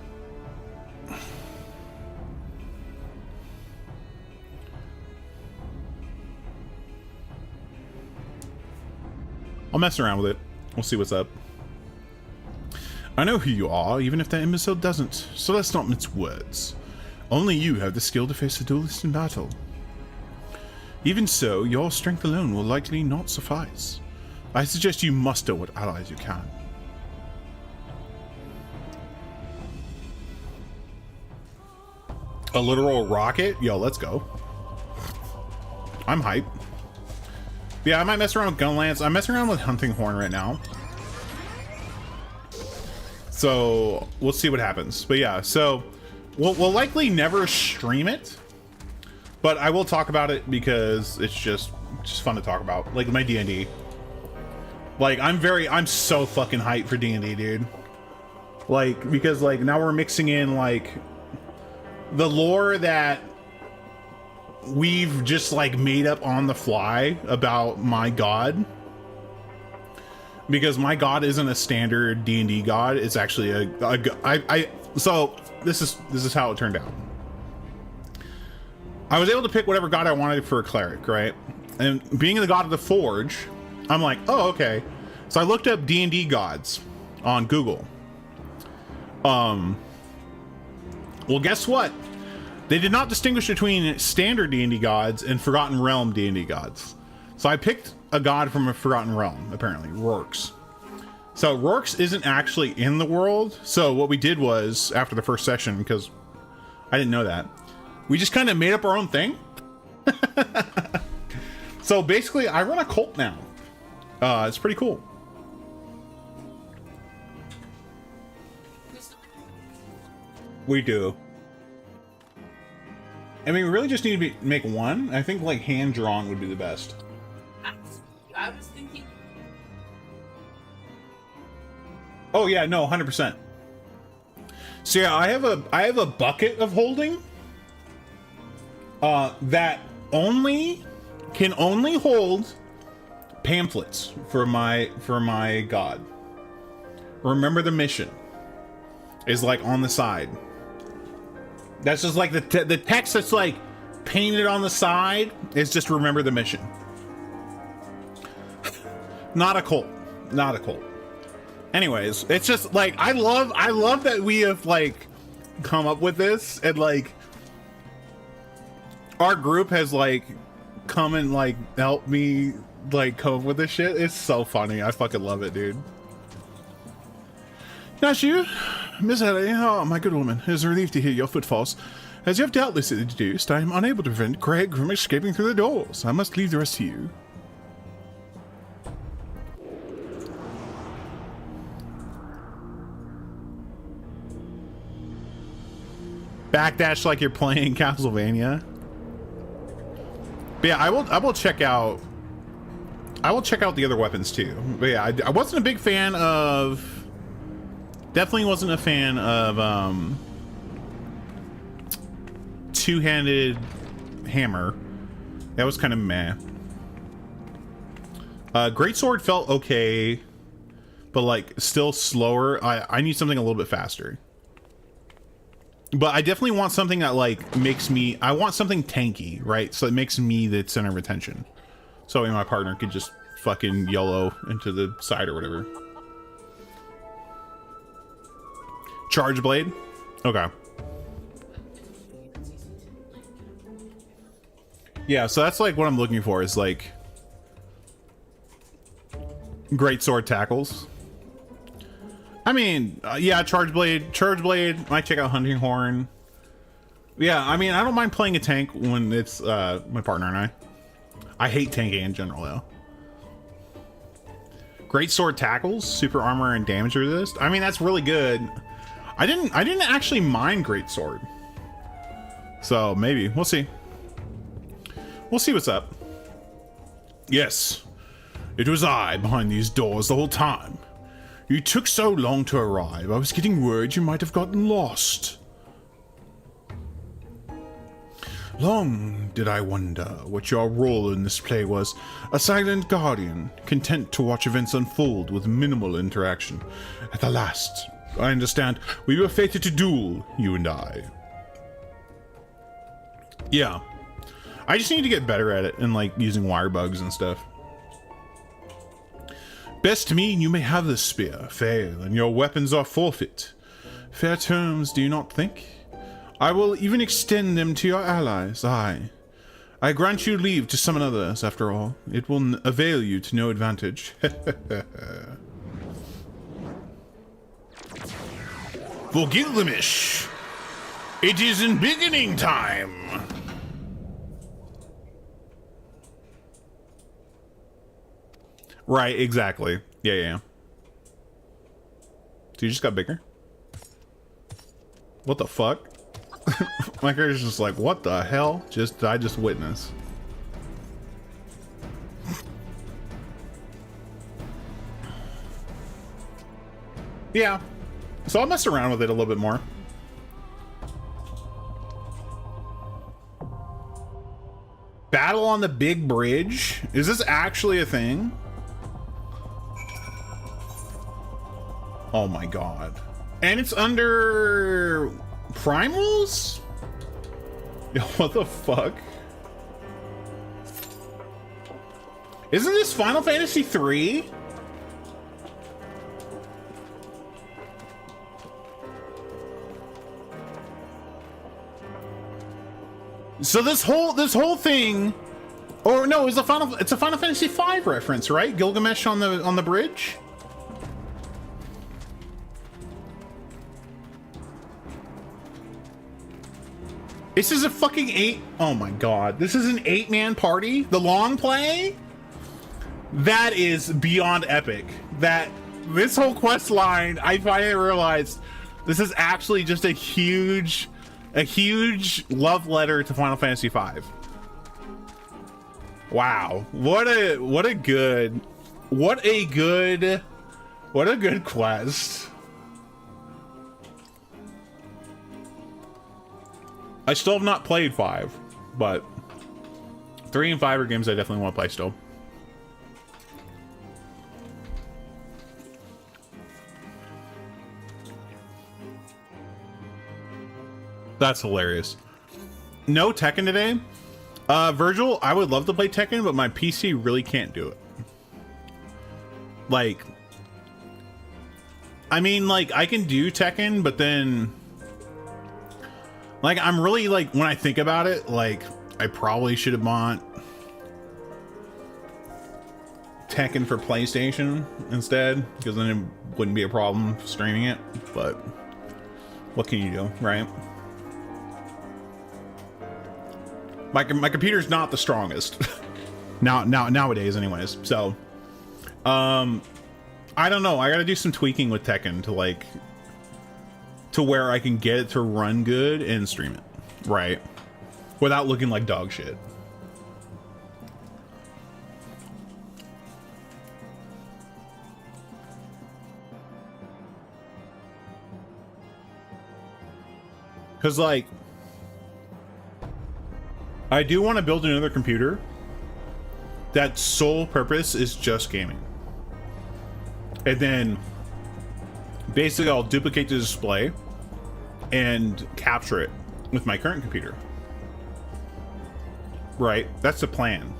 I'll mess around with it. We'll see what's up. I know who you are, even if that imbecile doesn't, so let's not mince words. Only you have the skill to face a duelist in battle. Even so, your strength alone will likely not suffice. I suggest you muster what allies you can. A literal rocket? Yo, let's go. I'm hype. Yeah, I might mess around with Gun Lance. I'm messing around with Hunting Horn right now. So we'll see what happens. But yeah, so we'll likely never stream it, but I will talk about it because it's just fun to talk about. Like my D&D. Like I'm so fucking hyped for D&D, dude. Like, because like now we're mixing in like the lore that we've just like made up on the fly about my god, because my god isn't a standard D&D god. It's actually so this is how it turned out. I was able to pick whatever god I wanted for a cleric, right? And being the god of the forge, I'm like, oh, okay. So I looked up D&D gods on Google. Well, guess what? They did not distinguish between standard D&D gods and Forgotten Realm D&D gods. So I picked a god from a Forgotten Realm, apparently, Rorks. So Rorks isn't actually in the world. So what we did was, after the first session, because I didn't know that, we just kind of made up our own thing. So basically, I run a cult now. It's pretty cool. We do. I mean, we really just need to make one. I think like hand drawn would be the best. I was thinking. Oh yeah, no, 100%. So yeah, I have a bucket of holding. That can only hold pamphlets for my god. Remember the mission is like on the side. That's just like the text that's like painted on the side is just remember the mission. Not a cult. Not a cult. Anyways, it's just like I love that we have like come up with this, and like our group has like come and like help me like come up with this shit. It's so funny. I fucking love it, dude. Not you, Miss Ellie. Oh, my good woman. It is a relief to hear your footfalls. As you have doubtless deduced, I am unable to prevent Greg from escaping through the doors. I must leave the rest to you. Backdash like you're playing Castlevania. But yeah, I will check out. I will check out the other weapons too. But yeah, I wasn't a big fan of. Definitely wasn't a fan of two-handed hammer. That was kind of meh. Greatsword felt okay, but like still slower. I need something a little bit faster. But I definitely want something that like makes me. I want something tanky, right? So it makes me the center of attention. So my partner could just fucking YOLO into the side or whatever. Charge blade? Okay. Yeah, so that's like what I'm looking for is like great sword tackles. I mean, yeah, charge blade, might check out hunting horn. Yeah, I mean, I don't mind playing a tank when it's my partner and I hate tanking in general though. Great sword tackles, super armor and damage resist. I mean, that's really good. I didn't actually mind greatsword. So maybe we'll see. We'll see what's up. Yes, it was I behind these doors the whole time. You took so long to arrive. I was getting worried you might have gotten lost. Long did I wonder what your role in this play was. A silent guardian, content to watch events unfold with minimal interaction. At the last, I understand we were fated to duel, you and I. Yeah. I just need to get better at it and like using wire bugs and stuff. Best mean you may have the spear, fail, and your weapons are forfeit. Fair terms, do you not think? I will even extend them to your allies, I grant you leave to summon others, after all. It will avail you to no advantage. For Gilgamesh, it is in beginning time. Right, exactly. Yeah. So you just got bigger? What the fuck? My character's just like, what the hell? I just witnessed. Yeah. So I'll mess around with it a little bit more. Battle on the big bridge? Is this actually a thing? Oh my god. And it's under primals? Yo, what the fuck? Isn't this Final Fantasy III? So this whole thing, or no, it's a Final Fantasy V reference, right? Gilgamesh on the bridge. This is a fucking oh my god. This is an 8-man party? The long play? That is beyond epic. This whole quest line, I finally realized this is actually just a huge love letter to Final Fantasy V. Wow. What a good quest. I still have not played 5, but 3 and 5 are games I definitely want to play still. That's hilarious. No Tekken today? Virgil, I would love to play Tekken, but my PC really can't do it. Like, I mean, like, I can do Tekken, but then, like, I'm really, like, when I think about it, like, I probably should have bought Tekken for PlayStation instead, because then it wouldn't be a problem streaming it, but what can you do, right? My computer's not the strongest nowadays anyways, so I don't know. I gotta do some tweaking with Tekken to where I can get it to run good and stream it right without looking like dog shit. Because, like, I do want to build another computer that sole purpose is just gaming. And then basically I'll duplicate the display and capture it with my current computer. Right? That's the plan.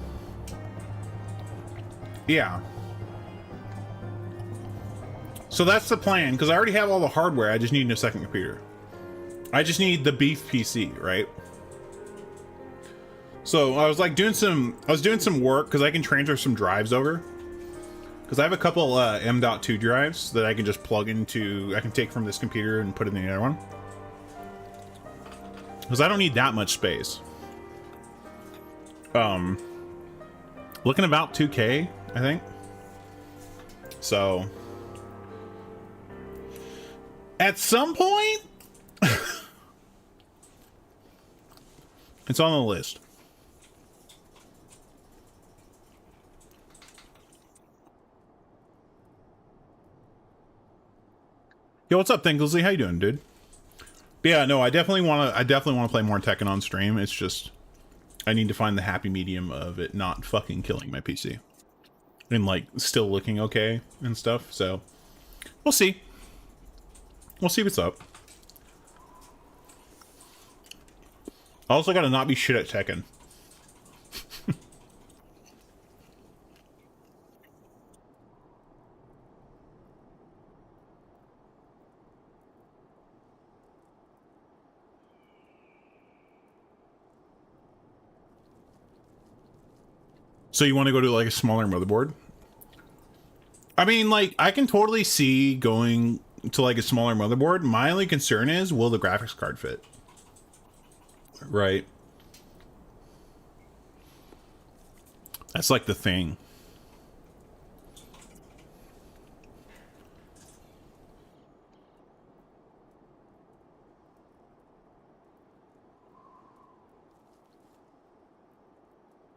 Yeah. So that's the plan, because I already have all the hardware. I just need a second computer. I just need the beef PC, right? So I was like doing some work because I can transfer some drives over. Because I have a couple M.2 drives that I can just plug into. I can take from this computer and put it in the other one. Because I don't need that much space. Looking about 2K, I think. So at some point, it's on the list. Yo, what's up, Thinklesy? How you doing, dude? But yeah, no, I definitely want to play more Tekken on stream. It's just I need to find the happy medium of it not fucking killing my PC and like still looking okay and stuff. So we'll see. We'll see what's up. I also gotta not be shit at Tekken. So you want to go to like a smaller motherboard? I mean, like, I can totally see going to like a smaller motherboard. My only concern is, will the graphics card fit? Right. That's like the thing.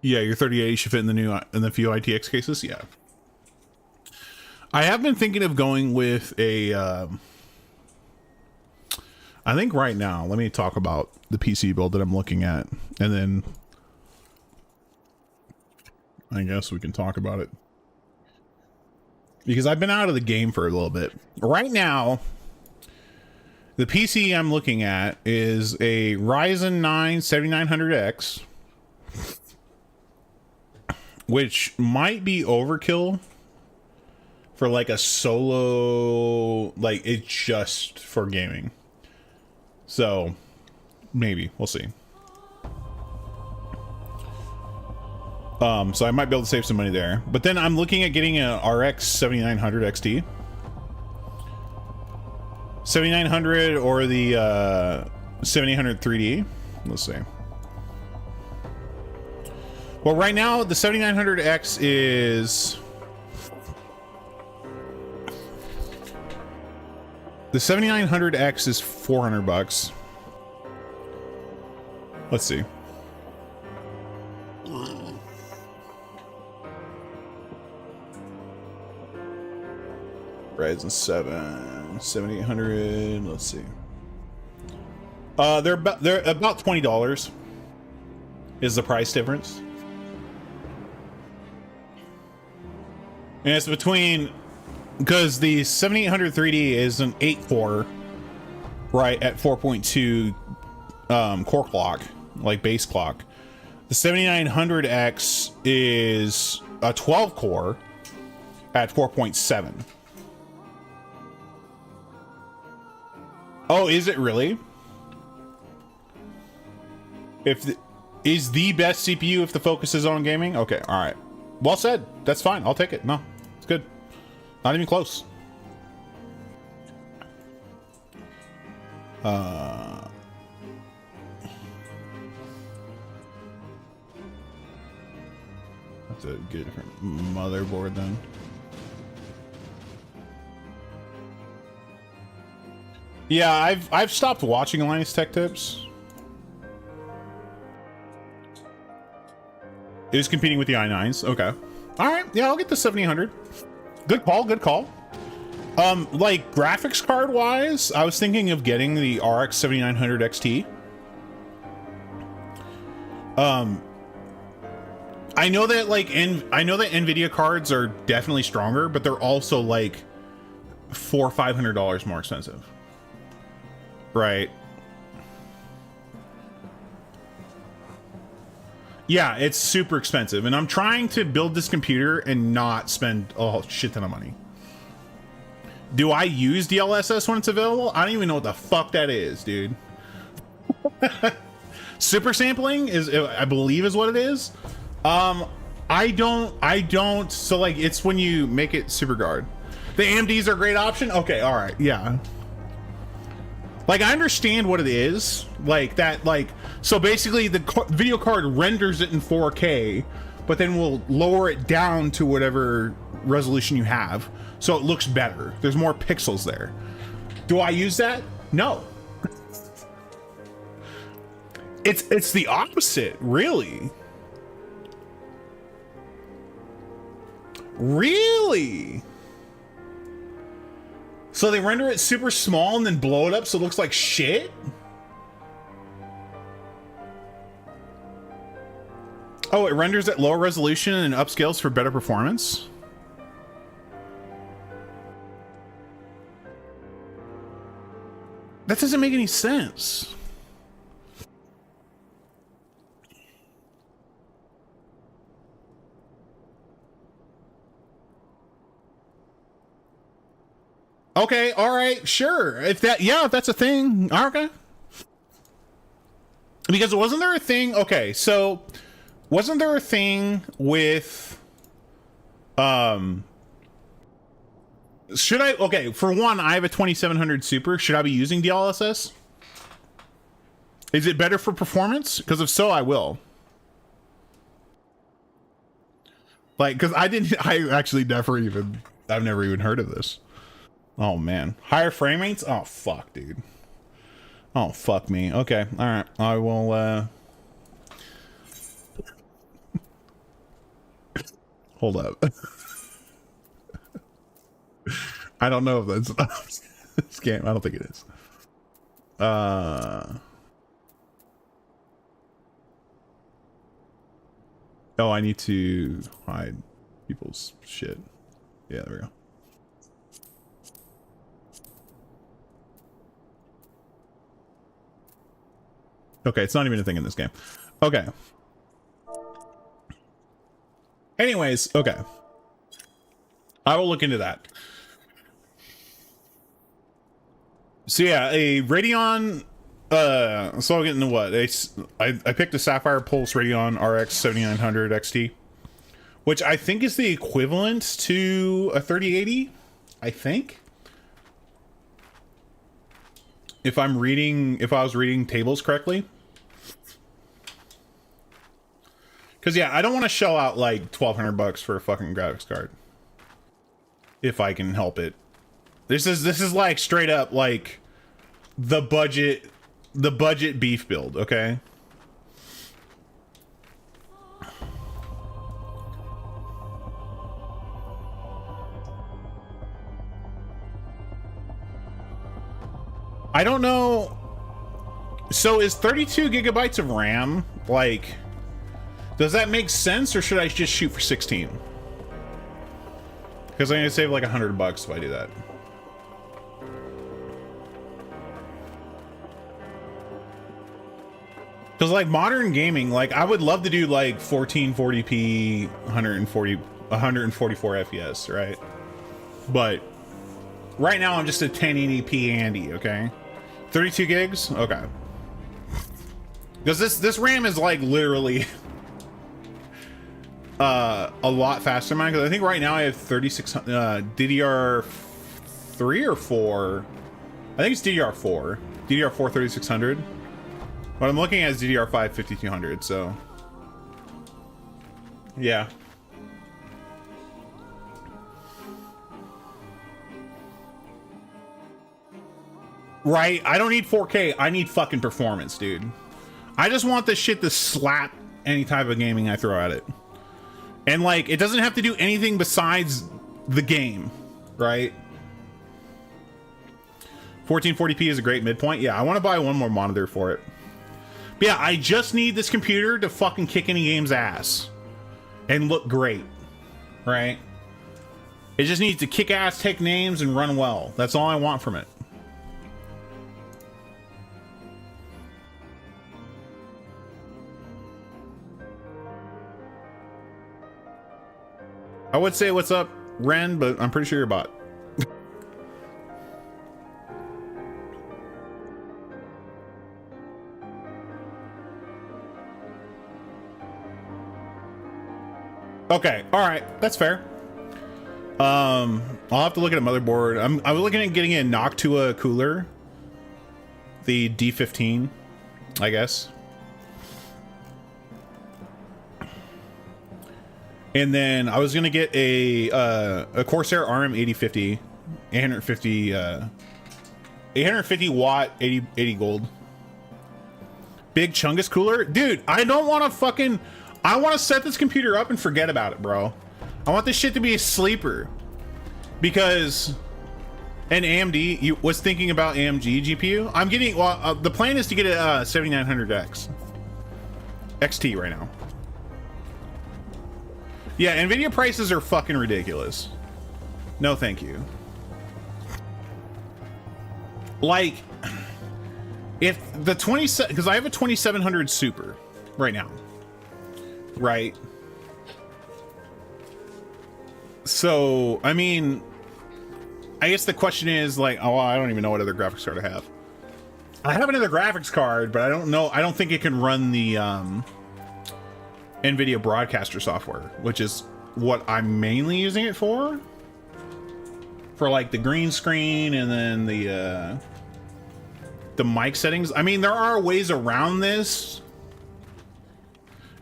Yeah, your 3080 should fit in the few ITX cases. Yeah. I have been thinking of going with a, I think right now, let me talk about the PC build that I'm looking at, and then I guess we can talk about it. Because I've been out of the game for a little bit. Right now, the PC I'm looking at is a Ryzen 9 7900X, which might be overkill for like a solo, like it's just for gaming. So maybe we'll see. So I might be able to save some money there, but then I'm looking at getting a RX 7900 XT, 7900 or the 7800 3D. Let's see. Well, right now the 7900X is, the 7900X is $400. Let's see. Ryzen 7 7800. Let's see. They're about $20 is the price difference. And it's between, because the 7800 3D is an 8-core, right, at 4.2 core clock, like base clock. The 7900X is a 12-core at 4.7. Oh, is it really? Is the best CPU if the focus is on gaming? Okay, all right. Well said. That's fine. I'll take it. No, it's good. Not even close. That's a good different motherboard then. Yeah, I've stopped watching Linus Tech Tips. It is competing with the i9s. Okay. All right. Yeah, I'll get the 7800. Good call. Good call. Like graphics card wise, I was thinking of getting the RX 7900 XT. I know that I know that Nvidia cards are definitely stronger, but they're also like $400 or $500 more expensive. Right. Yeah, it's super expensive, and I'm trying to build this computer and not spend a shit ton of money. Do I use DLSS when it's available? I don't even know what the fuck that is, dude. Super sampling is, I believe, is what it is. I don't. So like, it's when you make it super guard. The AMDs are a great option. Okay, all right, yeah. Like, I understand what it is, like that, like, so basically the video card renders it in 4K, but then we'll lower it down to whatever resolution you have, so it looks better. There's more pixels there. Do I use that? No. It's the opposite, really. Really? So they render it super small and then blow it up so it looks like shit? Oh, it renders at lower resolution and upscales for better performance? That doesn't make any sense. Okay, all right, sure. If that's a thing, okay. Because wasn't there a thing? Okay, so wasn't there a thing with should I, okay, for one, I have a 2700 Super. Should I be using DLSS? Is it better for performance? Because if so, I will. Like, because I actually I've never even heard of this. Oh man, higher frame rates? Oh fuck, dude. Oh fuck me. Okay, all right, I will hold up. I don't know if that's this game. I don't think it is. Oh, I need to hide people's shit. Yeah, there we go. Okay, it's not even a thing in this game. Okay. Anyways, okay. I will look into that. So yeah, a Radeon, so I'll get into what? I picked a Sapphire Pulse Radeon RX 7900 XT, which I think is the equivalent to a 3080, I think. If I was reading tables correctly. Because yeah, I don't want to shell out like 1,200 bucks for a fucking graphics card. If I can help it. This is like straight up like the budget beef build, okay? I don't know. So is 32 gigabytes of RAM, like, does that make sense, or should I just shoot for 16? Because I'm gonna save like 100 bucks if I do that. Because like modern gaming, like I would love to do like 1440p 144 FPS, right? But right now I'm just a 1080p Andy, okay? 32 gigs? Okay. Because this RAM is like literally a lot faster than mine, because I think right now I have 3600 DDR3 or 4. I think it's DDR4. DDR4 3600. What I'm looking at is DDR5 5200, so yeah. Right? I don't need 4K. I need fucking performance, dude. I just want this shit to slap any type of gaming I throw at it. And like, it doesn't have to do anything besides the game, right? 1440p is a great midpoint. Yeah, I want to buy one more monitor for it. But yeah, I just need this computer to fucking kick any game's ass and look great, right? It just needs to kick ass, take names, and run well. That's all I want from it. I would say what's up, Ren, but I'm pretty sure you're a bot. Okay, all right, that's fair. I'll have to look at a motherboard. I was looking at getting a Noctua cooler, the D15, I guess. And then I was gonna get a Corsair RM 8050, 850 watt, 80 gold. Big Chungus cooler, dude. I don't want to fucking. I want to set this computer up and forget about it, bro. I want this shit to be a sleeper, because an AMD was thinking about AMG GPU. I'm getting, well, the plan is to get a 7900X XT right now. Yeah, Nvidia prices are fucking ridiculous. No, thank you. Like, if the 27, because I have a 2700 Super right now. Right. So, I mean, I guess the question is like, oh, I don't even know what other graphics card I have. I have another graphics card, but I don't know. I don't think it can run the NVIDIA broadcaster software, which is what I'm mainly using it for like the green screen and then the mic settings. I mean, there are ways around this.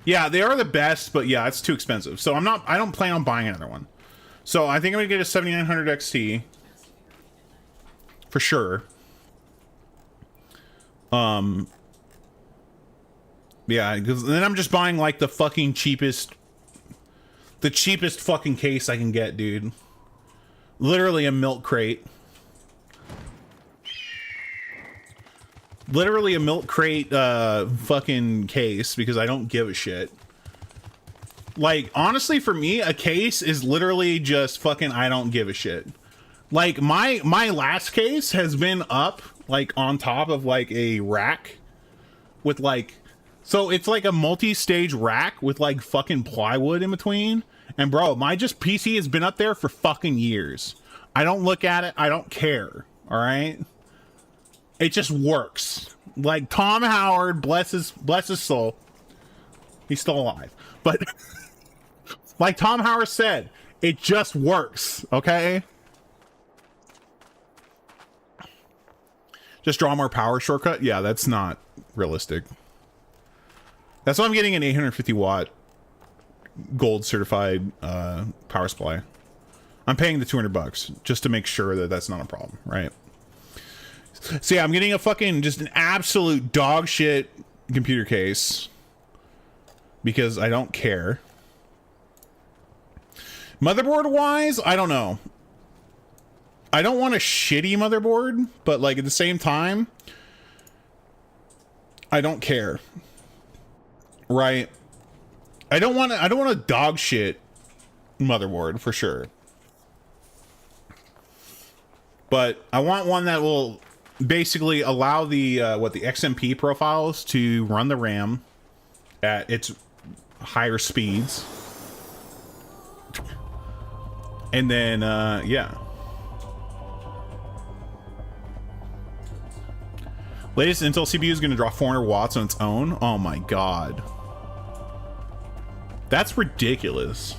Yeah, they are the best, but yeah, it's too expensive. So I don't plan on buying another one. So I think I'm gonna get a 7900 XT for sure. Yeah, because then I'm just buying like the cheapest fucking case I can get, dude. Literally a milk crate. Literally a milk crate fucking case, because I don't give a shit. Like, honestly, for me, a case is literally just fucking I don't give a shit. Like, my last case has been up, like, on top of, like, a rack with, like... So, it's like a multi-stage rack with, like, fucking plywood in between. And, bro, my PC has been up there for fucking years. I don't look at it. I don't care. All right? It just works. Like, Tom Howard, bless his soul. He's still alive. But... like Tom Howard said, it just works, okay? Just draw more power shortcut? Yeah, that's not realistic. That's why I'm getting an 850 watt gold certified power supply. I'm paying the $200 just to make sure that that's not a problem, right? So yeah, I'm getting a fucking just an absolute dog shit computer case because I don't care. Motherboard wise, I don't know. I don't want a shitty motherboard, but like at the same time, I don't care. Right? I don't want a dog shit motherboard for sure. But I want one that will basically allow the the XMP profiles to run the RAM at its higher speeds. And then, yeah. Latest Intel CPU is going to draw 400 watts on its own. Oh my god. That's ridiculous.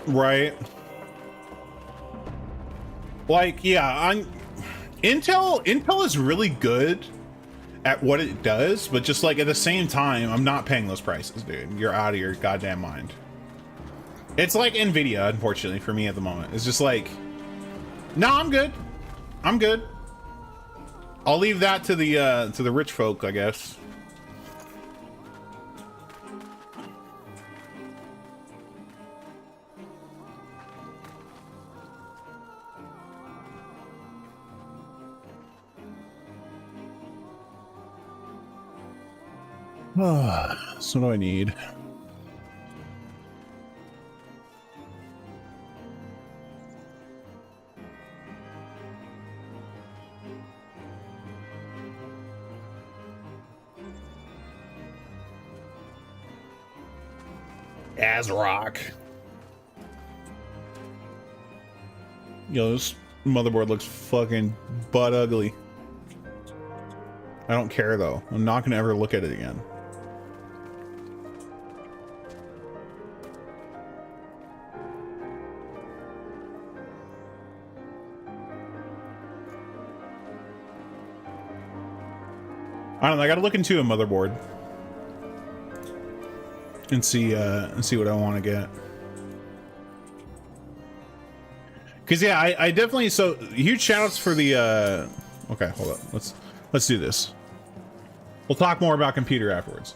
Right. Like, yeah, Intel is really good at what it does, but just like at the same time, I'm not paying those prices, dude. You're out of your goddamn mind. It's like Nvidia, unfortunately, for me at the moment. It's just like, no, I'm good. I'm good. I'll leave that to the rich folk, I guess. So what do I need? ASRock. Yo, this motherboard looks fucking butt ugly. I don't care though. I'm not gonna ever look at it again. I don't know, I gotta look into a motherboard and see what I want to get. Cause yeah, I definitely, so huge shout outs for the okay, hold up. Let's do this. We'll talk more about computer afterwards.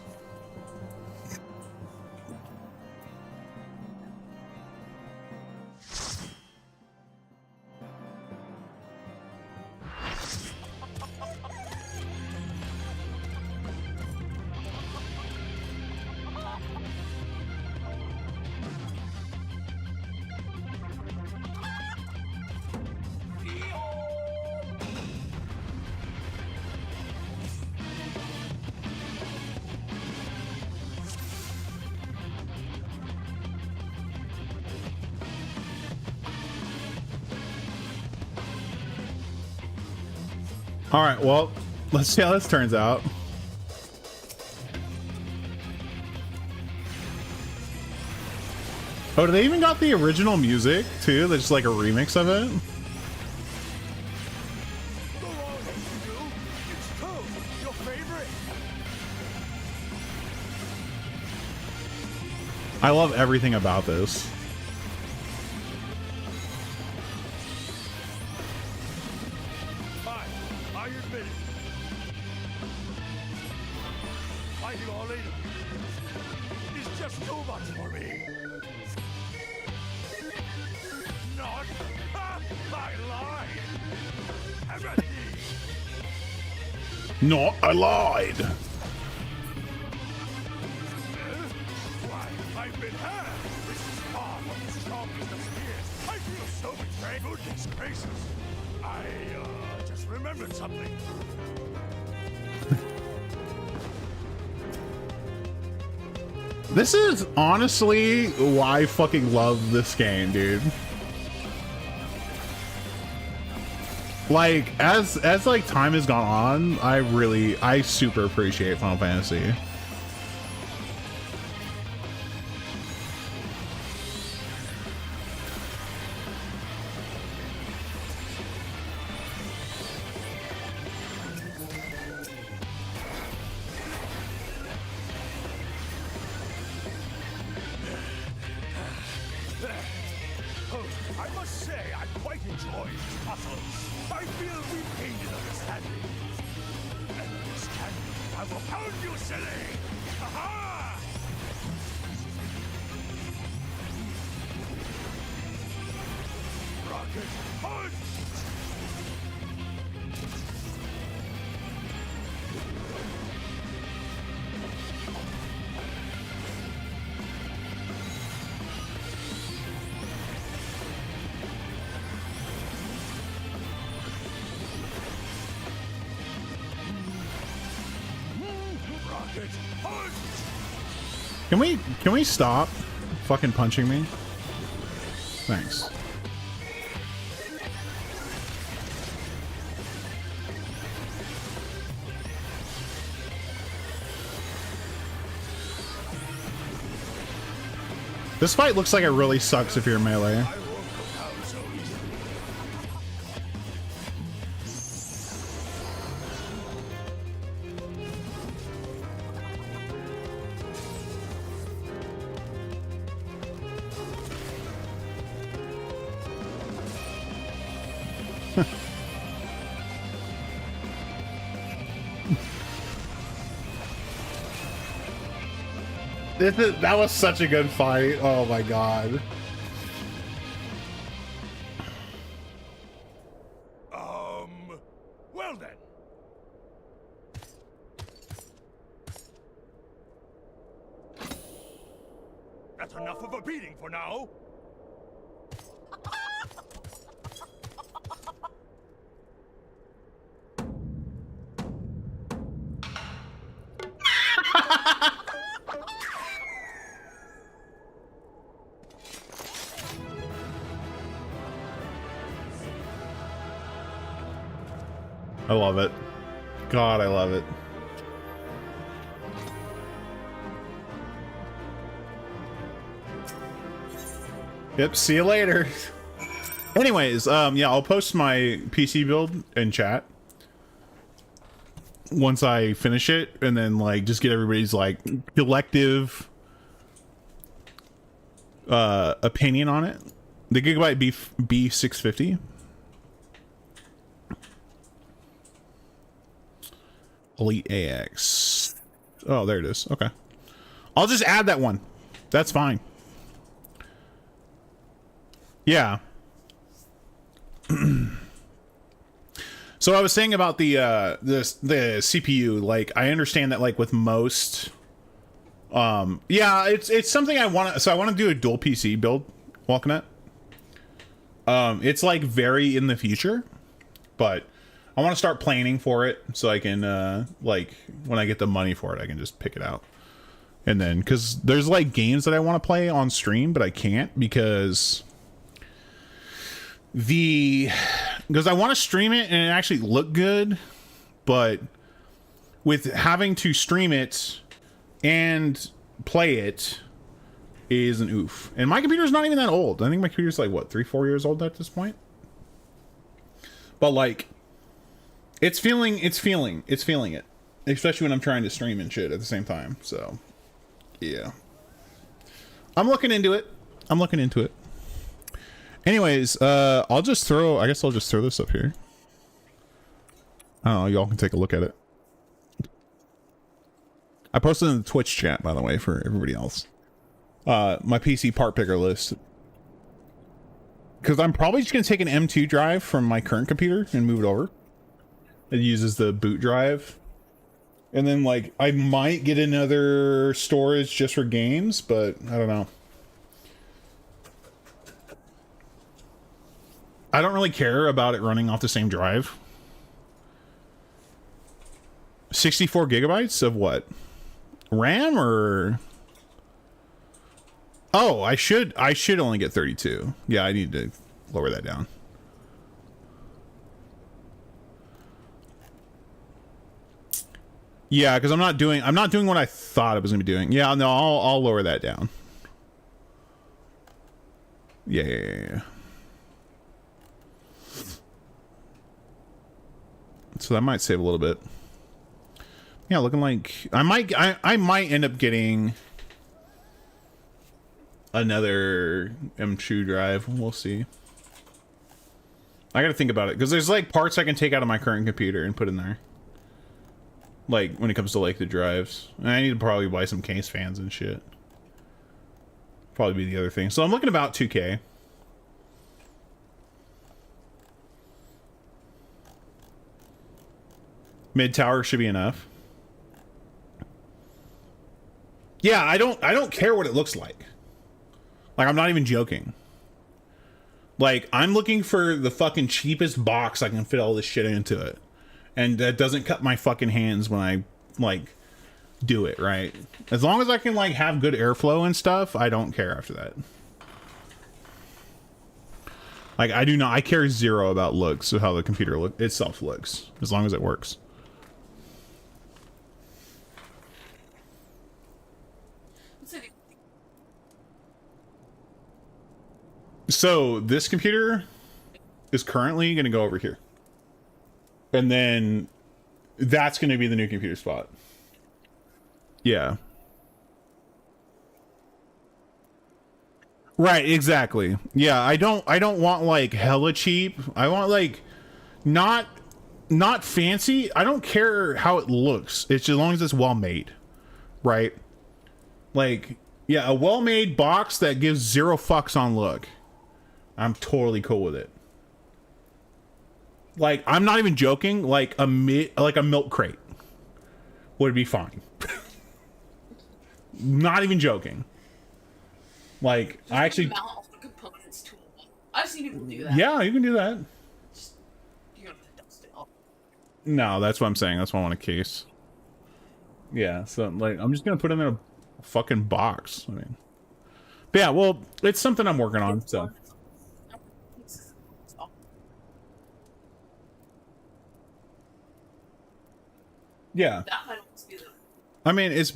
All right, well, let's see how this turns out. Oh, do they even got the original music too? That's just like a remix of it. I love everything about this. No, I lied. Why, I've been hurt. This is far from the strongest of spears. I feel so betrayed. Goodness gracious. I, just remembered something. This is honestly why I fucking love this game, dude. Like, as like time has gone on, I super appreciate Final Fantasy. I must say, I quite enjoy these puzzles. I feel we've gained an understanding. And understanding, I will pound you, silly! Aha! Rocket punch! Can we stop fucking punching me? Thanks. This fight looks like it really sucks if you're melee. That was such a good fight. Oh my god. Well then. That's enough of a beating for now. I love it. God, I love it. Yep, see you later. Anyways, yeah, I'll post my PC build in chat once I finish it, and then like just get everybody's like collective opinion on it. The Gigabyte B650. Elite AX. Oh, there it is. Okay. I'll just add that one. That's fine. Yeah. So I was saying about the CPU, like I understand that like with most yeah, it's something I want to, so I want to do a dual PC build, Walknet. It's like very in the future, but I want to start planning for it so I can, like, when I get the money for it, I can just pick it out. And then, because there's, like, games that I want to play on stream, but I can't because I want to stream it and it actually look good, but with having to stream it and play it is an oof. And my computer's not even that old. I think my computer's like, what, 3-4 years old at this point? But like, it's feeling it. Especially when I'm trying to stream and shit at the same time. So, yeah. I'm looking into it. Anyways, I guess I'll just throw this up here. I don't know, y'all can take a look at it. I posted in the Twitch chat, by the way, for everybody else. My PC part picker list. Because I'm probably just going to take an M2 drive from my current computer and move it over. It uses the boot drive. And then, like, I might get another storage just for games, but I don't know. I don't really care about it running off the same drive. 64 gigabytes of what? RAM or... Oh, I should only get 32. Yeah, I need to lower that down. Yeah, because I'm not doing what I thought I was gonna be doing. Yeah, no, I'll lower that down. Yeah. So that might save a little bit. Yeah, looking like I might end up getting another M2 drive. We'll see. I gotta think about it because there's like parts I can take out of my current computer and put in there. Like when it comes to like the drives, and I need to probably buy some case fans and shit. Probably be the other thing. So I'm looking about 2K. Mid tower should be enough. Yeah, I don't care what it looks like. Like, I'm not even joking. Like, I'm looking for the fucking cheapest box I can fit all this shit into it. And that doesn't cut my fucking hands when I, like, do it, right? As long as I can, like, have good airflow and stuff, I don't care after that. Like, I care zero about looks of how the computer itself looks. As long as it works. So this computer is currently going to go over here. And then that's going to be the new computer spot. Yeah. Right, exactly. Yeah, I don't want like hella cheap. I want like not fancy. I don't care how it looks. It's as long as it's well made. Right? Like, yeah, a well-made box that gives zero fucks on look. I'm totally cool with it. Like, I'm not even joking. Like a milk crate would be fine. Not even joking. Like, just I actually mount all the components to a wall. I've seen people do that. Yeah, you can do that. You're gonna dust it off. No, that's what I'm saying. That's why I want a case. Yeah, so like I'm just gonna put them in a fucking box. I mean, but yeah, well, it's something I'm working on. So. Yeah. I mean, it's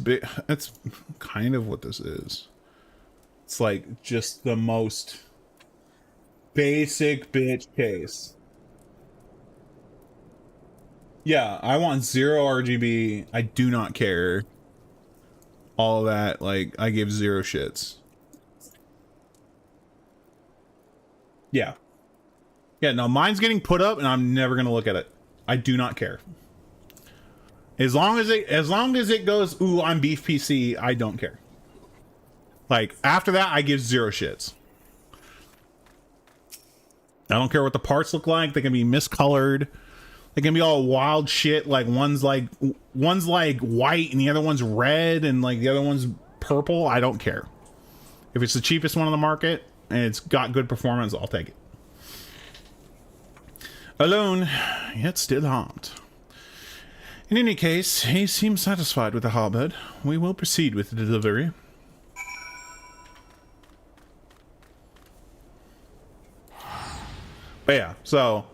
kind of what this is. It's like just the most basic bitch case. Yeah, I want 0 RGB. I do not care. All of that, like, I give 0 shits. Yeah. Yeah, no, mine's getting put up and I'm never gonna look at it. I do not care. As long as it goes, ooh, I'm beef PC, I don't care. Like, after that, I give 0 shits. I don't care what the parts look like. They can be miscolored. They can be all wild shit. Like, one's like white and the other one's red and like the other one's purple. I don't care. If it's the cheapest one on the market and it's got good performance, I'll take it. Alone, yet still hot. In any case, he seems satisfied with the harbor. We will proceed with the delivery. But yeah, so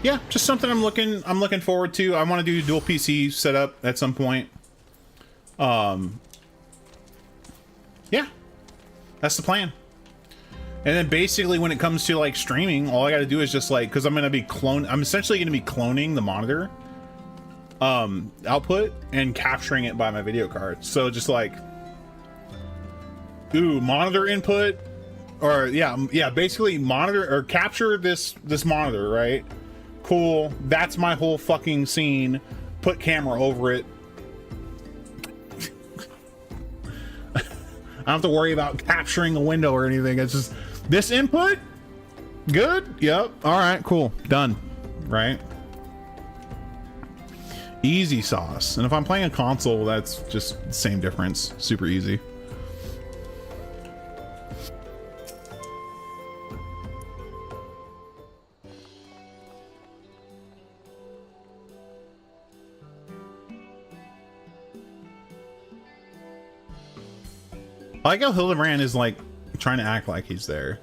yeah, just something I'm looking forward to. I want to do dual PC setup at some point. Yeah, that's the plan. And then basically when it comes to like streaming, all I got to do is just like, because I'm essentially going to be cloning the monitor output and capturing it by my video card. So just like, monitor input, or yeah, basically monitor or capture this monitor, right? Cool. That's my whole fucking scene. Put camera over it. I don't have to worry about capturing a window or anything. It's just this input. Good. Yep. All right. Cool. Done. Right. Easy sauce. And if I'm playing a console, that's just the same difference. Super easy. I like how Hildebrand is like trying to act like he's there.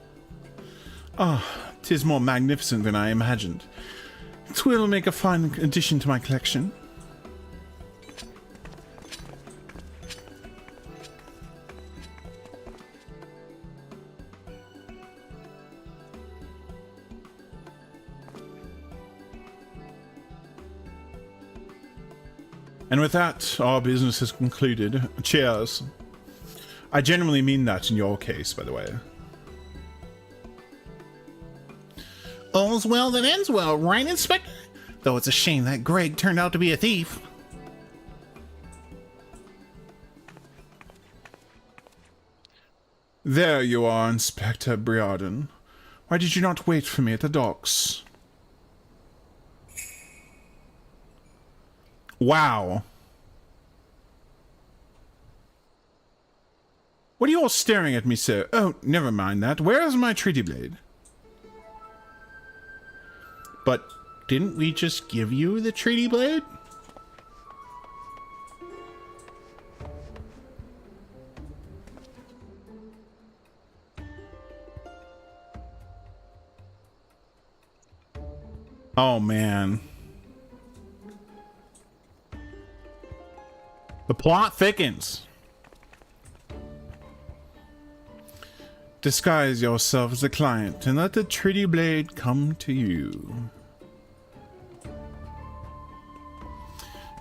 Ah, oh, 'tis more magnificent than I imagined. 'Twill make a fine addition to my collection. And with that, our business is concluded. Cheers. I genuinely mean that in your case, by the way. All's well that ends well, right, Inspector? Though it's a shame that Greg turned out to be a thief. There you are, Inspector Briarden. Why did you not wait for me at the docks? Wow. What are you all staring at me, sir? Oh, never mind that. Where is my treaty blade? But didn't we just give you the treaty blade? Oh, man. The plot thickens. Disguise yourself as a client and let the treaty blade come to you.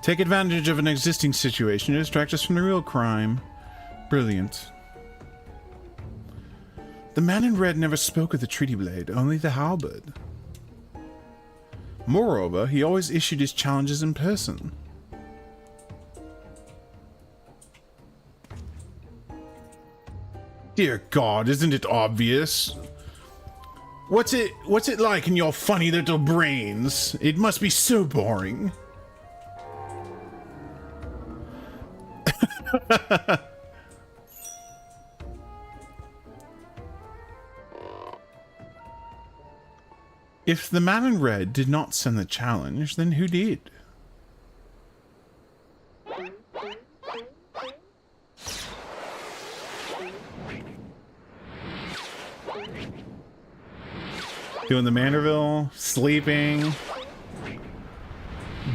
Take advantage of an existing situation to distract us from the real crime. Brilliant. The man in red never spoke of the treaty blade, only the halberd. Moreover, he always issued his challenges in person. Dear God, isn't it obvious? What's it like in your funny little brains? It must be so boring. If the man in red did not send the challenge, then who did? Doing the Manderville, sleeping,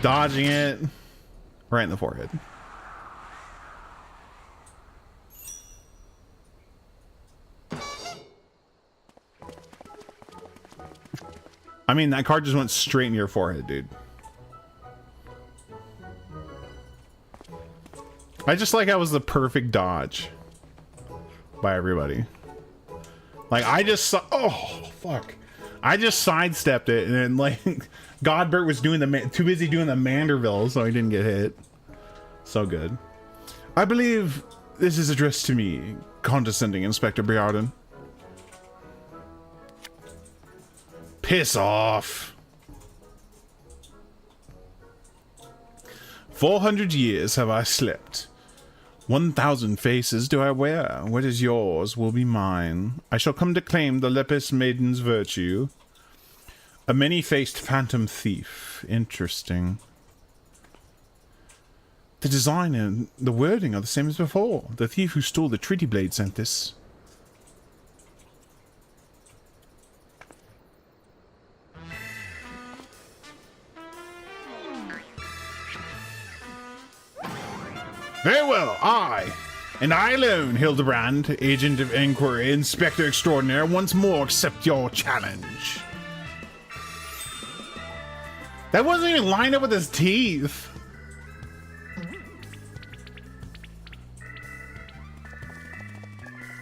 dodging it, right in the forehead. I mean, that card just went straight in your forehead, dude. I just like how it was the perfect dodge by everybody. Like, I just saw, oh, fuck. I just sidestepped it, and then, like, Godbert was doing too busy doing the Manderville, so he didn't get hit. So good. I believe this is addressed to me, condescending Inspector Briarden. Piss off. 400 years have I slept. 1,000 faces do I wear. What is yours will be mine. I shall come to claim the Lepus Maiden's virtue. A many-faced phantom thief. Interesting. The design and the wording are the same as before. The thief who stole the treaty blade sent this. Very well, and I alone, Hildebrand, agent of inquiry, inspector extraordinaire, once more accept your challenge. That wasn't even lined up with his teeth.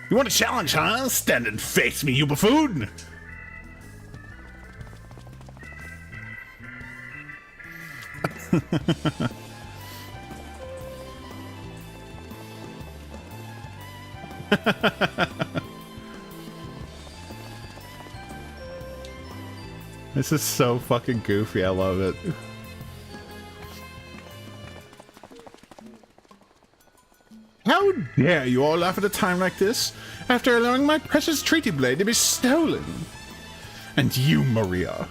You want a challenge, huh? Stand and face me, you buffoon! This is so fucking goofy. I love it. How dare you all laugh at a time like this after allowing my precious treaty blade to be stolen? And you, Maria.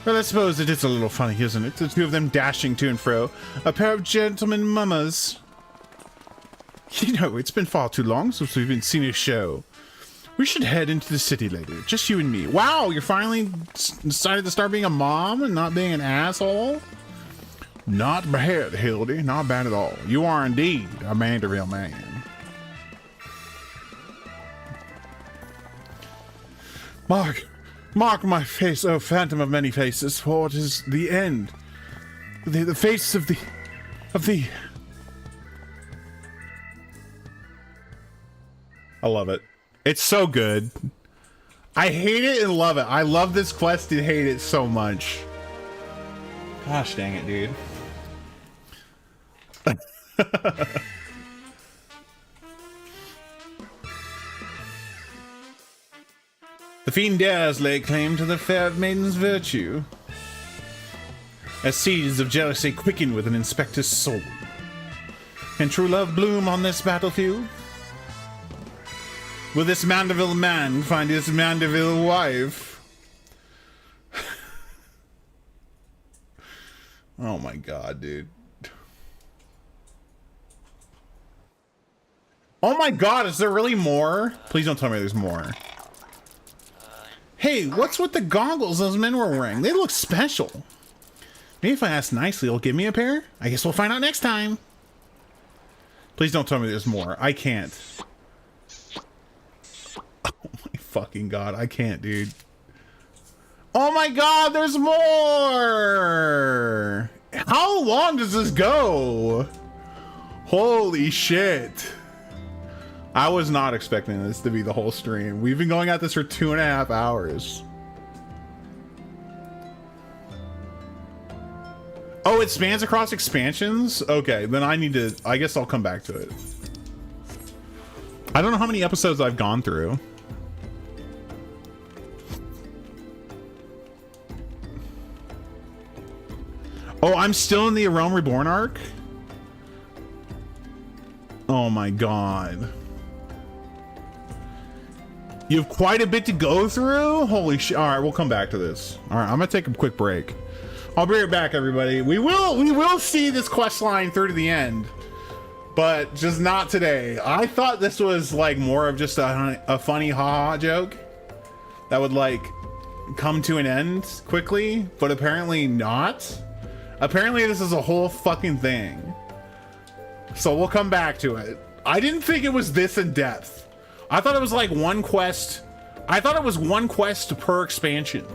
Well, I suppose it is a little funny, isn't it? The two of them dashing to and fro. A pair of gentlemen mummers. You know, it's been far too long since we've been seen a show. We should head into the city later, just you and me. Wow, you're finally decided to start being a mom and not being an asshole? Not bad, Hildy. Not bad at all. You are indeed a Manderville man. Mark my face, oh phantom of many faces, for it is the end. The face of the... I love it. It's so good. I hate it and love it. I love this quest and hate it so much. Gosh dang it, dude. The fiend dares lay claim to the fair maiden's virtue, as seeds of jealousy quicken with an inspector's soul. Can true love bloom on this battlefield? Will this Mandeville man find his Mandeville wife? Oh my god, dude. Oh my god, is there really more? Please don't tell me there's more. Hey, what's with the goggles those men were wearing? They look special. Maybe if I ask nicely, he'll give me a pair? I guess we'll find out next time. Please don't tell me there's more. I can't. Oh my fucking god, I can't, dude. Oh my god, there's more! How long does this go? Holy shit. I was not expecting this to be the whole stream. We've been going at this for 2.5 hours. Oh, it spans across expansions? Okay, then I guess I'll come back to it. I don't know how many episodes I've gone through. Oh, I'm still in the A Realm Reborn arc? Oh my god. You have quite a bit to go through? Holy shit. All right, we'll come back to this. All right, I'm gonna take a quick break. I'll be right back, everybody. We will see this quest line through to the end, but just not today. I thought this was like more of just a funny haha joke that would like come to an end quickly, but apparently not. Apparently this is a whole fucking thing. So we'll come back to it. I didn't think it was this in depth. I thought it was like one quest. I thought it was one quest per expansion.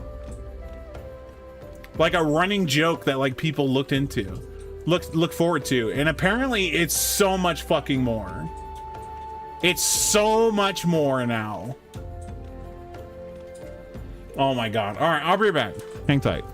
Like a running joke that like people look forward to. And apparently it's so much fucking more. It's so much more now. Oh my god. All right, I'll be back. Hang tight.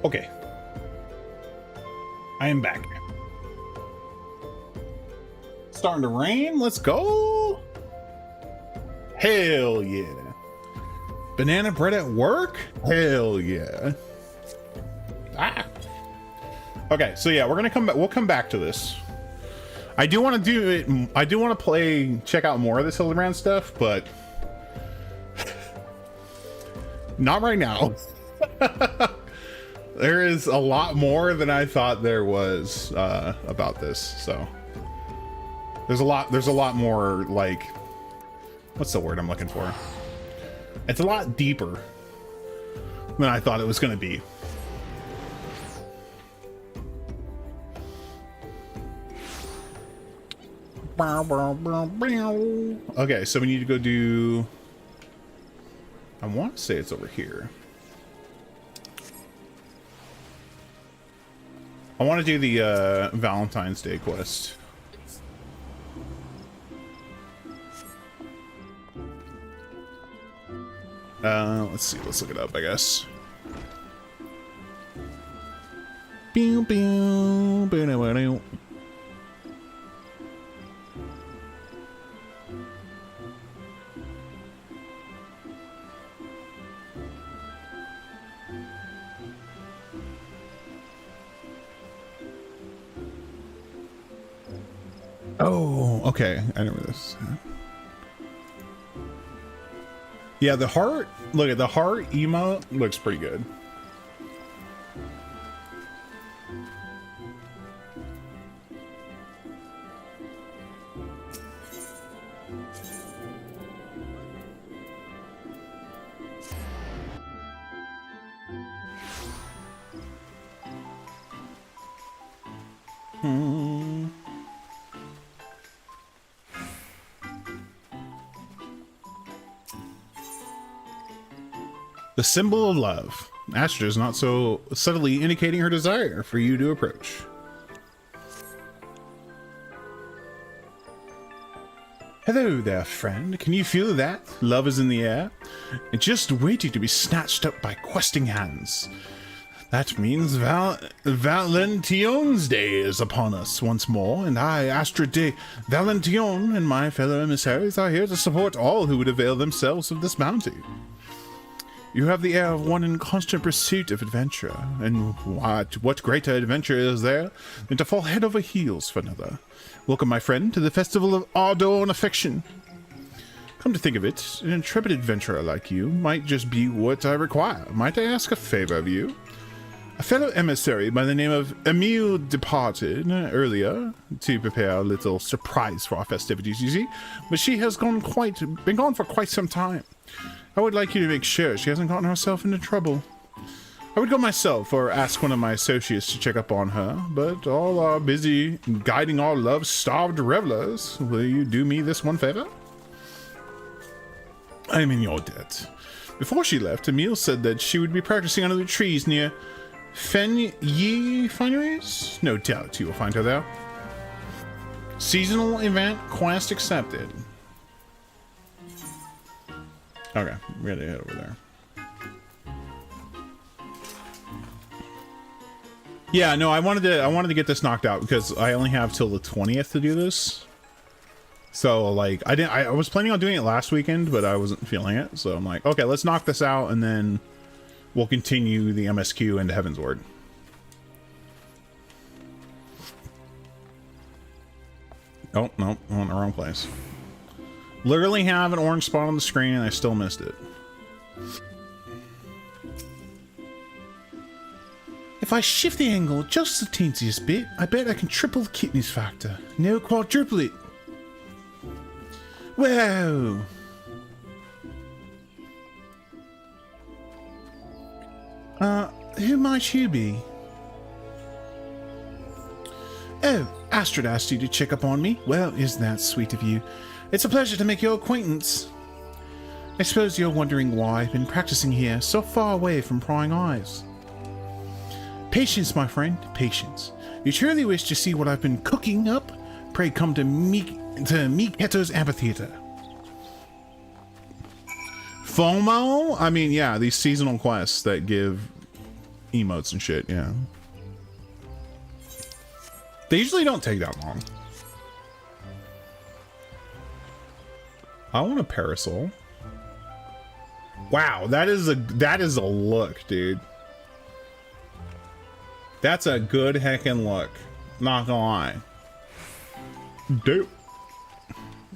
Okay. I am back. Starting to rain. Let's go. Hell yeah. Banana bread at work? Hell yeah. Ah. Okay, so yeah, we're gonna come back. We'll come back to this. I do want to do it. I do want to check out more of this Hildebrand stuff, but not right now. There is a lot more than I thought there was about this. So there's a lot more, like, what's the word I'm looking for? It's a lot deeper than I thought it was going to be. Okay, so we need to go do... I want to say it's over here. I want to do the Valentine's Day quest. Let's see. Let's look it up, I guess. Oh, okay. I know where this. Yeah, the heart. Look at the heart emote. Looks pretty good. The symbol of love. Astra is not so subtly indicating her desire for you to approach. Hello there, friend. Can you feel that? Love is in the air. It's just waiting to be snatched up by questing hands. That means Valention's Day is upon us once more, and I, Astra de Valention, and my fellow emissaries are here to support all who would avail themselves of this bounty. You have the air of one in constant pursuit of adventure, and what greater adventure is there than to fall head over heels for another? Welcome, my friend, to the festival of ardor and affection. Come to think of it, an intrepid adventurer like you might just be what I require. Might I ask a favor of you? A fellow emissary by the name of Emile departed earlier to prepare a little surprise for our festivities, you see, but she has been gone for quite some time. I would like you to make sure she hasn't gotten herself into trouble. I would go myself or ask one of my associates to check up on her, but all are busy guiding our love-starved revelers. Will you do me this one favor? I am in your debt. Before she left, Emile said that she would be practicing under the trees near Fen-Yi Fineries? No doubt you will find her there. Seasonal event quest accepted. Okay, we gotta head over there. Yeah, no, I wanted to get this knocked out because I only have till the 20th to do this. So like I was planning on doing it last weekend, but I wasn't feeling it. So I'm like, okay, let's knock this out and then we'll continue the MSQ into Heaven's Ward. Oh, no, I'm in the wrong place. Literally have an orange spot on the screen and I still missed it. If I shift the angle just the teensiest bit, I bet I can triple the cuteness factor. No, quadruple it. Whoa. Who might you be? Oh, Astrid asked you to check up on me. Well, isn't that sweet of you? It's a pleasure to make your acquaintance. I suppose you're wondering why I've been practicing here, so far away from prying eyes. Patience, my friend, patience. You truly wish to see what I've been cooking up? Pray come to Miketo's Amphitheater. FOMO? I mean, yeah, these seasonal quests that give, emotes and shit, yeah. They usually don't take that long. I want a parasol. Wow, that is a look, dude. That's a good heckin' look. Not gonna lie. Dude.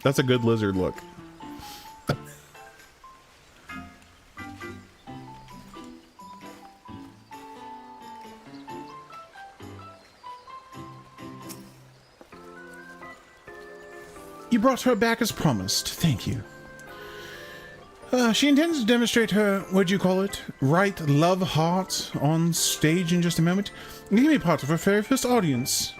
That's a good lizard look. You brought her back as promised. Thank you. She intends to demonstrate her, what'd you call it? Right love heart on stage in just a moment. You can be part of her very first audience.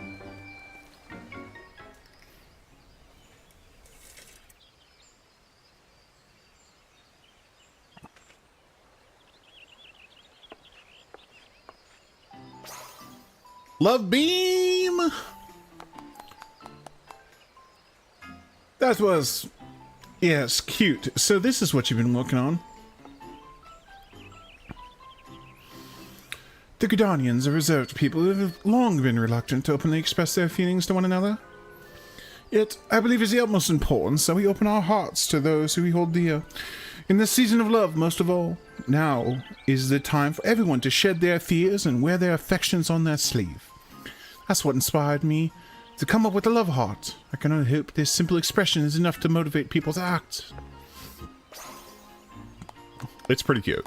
Love beam! That was... yes, cute. So this is what you've been working on. The Gudanians are reserved people who have long been reluctant to openly express their feelings to one another. Yet, I believe it's the utmost importance that we open our hearts to those who we hold dear. In this season of love, most of all, now is the time for everyone to shed their fears and wear their affections on their sleeve. That's what inspired me to come up with the love heart. I can only hope this simple expression is enough to motivate people to act. It's pretty cute.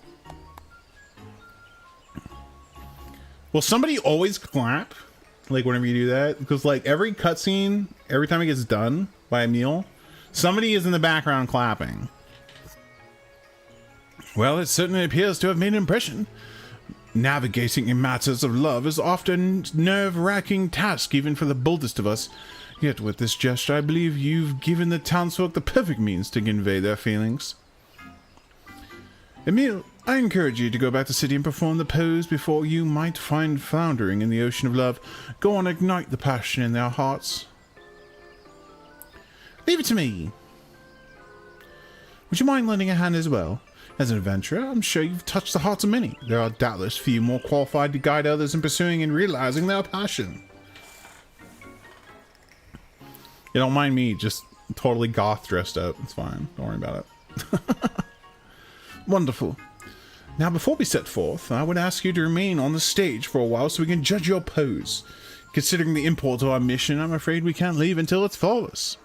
Will somebody always clap? Like whenever you do that? Because like every cutscene, every time it gets done by a meal, somebody is in the background clapping. Well, it certainly appears to have made an impression. Navigating in matters of love is often a nerve-wracking task even for the boldest of us. Yet with this gesture, I believe you've given the townsfolk the perfect means to convey their feelings. Emile, I encourage you to go back to the city and perform the pose before you might find floundering in the ocean of love. Go on, ignite the passion in their hearts. Leave it to me. Would you mind lending a hand as well? As an adventurer, I'm sure you've touched the hearts of many. There are doubtless few more qualified to guide others in pursuing and realizing their passion. You don't mind me just totally goth dressed up. It's fine. Don't worry about it. Wonderful. Now, before we set forth, I would ask you to remain on the stage for a while so we can judge your pose. Considering the import of our mission, I'm afraid we can't leave until it's flawless.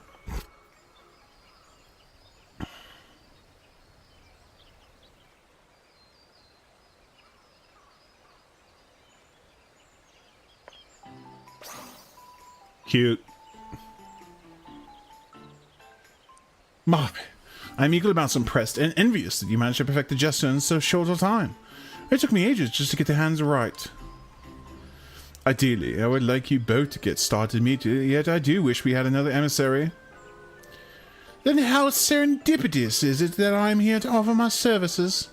Cute. Mark, I'm equal amounts impressed and envious that you managed to perfect the gesture in so short a time. It took me ages just to get the hands right. Ideally, I would like you both to get started immediately, yet I do wish we had another emissary. Then how serendipitous is it that I'm here to offer my services?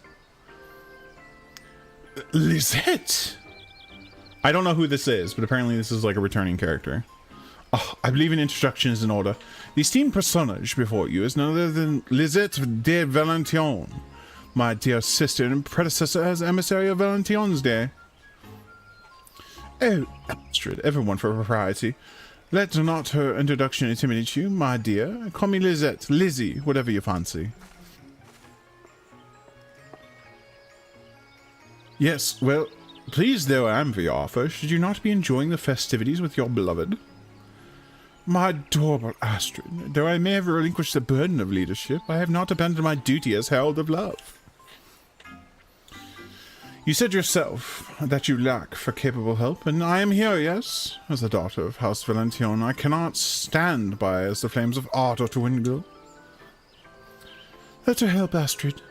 Lisette! I don't know who this is, but apparently this is like a returning character. Oh, I believe an introduction is in order. The esteemed personage before you is none other than Lisette de Valention, my dear sister and predecessor as emissary of Valention's Day. Oh, Astrid, everyone for propriety. Let not her introduction intimidate you, my dear. Call me Lisette, Lizzie, whatever you fancy. Yes, well, pleased though I am for your offer, should you not be enjoying the festivities with your beloved? My adorable Astrid, though I may have relinquished the burden of leadership, I have not abandoned my duty as herald of love. You said yourself that you lack for capable help, and I am here, yes? As the daughter of House Valention, I cannot stand by as the flames of art are to dwindle. Let her help, Astrid.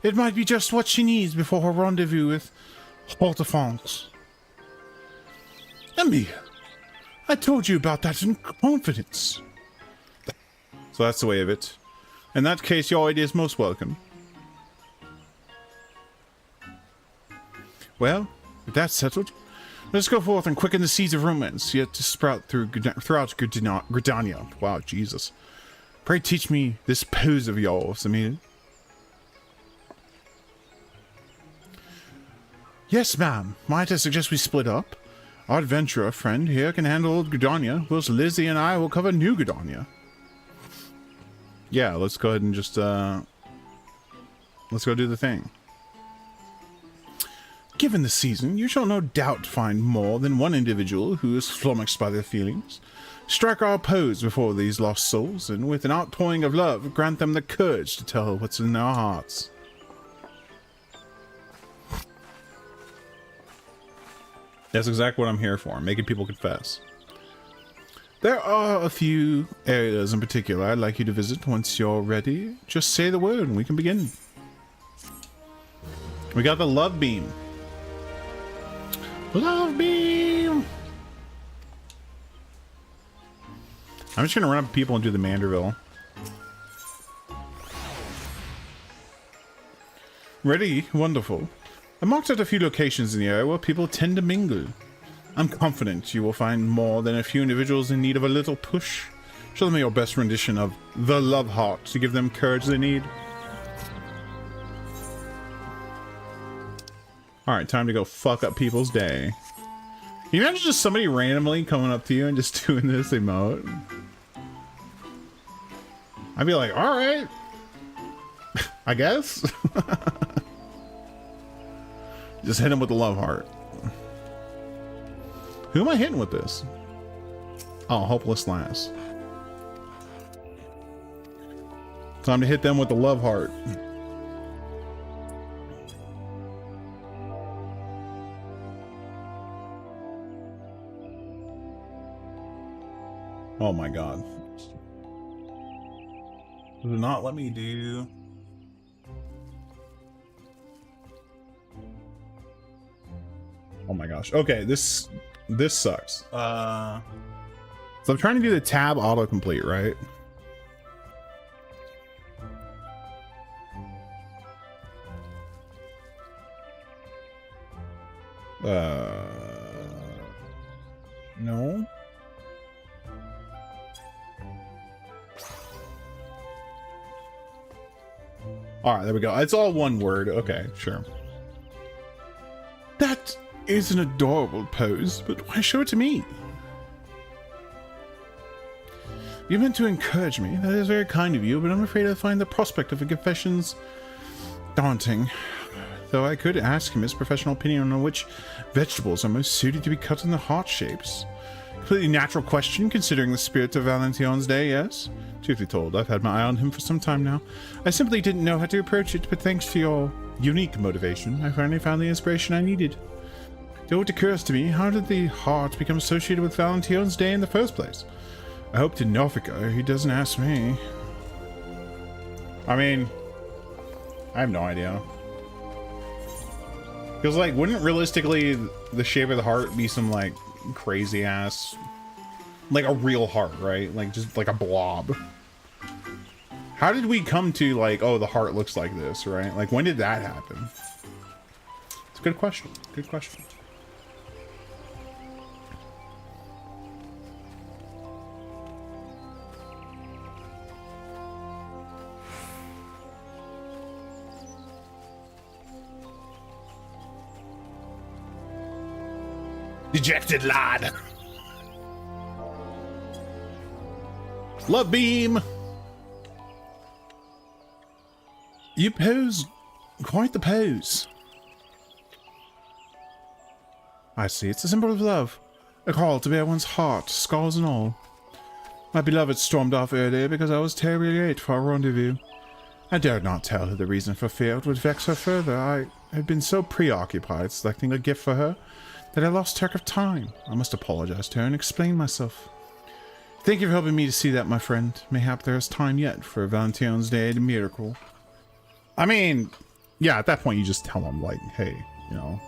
It might be just what she needs before her rendezvous with Hortefance. Emile, I told you about that in confidence. So that's the way of it. In that case, your idea is most welcome. Well, with that settled, let's go forth and quicken the seeds of romance yet to sprout throughout Gridania. Wow, Jesus. Pray teach me this pose of yours, Emile. Yes, ma'am. Might I suggest we split up? Our adventurer friend here can handle Old Gridania, whilst Lizzie and I will cover New Gridania. Yeah, let's go ahead and just, let's go do the thing. Given the season, you shall no doubt find more than one individual who is flummoxed by their feelings. Strike our pose before these lost souls, and with an outpouring of love, grant them the courage to tell what's in their hearts. That's exactly what I'm here for, making people confess. There are a few areas in particular I'd like you to visit once you're ready. Just say the word and we can begin. We got the love beam. Love beam! I'm just gonna run up to people and do the Manderville. Ready? Wonderful. I marked out a few locations in the area where people tend to mingle. I'm confident you will find more than a few individuals in need of a little push. Show them your best rendition of the love heart to give them courage they need. Alright, time to go fuck up people's day. Can you imagine just somebody randomly coming up to you and just doing this emote? I'd be like, alright. I guess. Just hit him with the love heart. Who am I hitting with this? Oh, Hopeless Lass. Time to hit them with the love heart. Oh my god. Do not let me do... Oh my gosh. Okay, this sucks. So I'm trying to do the tab autocomplete, right? No. All right, there we go. It's all one word. Okay, sure. That is an adorable pose, but why show it to me? You meant to encourage me. That is very kind of you, but I'm afraid I find the prospect of a confessions daunting. Though I could ask him his professional opinion on which vegetables are most suited to be cut in the heart shapes. Completely natural question, considering the spirit of Valentine's Day, yes? Truth be told, I've had my eye on him for some time now. I simply didn't know how to approach it, but thanks to your unique motivation, I finally found the inspiration I needed. Though it occurs to me, how did the heart become associated with Valentine's Day in the first place? I hope to Norfolka he doesn't ask me. I mean, I have no idea. Because, like, wouldn't realistically the shape of the heart be some, like, crazy ass, like a real heart, right? Like, just like a blob. How did we come to, like, oh, the heart looks like this, right? Like, when did that happen? It's a good question. Good question. Dejected lad. Love beam. You pose quite the pose. I see. It's a symbol of love. A call to bear one's heart, scars and all. My beloved stormed off earlier because I was terribly late for our rendezvous. I dared not tell her the reason for fear it would vex her further. I had been so preoccupied selecting a gift for her that I lost track of time. I must apologize to her and explain myself. Thank you for helping me to see that, my friend. Mayhap there is time yet for Valentine's Day miracle. I mean, yeah, at that point you just tell them, like, hey, you know,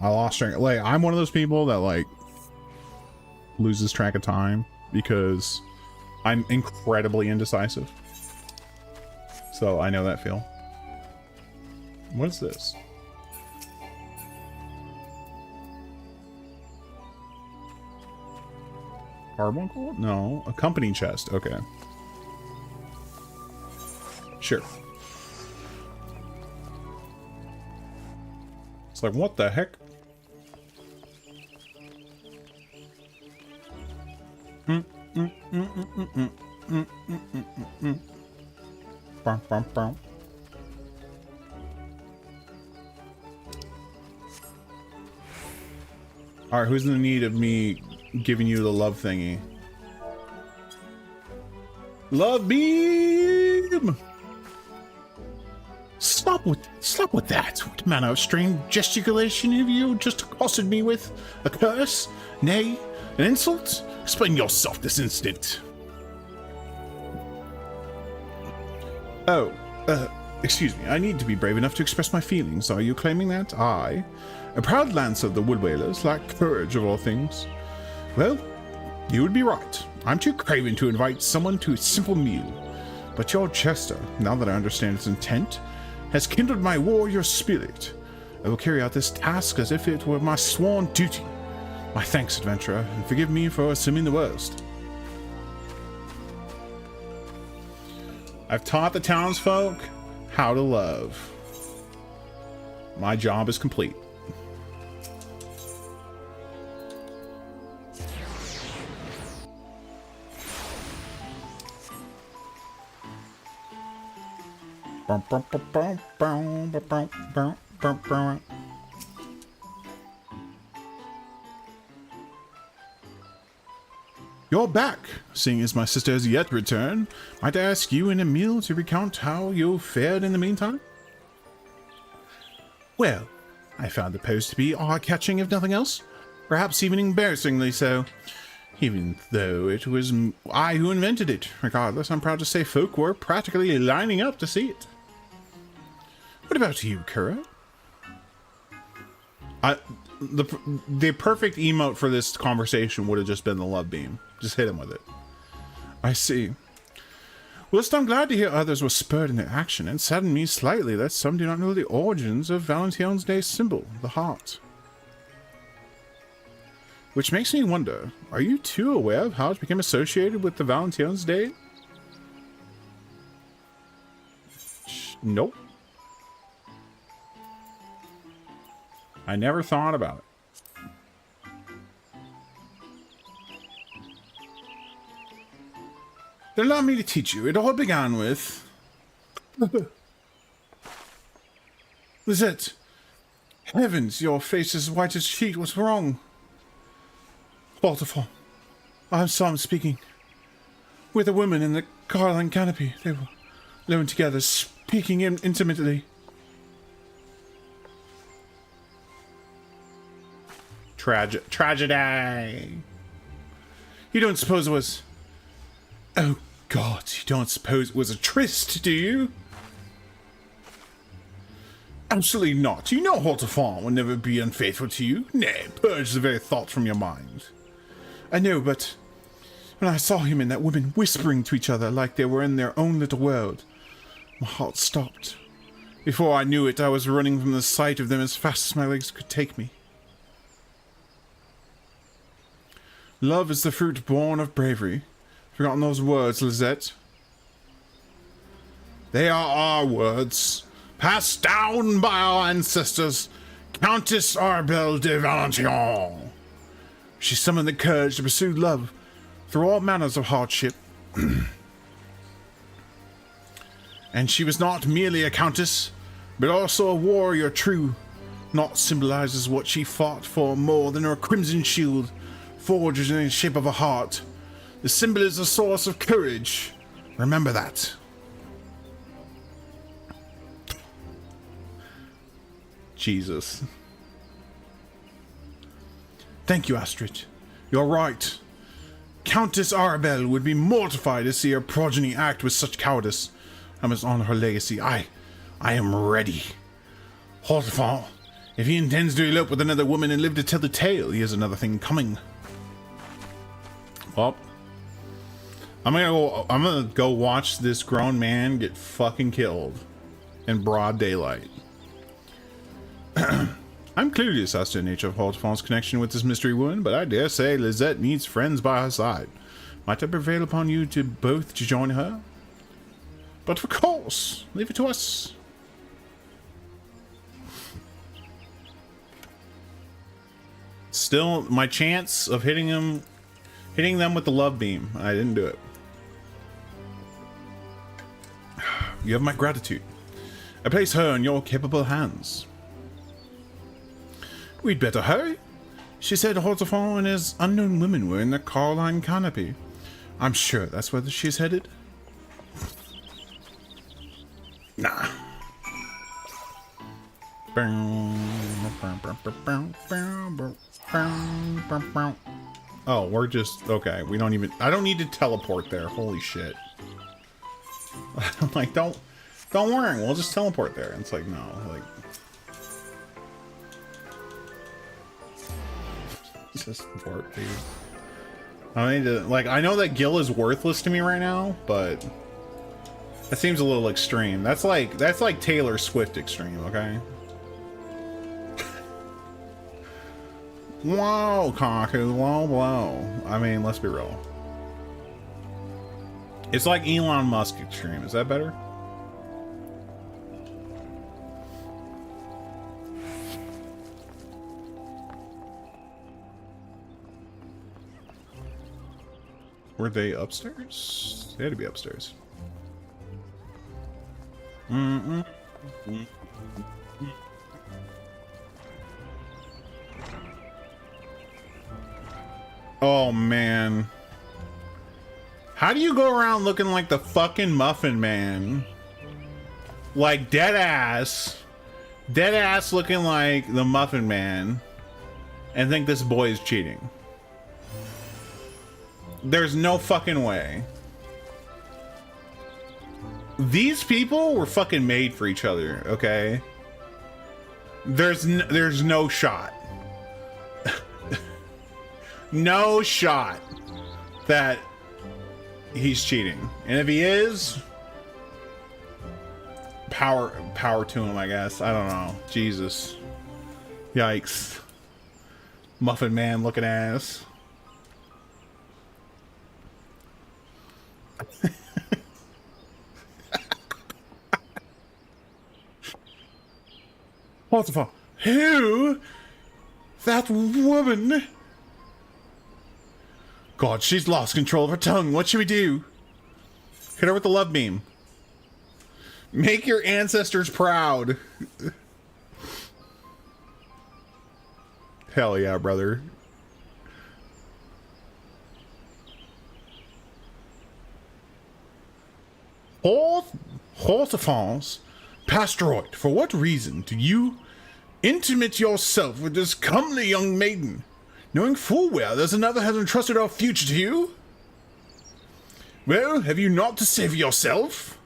I lost track. Like, I'm one of those people that, like, loses track of time because I'm incredibly indecisive. So I know that feel. What is this? Carbuncle? No, a company chest. Okay. Sure. It's like, what the heck? Alright, who's in the need of me giving you the love thingy? Love beam! Stop with that. What manner of strange gesticulation have you just accosted me with? A curse? Nay, an insult? Explain yourself this instant. Oh, excuse me. I need to be brave enough to express my feelings. Are you claiming that I, a proud lancer of the Wood Whalers, lack courage of all things? Well, you would be right. I'm too craven to invite someone to a simple meal. But your jester, now that I understand its intent, has kindled my warrior spirit. I will carry out this task as if it were my sworn duty. My thanks, adventurer, and forgive me for assuming the worst. I've taught the townsfolk how to love. My job is complete. You're back, seeing as my sister has yet returned. Might I ask you and Emile to recount how you fared in the meantime? Well, I found the post to be eye-catching if nothing else. Perhaps even embarrassingly so. Even though it was I who invented it. Regardless, I'm proud to say folk were practically lining up to see it. What about you, Kura? The perfect emote for this conversation would have just been the love beam. Just hit him with it. I see. Whilst I'm glad to hear others were spurred into action, it saddened me slightly that some do not know the origins of Valentine's Day symbol, the heart. Which makes me wonder, are you too aware of how it became associated with the Valentine's Day? Nope. I never thought about it. Then allow me to teach you. It all began with... Lizette. Heavens, your face is white as sheet. What's wrong? Waterfall. I'm Sam speaking. With a woman in the Carling canopy. They were alone together, speaking intimately. Tragedy. You don't suppose it was... Oh, God, you don't suppose it was a tryst, do you? Absolutely not. You know Hortefant will never be unfaithful to you. Nay, purge the very thought from your mind. I know, but when I saw him and that woman whispering to each other like they were in their own little world, my heart stopped. Before I knew it, I was running from the sight of them as fast as my legs could take me. Love is the fruit born of bravery. Forgotten those words, Lizette? They are our words, passed down by our ancestors, Countess Arbel de Valentillon. She summoned the courage to pursue love through all manners of hardship. And she was not merely a countess, but also a warrior true. Naught symbolizes what she fought for more than her crimson shield, forged in the shape of a heart. The symbol is a source of courage. Remember that. Jesus. Thank you, Astrid. You're right. Countess Arabelle would be mortified to see her progeny act with such cowardice. I must honor her legacy. I am ready. Hortefant, if he intends to elope with another woman and live to tell the tale, he has another thing coming. Well, I'm gonna go watch this grown man get fucking killed in broad daylight. I'm clueless as to the nature of Hortefant's connection with this mystery woman, but I dare say Lizette needs friends by her side. Might I prevail upon you to both to join her? But of course, leave it to us. Still, my chance of hitting them with the love beam. I didn't do it. You have my gratitude. I place her in your capable hands. We'd better hurry. She said Hortefon and his unknown women were in the Carline canopy. I'm sure that's where she's headed. Nah. Oh, we're just okay. We don't even. I don't need to teleport there. Holy shit! I'm like, don't worry. We'll just teleport there. And it's like, no, like, just warp, dude. I need to, like, I know that Gil is worthless to me right now, but that seems a little extreme. That's like Taylor Swift extreme, okay? Whoa, Kaku, whoa, whoa. I mean, let's be real. It's like Elon Musk extreme. Is that better? Were they upstairs? They had to be upstairs. Oh, man. How do you go around looking like the fucking Muffin Man? Like, dead ass looking like the Muffin Man and think this boy is cheating? There's no fucking way. These people were fucking made for each other, okay? There's no shot. No shot that he's cheating. And if he is, power to him, I guess. I don't know. Jesus. Yikes. Muffin Man looking ass. What the fuck? Who? That woman? God, she's lost control of her tongue. What should we do? Hit her with the love beam. Make your ancestors proud. Hell yeah, brother. Hortefons, Pasteroid, for what reason do you intimate yourself with this comely young maiden, knowing full well there's another has entrusted our future to you? Well, have you naught to say for yourself?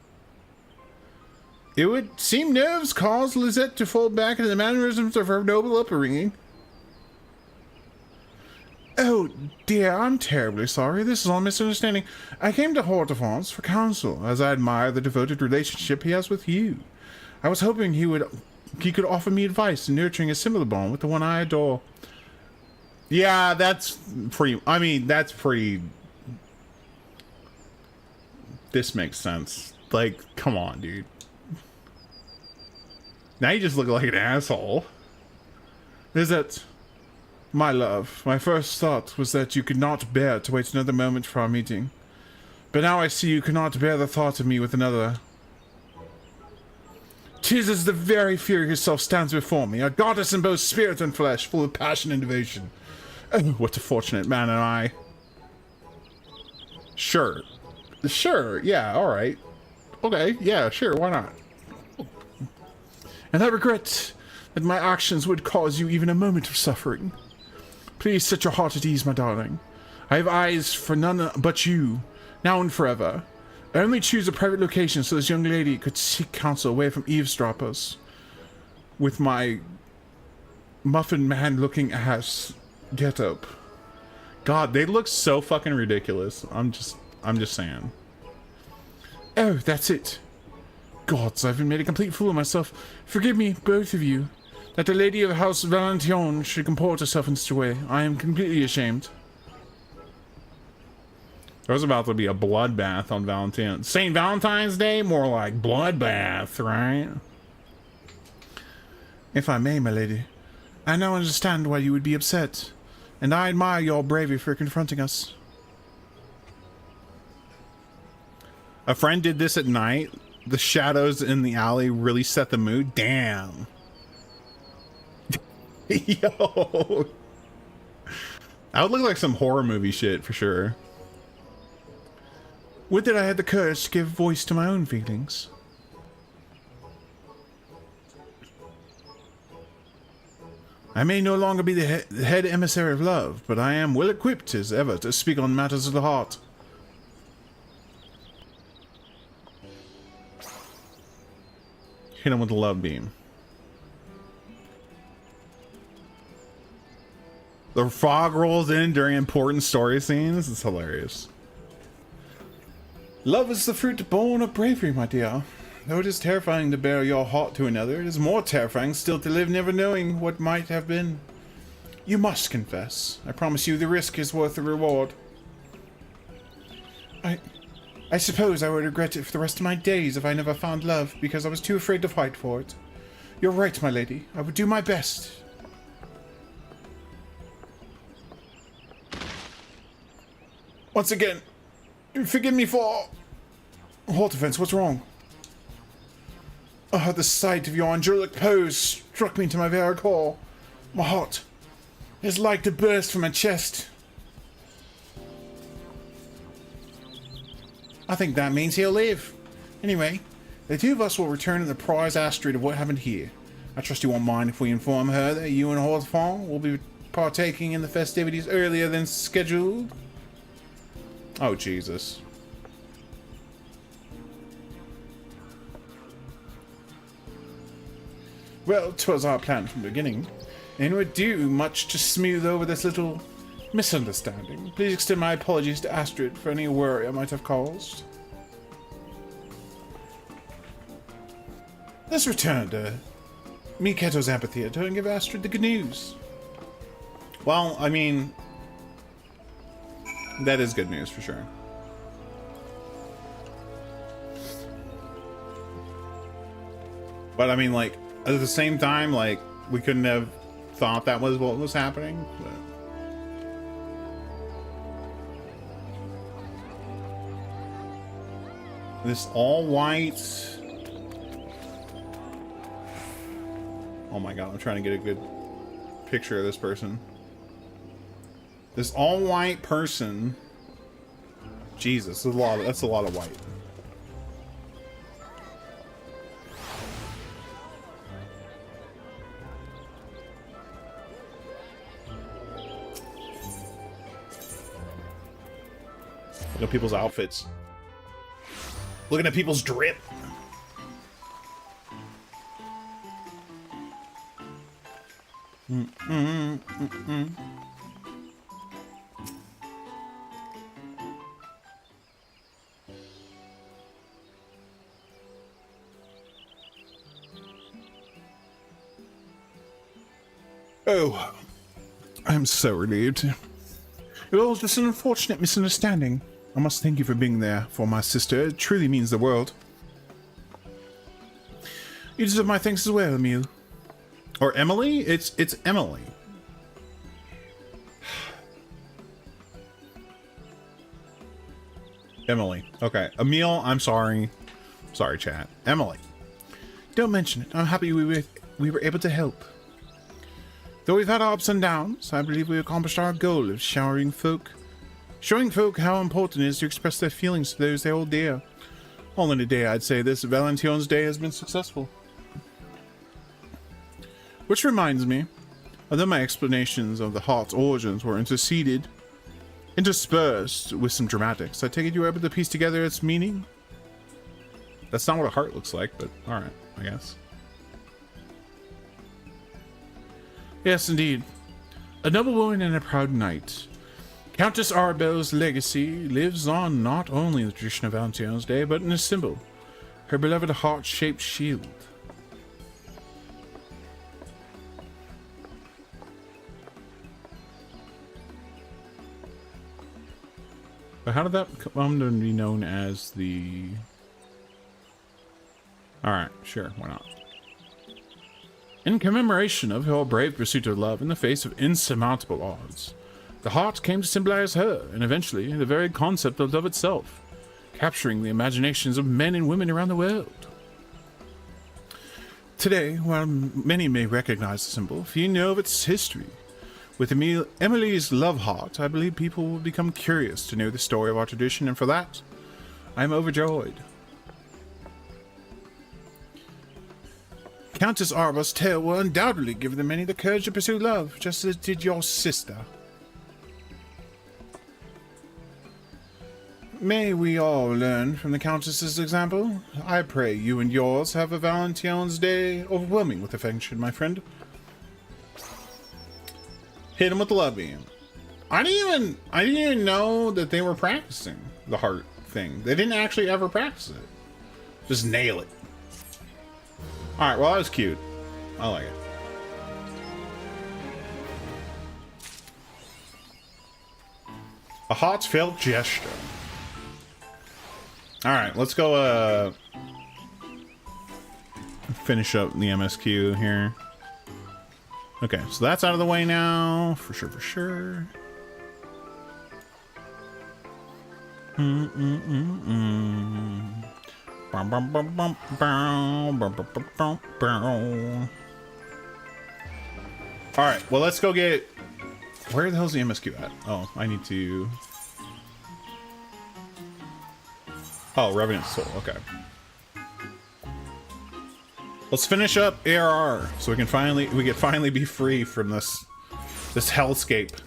It would seem nerves caused Lisette to fall back into the mannerisms of her noble upbringing. Oh, dear, I'm terribly sorry. This is all misunderstanding. I came to Hortefons for counsel, as I admire the devoted relationship he has with you. I was hoping he could offer me advice in nurturing a similar bond with the one I adore. Yeah, that's pretty... I mean, that's pretty... This makes sense. Like, come on, dude. Now you just look like an asshole. Is that... My love, my first thought was that you could not bear to wait another moment for our meeting. But now I see you cannot bear the thought of me with another. 'Tis as the very Fury herself stands before me, a goddess in both spirit and flesh, full of passion and devotion. Oh, what a fortunate man am I. Sure. Sure, yeah, alright. Okay, yeah, sure, why not? And I regret that my actions would cause you even a moment of suffering. Please set your heart at ease, my darling. I have eyes for none but you, now and forever. I only choose a private location so this young lady could seek counsel away from eavesdroppers. With my Muffin Man looking ass get up. God, they look so fucking ridiculous. I'm just saying. Oh, that's it. Gods, I've been made a complete fool of myself. Forgive me, both of you. That the lady of House Valentine should comport herself in such a way. I am completely ashamed. There was about to be a bloodbath on Valentine. St. Valentine's Day? More like bloodbath, right? If I may, my lady. I now understand why you would be upset. And I admire your bravery for confronting us. A friend did this at night. The shadows in the alley really set the mood. Damn. Yo. That would look like some horror movie shit for sure. Would that I had the courage to give voice to my own feelings. I may no longer be the head emissary of love, but I am well equipped as ever to speak on matters of the heart. Hit him with the love beam. The fog rolls in during important story scenes. It's hilarious. Love is the fruit born of bravery, my dear. Though it is terrifying to bear your heart to another, it is more terrifying still to live never knowing what might have been. You must confess. I promise you the risk is worth the reward. I suppose I would regret it for the rest of my days if I never found love, because I was too afraid to fight for it. You're right, my lady. I would do my best. Once again, forgive me for... Halt offense, what's wrong? Oh, the sight of your angelic pose struck me to my very core. My heart is like to burst from my chest. I think that means he'll live. Anyway, the two of us will return to the prize asteroid of what happened here. I trust you won't mind if we inform her that you and Hawthorne will be partaking in the festivities earlier than scheduled. Oh, Jesus. Well, 'twas our plan from the beginning, and would do much to smooth over this little misunderstanding. Please extend my apologies to Astrid for any worry I might have caused. Let's return to Miketo's amphitheater and give Astrid the good news. Well, I mean, that is good news for sure. But I mean, like, at the same time, like, we couldn't have thought that was what was happening. But... this all white. Oh my god, I'm trying to get a good picture of this person. This all white person. Jesus, that's a lot of white. Look at people's outfits. Looking at people's drip. Oh, I'm so relieved. It was just an unfortunate misunderstanding. I must thank you for being there for my sister. It truly means the world. You deserve my thanks as well, Emile. Or Emily? It's Emily. Emily. Okay. Emile, I'm sorry. Sorry, chat. Emily. Don't mention it. I'm happy we were able to help. Though we've had our ups and downs, I believe we accomplished our goal of showing folk how important it is to express their feelings to those they hold dear. All in a day, I'd say this Valentine's Day has been successful. Which reminds me, although my explanations of the heart's origins were interspersed with some dramatics, I take it you were able to piece together its meaning? That's not what a heart looks like, but alright, I guess. Yes, indeed. A noble woman and a proud knight. Countess Arabelle's legacy lives on not only in the tradition of Valentine's Day, but in a symbol, her beloved heart-shaped shield. But how did that come to be known as the... Alright, sure, why not? In commemoration of her brave pursuit of love in the face of insurmountable odds, The heart came to symbolize her, and eventually the very concept of love itself, capturing the imaginations of men and women around the world. Today, while many may recognize the symbol, few know of its history. With Emily's love heart, I believe people will become curious to know the story of our tradition, and for that, I am overjoyed. Countess Arba's tale will undoubtedly give the many the courage to pursue love, just as did your sister. May we all learn from the Countess's example? I pray you and yours have a Valentine's Day overwhelming with affection, my friend. Hit him with the love beam. I didn't even know that they were practicing the heart thing. They didn't actually ever practice it. Just nail it. Alright, well that was cute. I like it. A heartfelt gesture. Alright, let's go finish up the MSQ here. Okay, so that's out of the way now. For sure, for sure. Alright, well let's go get... Where the hell's the MSQ at? Oh, I need to... Oh, Revenant Soul, okay. Let's finish up ARR so we can finally be free from this hellscape.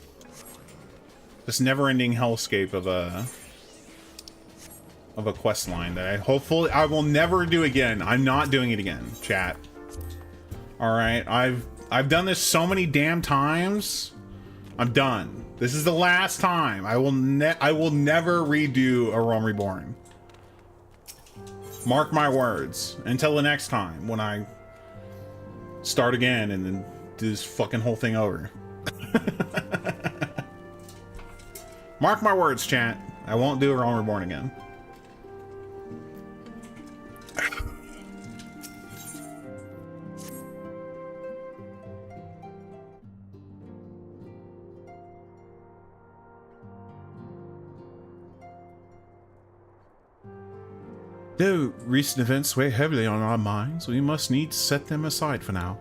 This never-ending hellscape of a quest line that I will never do again. I'm not doing it again, chat. All right, I've done this so many damn times. I'm done. This is the last time. I will never redo a Realm Reborn. Mark my words. Until the next time when I start again and then do this fucking whole thing over. Mark my words, chat. I won't do a Realm Reborn again. Though recent events weigh heavily on our minds, we must needs set them aside for now.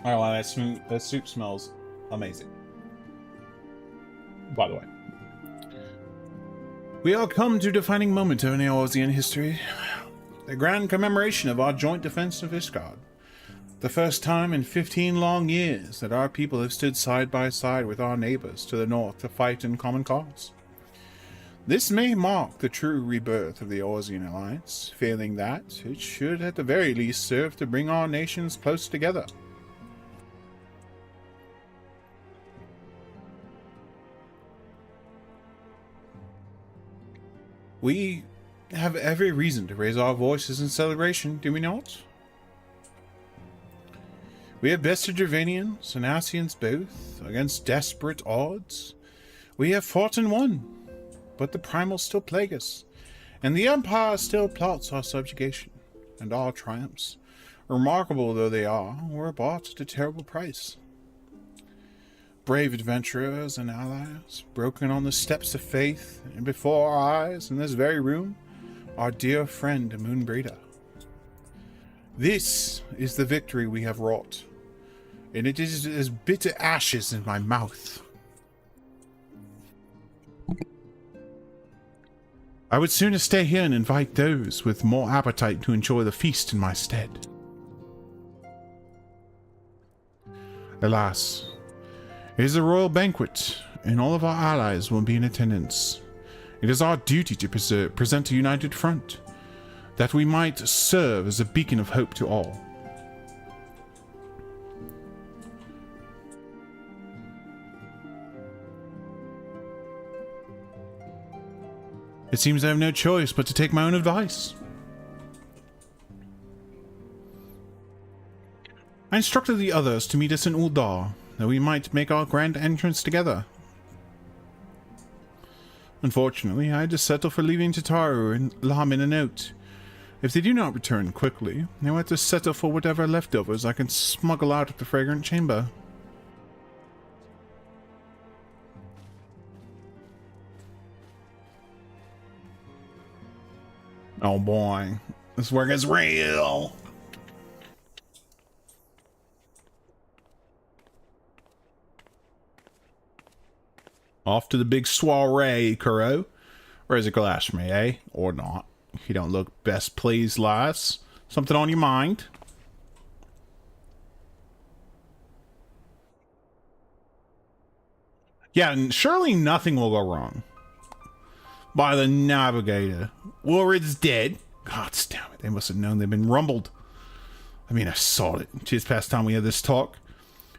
Oh wow, that soup smells amazing. By the way. We are come to a defining moment of Neorzian history. The grand commemoration of our joint defense of Ishgard. The first time in 15 long years that our people have stood side by side with our neighbors to the north to fight in common cause. This may mark the true rebirth of the Orzian alliance. Failing that, it should at the very least serve to bring our nations close together. We have every reason to raise our voices in celebration, do we not? We have bested Gervanians and Asians both, against desperate odds. We have fought and won, but the primals still plague us, and the Empire still plots our subjugation, and our triumphs, remarkable though they are, were bought at a terrible price. Brave adventurers and allies, broken on the steps of faith, and before our eyes, in this very room, our dear friend Moonbreeder. This is the victory we have wrought, and it is as bitter ashes in my mouth. I would sooner stay here and invite those with more appetite to enjoy the feast in my stead. Alas, it is a royal banquet, and all of our allies will be in attendance. It is our duty to present a united front, that we might serve as a beacon of hope to all. It seems I have no choice but to take my own advice. I instructed the others to meet us in Uldar, that we might make our grand entrance together. Unfortunately, I had to settle for leaving Tataru and Lam in a note, If they do not return quickly, they will have to settle for whatever leftovers I can smuggle out of the fragrant chamber. Oh boy, this work is real. Off to the big soiree, Kuro. Or is it glass me, eh? Or not. You don't look best pleased, lass. Something on your mind? Yeah, and surely nothing will go wrong. By the navigator. Wilred's dead. God damn it, they must have known they'd been rumbled. I mean, I saw it. Just past time we had this talk.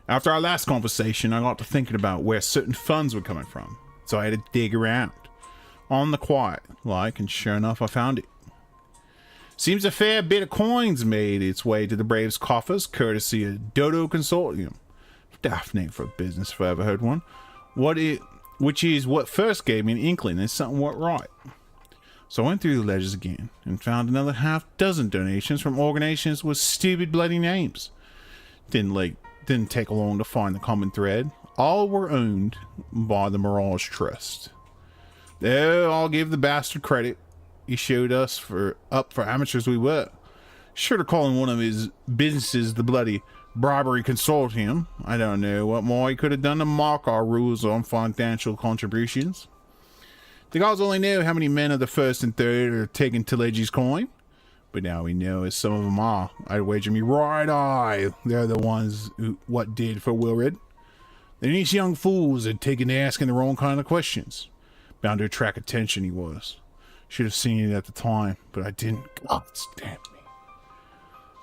After our last conversation, I got to thinking about where certain funds were coming from. So I had to dig around. On the quiet, like, and sure enough, I found it. Seems a fair bit of coins made its way to the Braves' coffers, courtesy of Dodo Consortium. Daft name for a business if I ever heard one. Which is what first gave me an inkling that something went right. So I went through the ledgers again and found another half-dozen donations from organizations with stupid bloody names. Didn't take long to find the common thread. All were owned by the Mirage Trust. Though I'll give the bastard credit. He showed us up for amateurs we were. Sure to calling one of his businesses the bloody bribery consortium. I don't know what more he could have done to mock our rules on financial contributions. The gods only know how many men of the first and third are taking Telegi's coin. But now we know as some of them are. I'd wager me right eye they're the ones who what did for Wilred. Then these young fools had taken to asking the wrong kind of questions. Bound to attract attention he was. Should have seen it at the time, but I didn't. God damn me.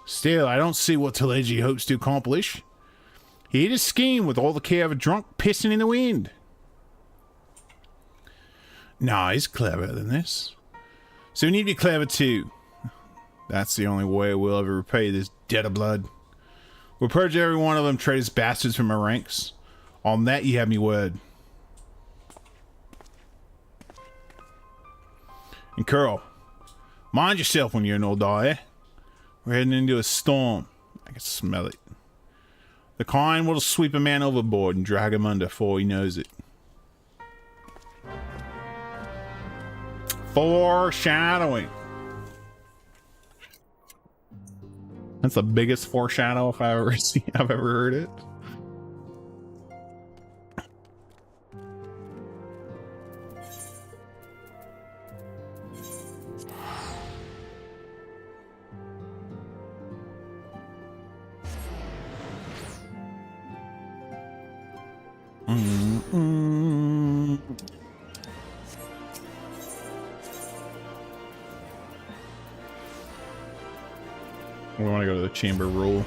Still, I don't see what Telegi hopes to accomplish. He hid his scheme with all the care of a drunk pissing in the wind. Nah, he's cleverer than this. So we need to be clever too. That's the only way we'll ever repay this debt of blood. We'll purge every one of them traitors bastards from our ranks. On that you have me word. And Curl, mind yourself when you're an old die, eh? We're heading into a storm. I can smell it. The kind will sweep a man overboard and drag him under before he knows it. Foreshadowing. That's the biggest foreshadow if I've ever heard it. We want to go to the chamber rule.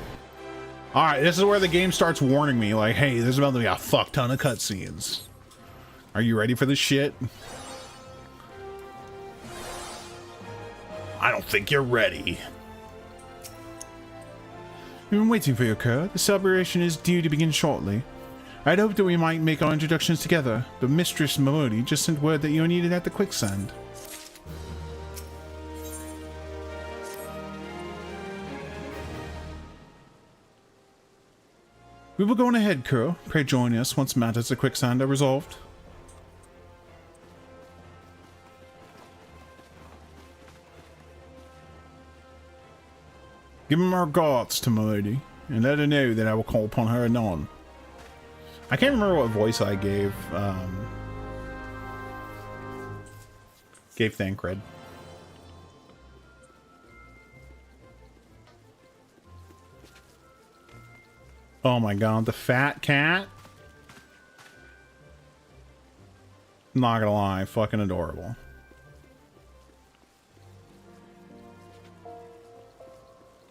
Alright, this is where the game starts warning me, like, hey, there's about to be a fuck ton of cutscenes. Are you ready for this shit? I don't think you're ready. We've been waiting for your cur. The celebration is due to begin shortly. I'd hoped that we might make our introductions together, but Mistress Momodi just sent word that you're needed at the quicksand. We will go on ahead, Kuro. Pray join us once matters at quicksand are resolved. Give him our regards to Momodi, and let her know that I will call upon her anon. I can't remember what voice I gave Thancred. Oh my god, the fat cat? Not gonna lie, fucking adorable.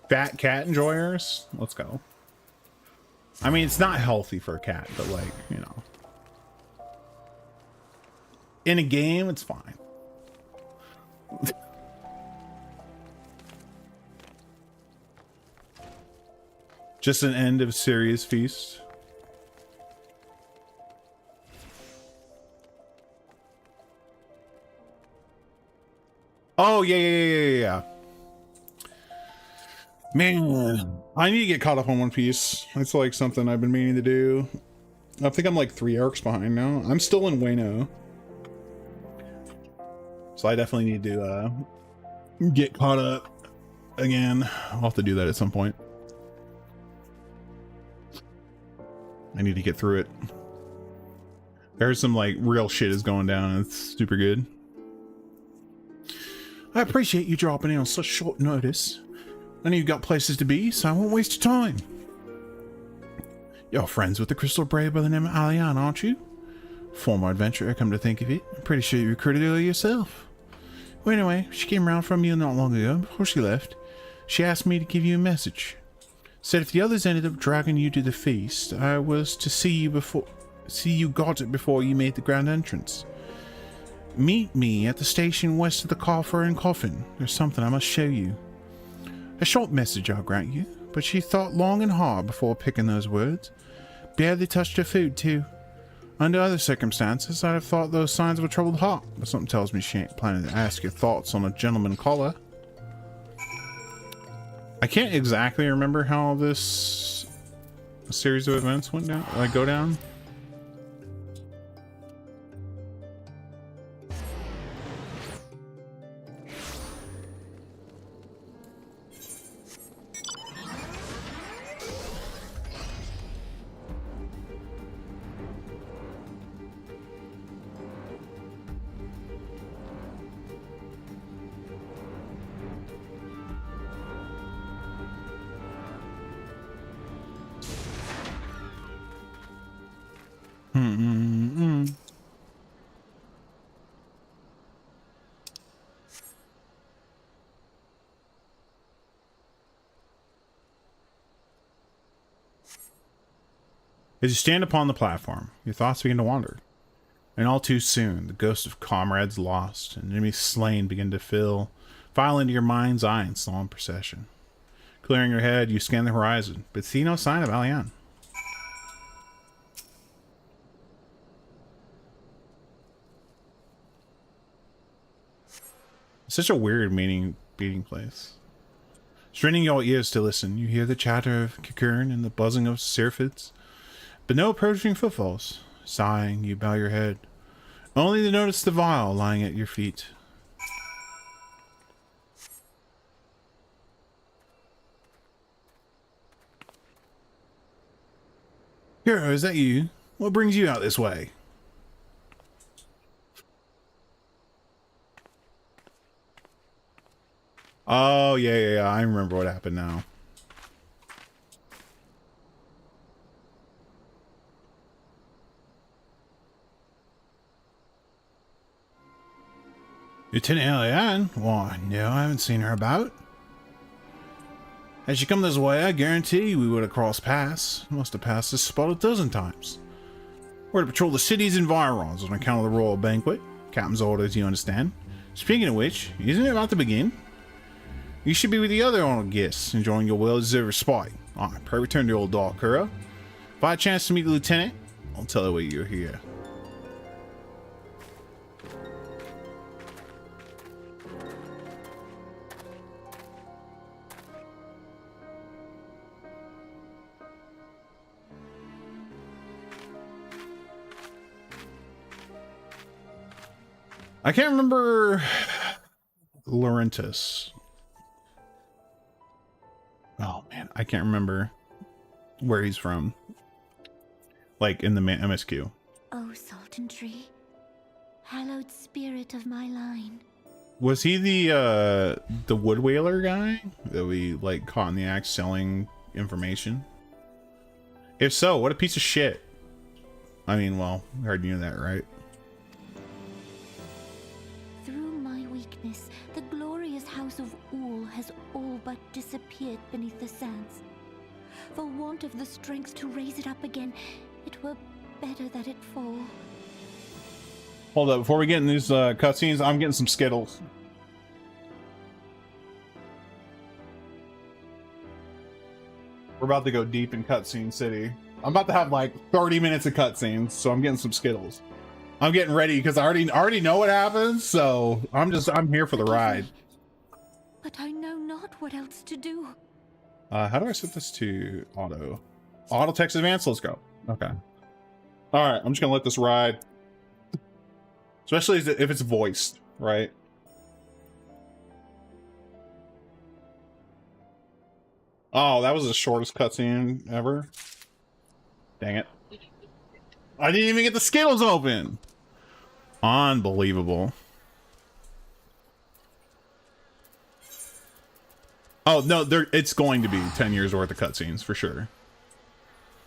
Fat cat enjoyers? Let's go. I mean, it's not healthy for a cat, but like, you know. In a game, it's fine. Just an end of serious feast. Oh, yeah. Man, I need to get caught up on One Piece. It's like something I've been meaning to do. I think I'm like 3 arcs behind now. I'm still in Wano. So I definitely need to get caught up again. I'll have to do that at some point. I need to get through it. There's some like real shit is going down and it's super good. I appreciate you dropping in on such short notice. I know you've got places to be, so I won't waste your time. You're friends with the Crystal Brave by the name of Alian, aren't you? Former adventurer, come to think of it. I'm pretty sure you recruited her yourself. Well, anyway, she came around from you not long ago. Before she left, she asked me to give you a message. Said if the others ended up dragging you to the feast, I was to see you got it before you made the grand entrance. Meet me at the station west of the Coffer and Coffin. There's something I must show you. A short message, I'll grant you, but she thought long and hard before picking those words. Barely touched her food, too. Under other circumstances, I'd have thought those signs of a troubled heart, but something tells me she ain't planning to ask your thoughts on a gentleman caller. I can't exactly remember how this series of events went down, go down. As you stand upon the platform, your thoughts begin to wander. And all too soon, the ghosts of comrades lost and enemies slain begin to file into your mind's eye in solemn procession. Clearing your head, you scan the horizon, but see no sign of Alian. It's such a weird meeting place. Straining your ears to listen, you hear the chatter of Kikern and the buzzing of syrphids, but no approaching footfalls. Sighing, you bow your head, only to notice the vial lying at your feet. Hero, is that you? What brings you out this way? Oh, yeah. I remember what happened now. Lieutenant Alian? Why, no, I haven't seen her about. Had she come this way, I guarantee we would have crossed paths. Must have passed this spot a dozen times. We're to patrol the city's environs on account of the royal banquet. Captain's orders, you understand. Speaking of which, isn't it about to begin? You should be with the other honored guests, enjoying your well-deserved respite. Alright, pray return to old Dark Kuro. If I had a chance to meet the lieutenant, I'll tell her why you're here. I can't remember Laurentis. Oh man, I can't remember where he's from. Like in the MSQ. Oh, Sultan Tree, hallowed spirit of my line. Was he the wood whaler guy that we like caught in the act selling information? If so, what a piece of shit. I mean, well, I heard you knew that, right? The glorious house of Ul has all but disappeared beneath the sands. For want of the strength to raise it up again, it were better that it fall. Hold up, before we get in these cutscenes, I'm getting some Skittles. We're about to go deep in Cutscene City. I'm about to have like 30 minutes of cutscenes, so I'm getting some Skittles. I'm getting ready because I already know what happens, so I'm here for the ride. But I know not what else to do. How do I set this to auto? Auto text advance. Let's go. Okay. All right. I'm just gonna let this ride, especially if it's voiced, right? Oh, that was the shortest cutscene ever. Dang it. I didn't even get the Skittles open. Unbelievable. Oh, no, it's going to be 10 years worth of cutscenes for sure.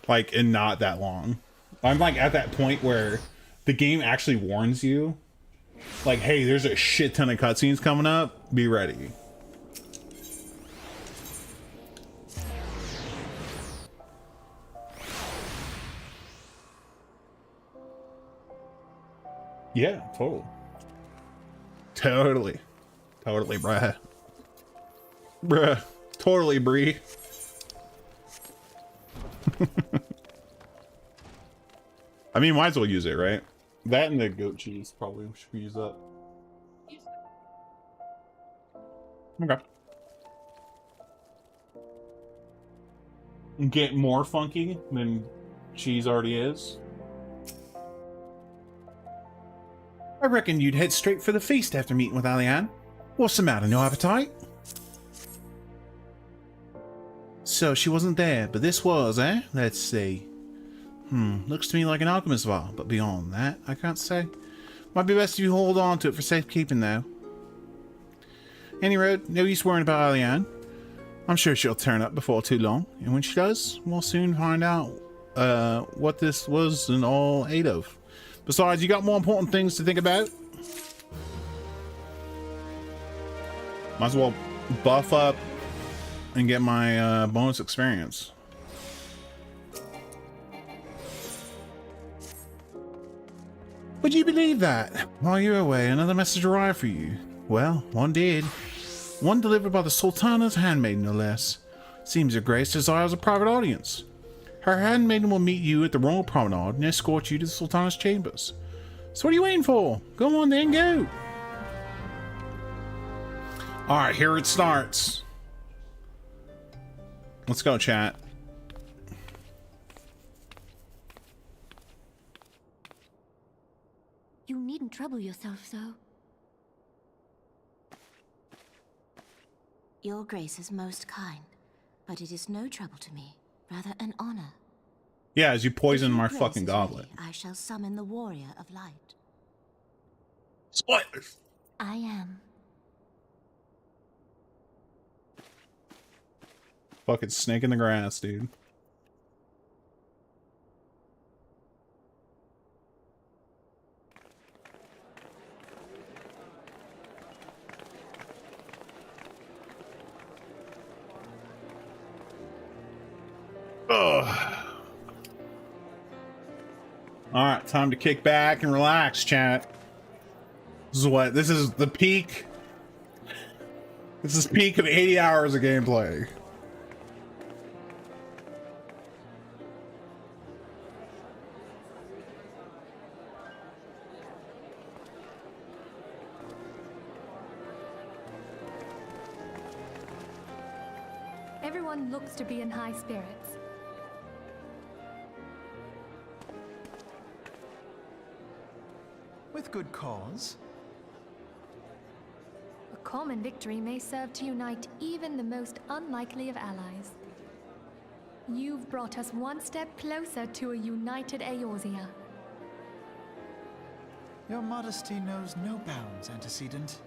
Like, and not that long. I'm like at that point where the game actually warns you. Like, hey, there's a shit ton of cutscenes coming up. Be ready. Yeah, totally. Totally. Totally, bruh. Bruh. Totally, Bree. I mean, might as well use it, right? That and the goat cheese probably should use up. Okay. Get more funky than cheese already is. I reckon you'd head straight for the feast after meeting with Alianne. What's the matter, no appetite? So she wasn't there, but this was, eh? Let's see. Looks to me like an alchemist vial, but beyond that, I can't say. Might be best if you hold on to it for safekeeping, though. Any road, no use worrying about Alianne. I'm sure she'll turn up before too long, and when she does, we'll soon find out what this was in all aid of. Besides, you got more important things to think about. Might as well buff up and get my bonus experience. Would you believe that? While you were away, another message arrived for you. Well, one did. One delivered by the Sultana's handmaiden, no less. Seems Your Grace desires a private audience. Her handmaiden will meet you at the Royal Promenade and escort you to the Sultana's chambers. So what are you waiting for? Go on then, go! Alright, here it starts. Let's go, chat. You needn't trouble yourself so. Your Grace is most kind, but it is no trouble to me. Rather an honor. Yeah, as you poison If my Your Grace fucking is goblet. ready, I shall summon the warrior of light. Spoilers! I am. Fucking snake in the grass, dude. Ugh. Alright, time to kick back and relax, chat. This is what? This is the peak. This is peak of 80 hours of gameplay. Everyone looks to be in high spirits. With good cause. A common victory may serve to unite even the most unlikely of allies. You've brought us one step closer to a united Eorzea. Your modesty knows no bounds, Antecedent.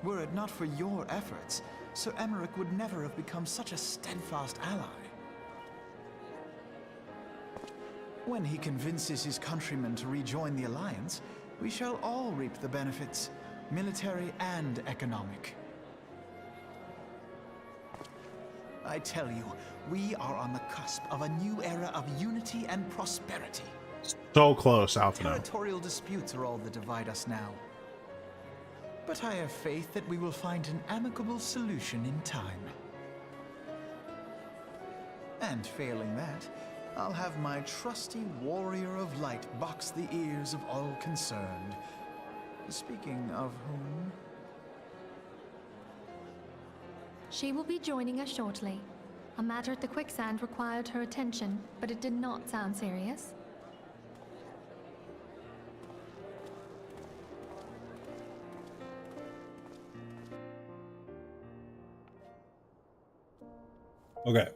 Were it not for your efforts, Sir Emmerich would never have become such a steadfast ally. When he convinces his countrymen to rejoin the Alliance, we shall all reap the benefits, military and economic. I tell you, we are on the cusp of a new era of unity and prosperity. So close, Alphino. Territorial disputes are all that divide us now. But I have faith that we will find an amicable solution in time. And failing that, I'll have my trusty warrior of light box the ears of all concerned. Speaking of whom... She will be joining us shortly. A matter at the quicksand required her attention, but it did not sound serious. Okay.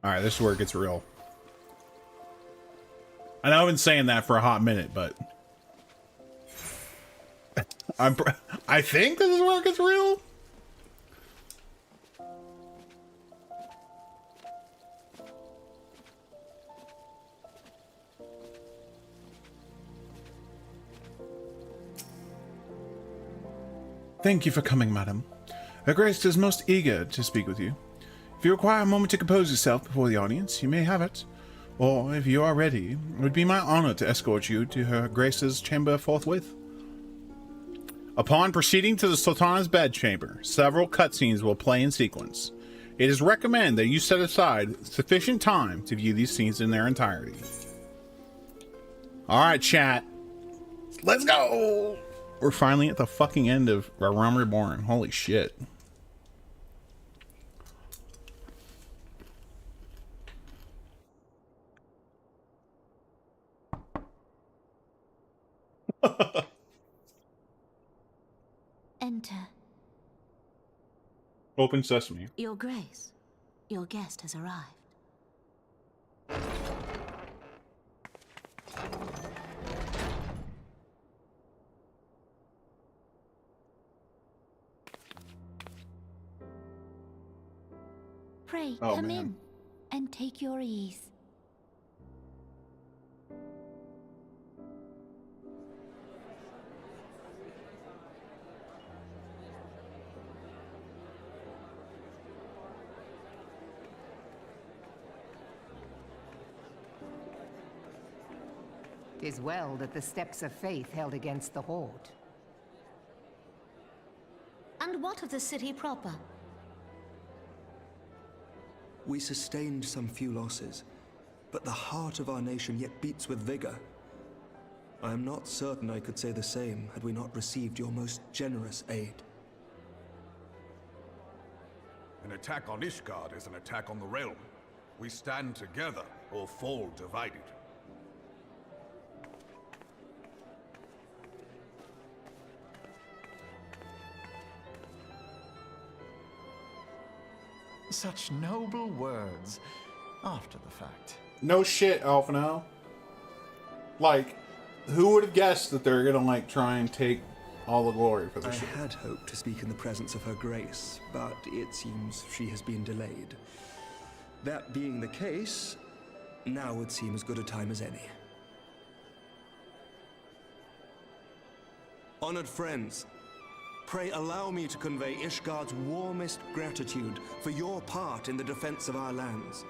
All right, this is where it gets real. I know I've been saying that for a hot minute, but I think this is where it gets real. Thank you for coming, madam. Her Grace is most eager to speak with you. If you require a moment to compose yourself before the audience, you may have it. Or, if you are ready, it would be my honor to escort you to Her Grace's chamber forthwith. Upon proceeding to the Sultana's bedchamber, several cutscenes will play in sequence. It is recommended that you set aside sufficient time to view these scenes in their entirety. Alright, chat. Let's go! We're finally at the fucking end of Realm Reborn. Holy shit. Enter. Open sesame. Your Grace, your guest has arrived. Pray, Oh, come man. in and take your ease. Tis well that the steps of faith held against the Horde. And what of the city proper? We sustained some few losses, but the heart of our nation yet beats with vigor. I am not certain I could say the same had we not received your most generous aid. An attack on Ishgard is an attack on the realm. We stand together or fall divided. Such noble words after the fact. No shit, Alphino. Like, who would have guessed that they're gonna, like, try and take all the glory for I this shit? had hoped to speak in the presence of Her Grace, but it seems she has been delayed. That being the case, now would seem as good a time as any. Honored friends, pray allow me to convey Ishgard's warmest gratitude for your part in the defense of our lands.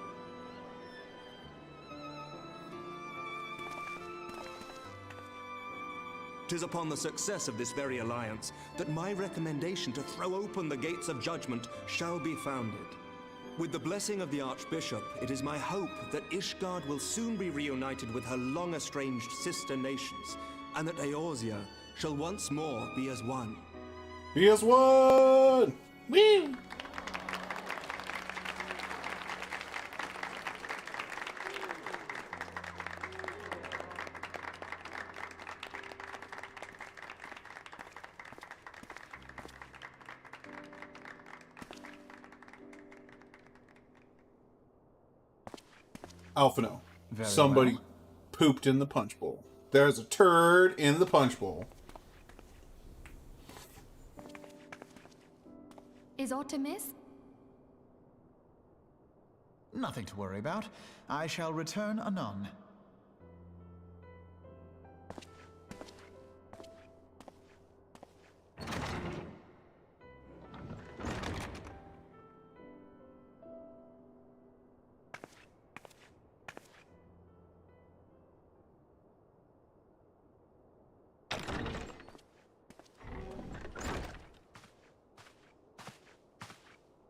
Tis upon the success of this very alliance that my recommendation to throw open the gates of judgment shall be founded. With the blessing of the Archbishop, it is my hope that Ishgard will soon be reunited with her long-estranged sister nations, and that Eorzea shall once more be as one. Here's one! Woo! Alphino, somebody well. pooped in the punch bowl. There's a turd in the punch bowl. Is aught amiss? Nothing to worry about. I shall return anon.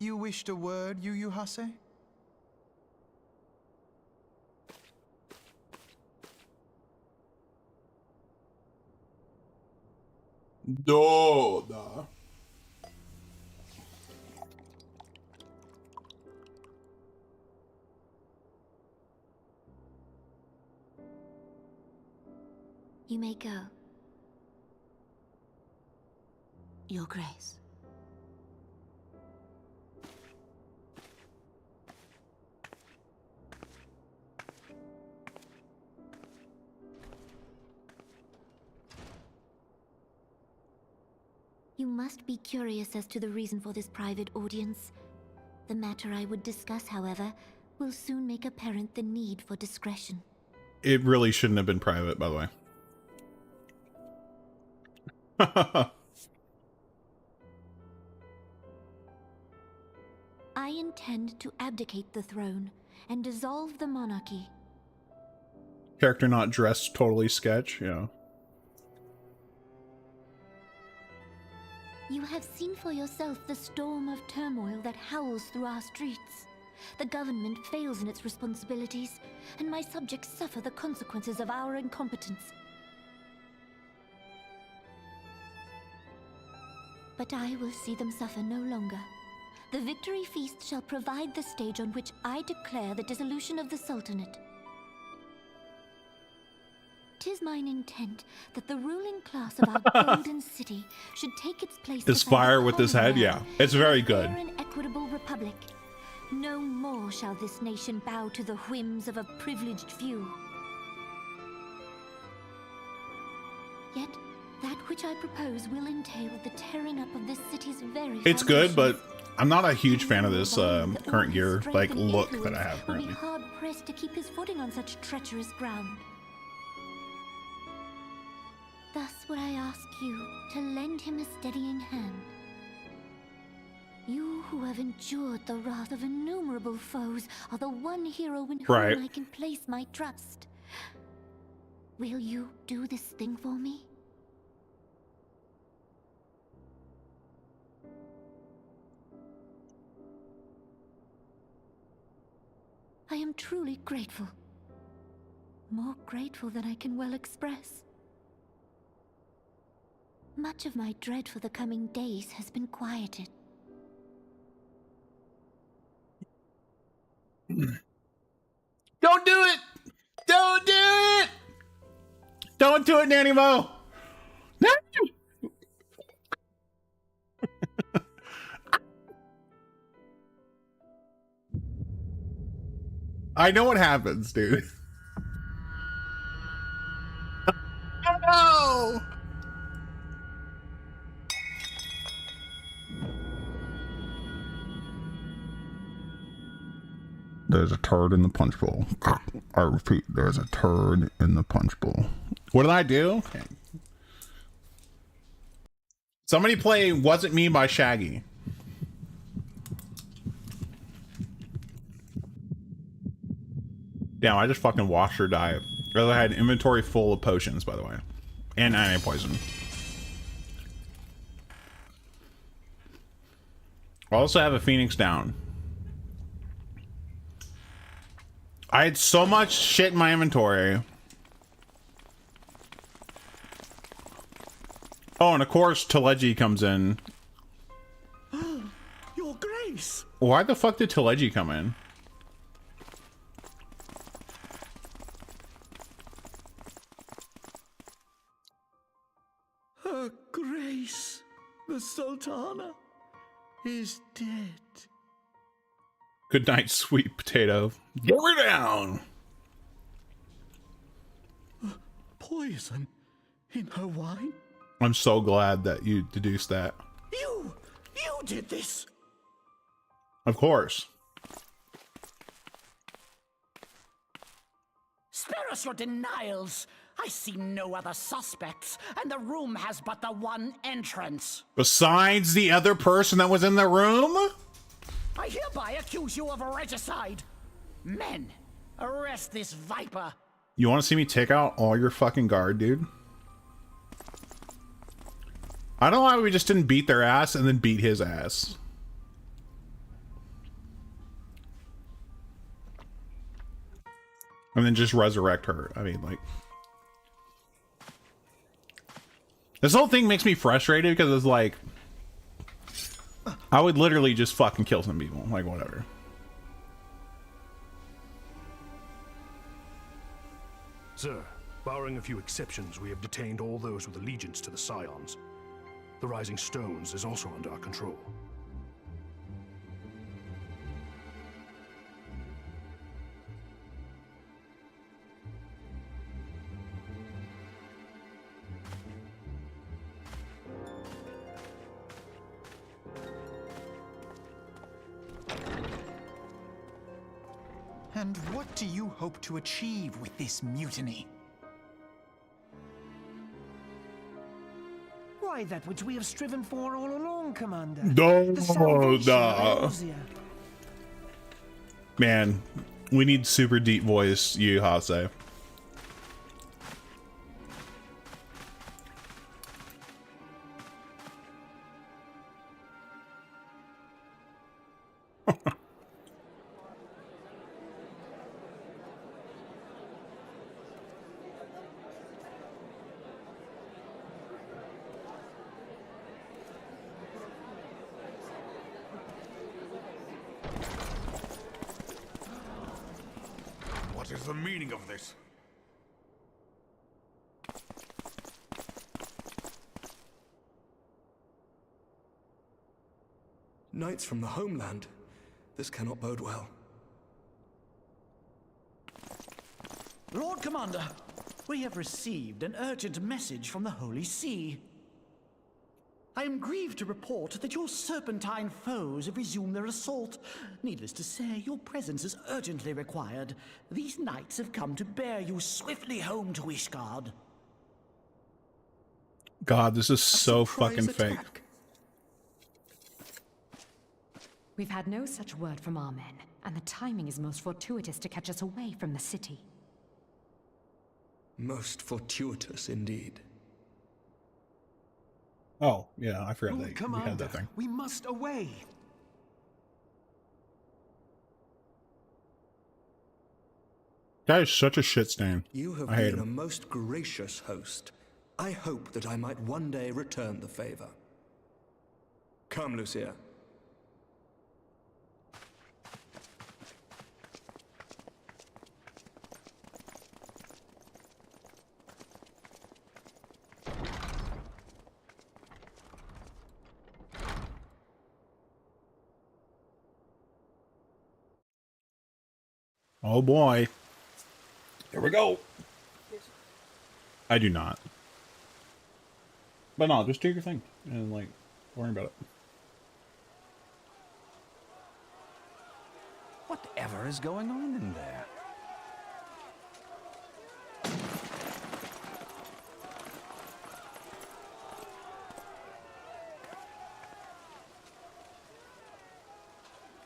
You wished a word, Yu Hase? No. You may go. Your Grace. You must be curious as to the reason for this private audience. The matter I would discuss, however, will soon make apparent the need for discretion. It really shouldn't have been private, by the way. I intend to abdicate the throne and dissolve the monarchy. Character not dressed, totally sketch, yeah. You have seen for yourself the storm of turmoil that howls through our streets. The government fails in its responsibilities, and my subjects suffer the consequences of our incompetence. But I will see them suffer no longer. The victory feast shall provide the stage on which I declare the dissolution of the Sultanate. 'Tis mine intent that the ruling class of our golden city should take its place This beside fire the with his head, Commonwealth yeah. It's very in a good. fair and equitable republic. No more shall this nation bow to the whims of a privileged few. Yet, that which I propose will entail the tearing up of this city's very It's good, but foundations. I'm not a huge fan of this Anyone that current all gear his strength like and look that influence I have will be currently. hard pressed to keep his footing on such treacherous ground. Thus would I ask you to lend him a steadying hand. You who have endured the wrath of innumerable foes are the one hero in whom Right. I can place my trust. Will you do this thing for me? I am truly grateful. More grateful than I can well express. Much of my dread for the coming days has been quieted. Don't do it! Don't do it! Don't do it, Nanny Mo! No! I know what happens, dude. No! There's a turd in the punch bowl. I repeat, there's a turd in the punch bowl. What did I do? Okay. Somebody play Wasn't Me by Shaggy. Damn, I just fucking washed her diet. I had an inventory full of potions, by the way. And anti-poison. I also have a Phoenix down. I had so much shit in my inventory. Oh, and of course, Teleji comes in. Your Grace! Why the fuck did Teleji come in? Her Grace, the Sultana, is dead. Good night, sweet potato. Get her down! Poison in her wine? I'm so glad that you deduced that. You did this! Of course. Spare us your denials. I see no other suspects, and the room has but the one entrance. Besides the other person that was in the room? I hereby accuse you of regicide. Men, arrest this viper. You want to see me take out all your fucking guard, dude? I don't know why we just didn't beat their ass and then beat his ass. And then just resurrect her. I mean, like... This whole thing makes me frustrated because it's like... I would literally just fucking kill some people. Like, whatever. Sir, barring a few exceptions, we have detained all those with allegiance to the Scions. The Rising Stones is also under our control. And what do you hope to achieve with this mutiny? Why, that which we have striven for all along, Commander. No, The salvation of nah. Eorzea. Man, we need super deep voice, Yu Hase. What is the meaning of this? Knights from the homeland. This cannot bode well. Lord Commander, we have received an urgent message from the Holy See. I am grieved to report that your serpentine foes have resumed their assault. Needless to say, your presence is urgently required. These knights have come to bear you swiftly home to Ishgard. God, this is so fucking fake. Attack. We've had no such word from our men, and the timing is most fortuitous to catch us away from the city. Most fortuitous indeed. Oh, yeah, I forgot Lord that we Commander, had that thing. we must away. Guy is such a shit stain. You have I hate been a him. most gracious host. I hope that I might one day return the favor. Come, Lucia. Oh boy. Here we go. I do not. But no, just do your thing and like, don't worry about it. Whatever is going on in there?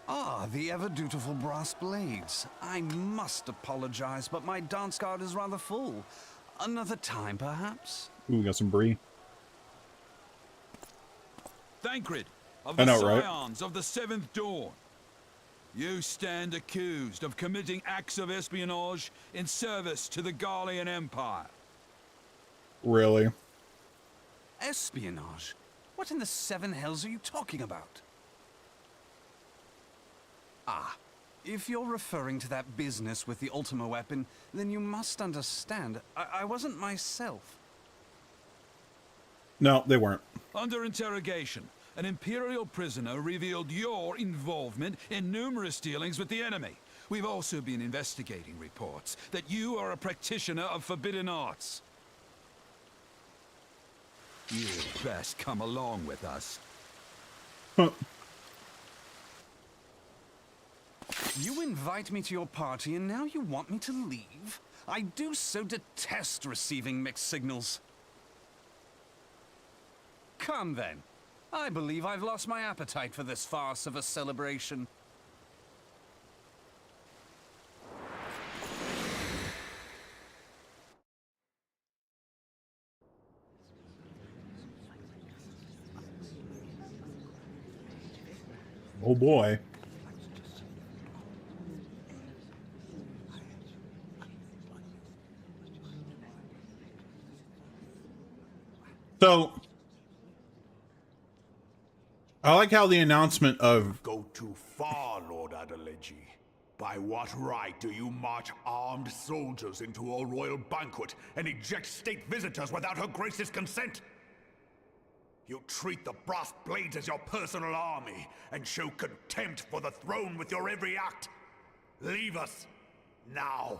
Ah, the ever-dutiful brass blades. I must apologize, but my dance card is rather full. Another time, perhaps? Ooh, we got some brie. Thancred of I the know, right? Scions of the Seventh Dawn. You stand accused of committing acts of espionage in service to the Garlean Empire. Really? Espionage? What in the seven hells are you talking about? Ah, if you're referring to that business with the Ultima weapon, then you must understand, I wasn't myself. No, they weren't. Under interrogation, an Imperial prisoner revealed your involvement in numerous dealings with the enemy. We've also been investigating reports that you are a practitioner of forbidden arts. You'd best come along with us. You invite me to your party and now you want me to leave? I do so detest receiving mixed signals. Come then. I believe I've lost my appetite for this farce of a celebration. Oh boy. So I like how the announcement of Go too far, Lord Adeleji. By what right do you march armed soldiers into a royal banquet and eject state visitors without her grace's consent? You treat the brass blades as your personal army and show contempt for the throne with your every act. Leave us now.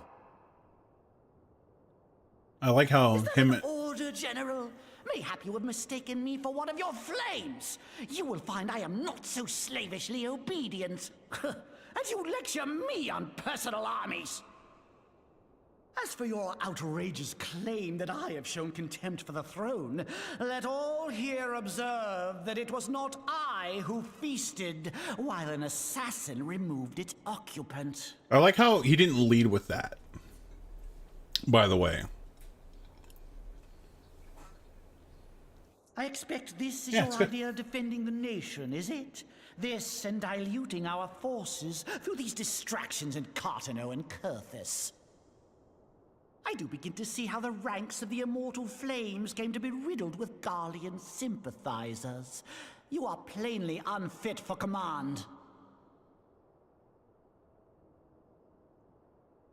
I like how him. Order, General. Mayhap you have mistaken me for one of your flames. You will find I am not so slavishly obedient. And you lecture me on personal armies. As for your outrageous claim that I have shown contempt for the throne, let all here observe that it was not I who feasted while an assassin removed its occupant. I like how he didn't lead with that, by the way. I expect this is Yeah, your it's good. idea of defending the nation, is it? This and diluting our forces through these distractions in Cartano and Kurthis. I do begin to see how the ranks of the Immortal Flames came to be riddled with Garlean sympathizers. You are plainly unfit for command.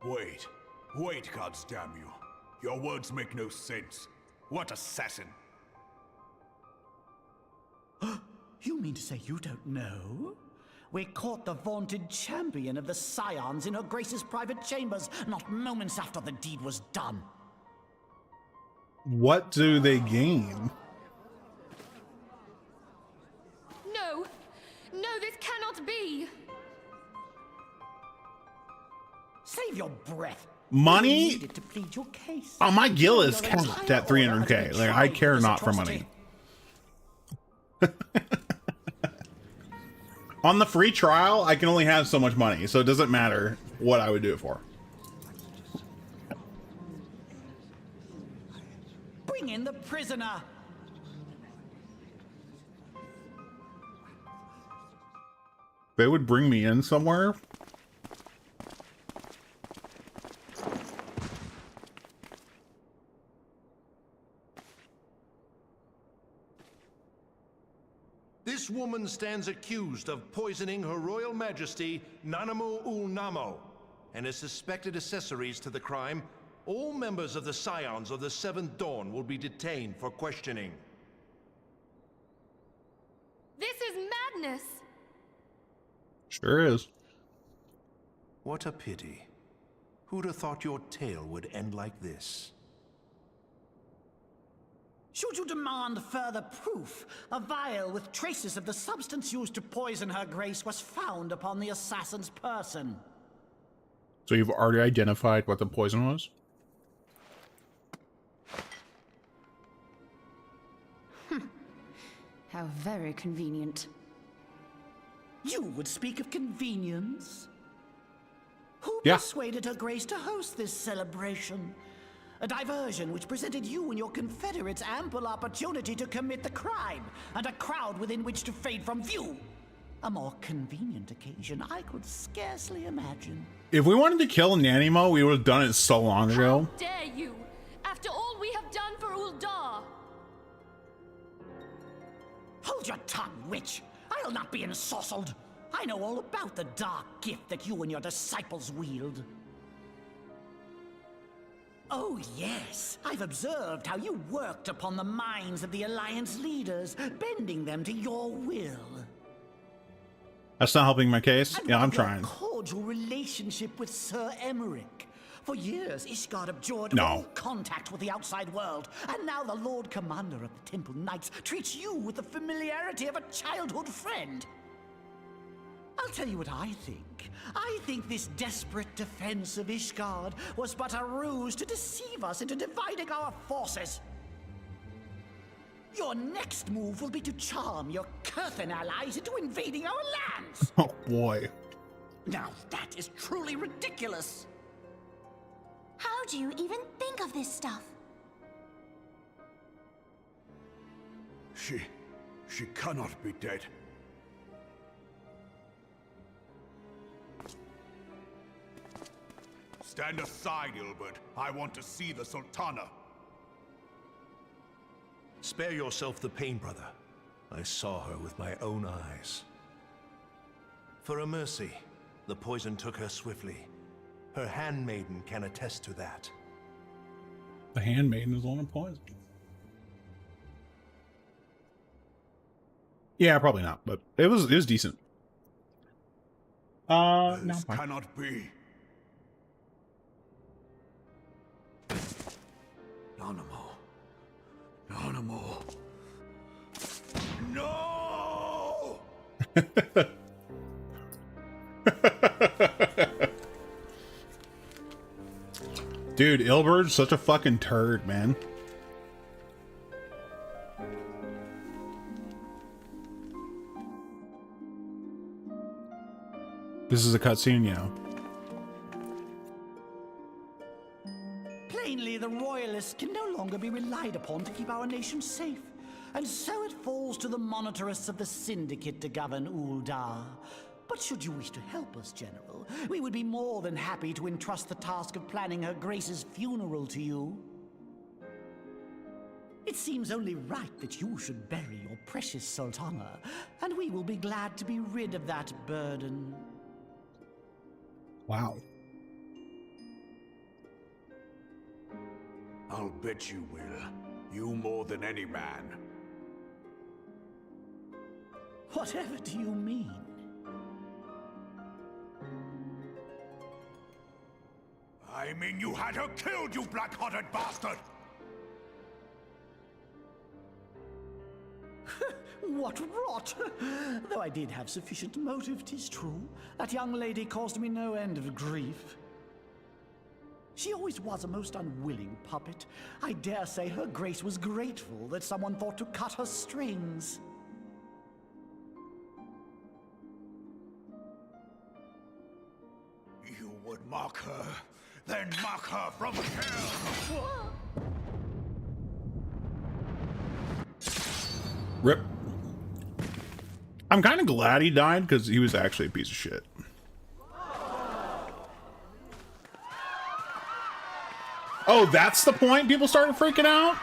Wait, goddamn you. Your words make no sense. What assassin? You mean to say you don't know? We caught the vaunted champion of the Scions in her Grace's private chambers, not moments after the deed was done. What do they gain? No! No, this cannot be! Save your breath. Money? You needed to plead your case. Oh, my gil is Your capped entire at 300k. order Like, I tried care this not for atrocity. money. On the free trial, I can only have so much money, so it doesn't matter what I would do it for. Bring in the prisoner. They would bring me in somewhere. This woman stands accused of poisoning Her Royal Majesty Nanamu ul Namo and is suspected accessories to the crime. All members of the Scions of the Seventh Dawn will be detained for questioning. This is madness! Sure is. What a pity. Who'd have thought your tale would end like this? Should you demand further proof, a vial with traces of the substance used to poison her grace was found upon the assassin's person. So you've already identified what the poison was? How very convenient. You would speak of convenience? Who Yeah. persuaded her grace to host this celebration? A diversion which presented you and your confederates ample opportunity to commit the crime, and a crowd within which to fade from view. A more convenient occasion I could scarcely imagine. If we wanted to kill Nanimo, we would have done it so long ago. Dare you! After all we have done for Uldar! Hold your tongue, witch! I'll not be ensorcelled! I know all about the dark gift that you and your disciples wield. Oh yes, I've observed how you worked upon the minds of the Alliance leaders, bending them to your will. That's not helping my case. And Yeah, I'm what your trying. cordial relationship with Sir Emmerich. For years, Ishgard abjured No. all contact with the outside world, and now the Lord Commander of the Temple Knights treats you with the familiarity of a childhood friend. I'll tell you what I think. I think this desperate defense of Ishgard was but a ruse to deceive us into dividing our forces. Your next move will be to charm your Kurthan allies into invading our lands. Oh boy. Now that is truly ridiculous. How do you even think of this stuff? She cannot be dead. Stand aside, Ilbert. I want to see the Sultana. Spare yourself the pain, brother. I saw her with my own eyes. For a mercy, the poison took her swiftly. Her handmaiden can attest to that. The handmaiden is on a poison. Yeah, probably not, but it was decent. This cannot be. Nanamo. Nanamo. No! Dude, Ilbert's such a fucking turd, man. This is a cutscene, yeah. Plainly, the royalists can no longer be relied upon to keep our nation safe. And so it falls to the monitorists of the Syndicate to govern Uldar. But should you wish to help us, General, we would be more than happy to entrust the task of planning Her Grace's funeral to you. It seems only right that you should bury your precious Sultana, and we will be glad to be rid of that burden. Wow. I'll bet you will. You more than any man. Whatever do you mean? I mean you had her killed, you black-hearted bastard! What rot! Though I did have sufficient motive, 'tis true. That young lady caused me no end of grief. She always was a most unwilling puppet. I dare say Her Grace was grateful that someone thought to cut her strings. You would mock her, then mock her from hell! Rip. I'm kind of glad he died because he was actually a piece of shit. Oh, that's the point? People started freaking out?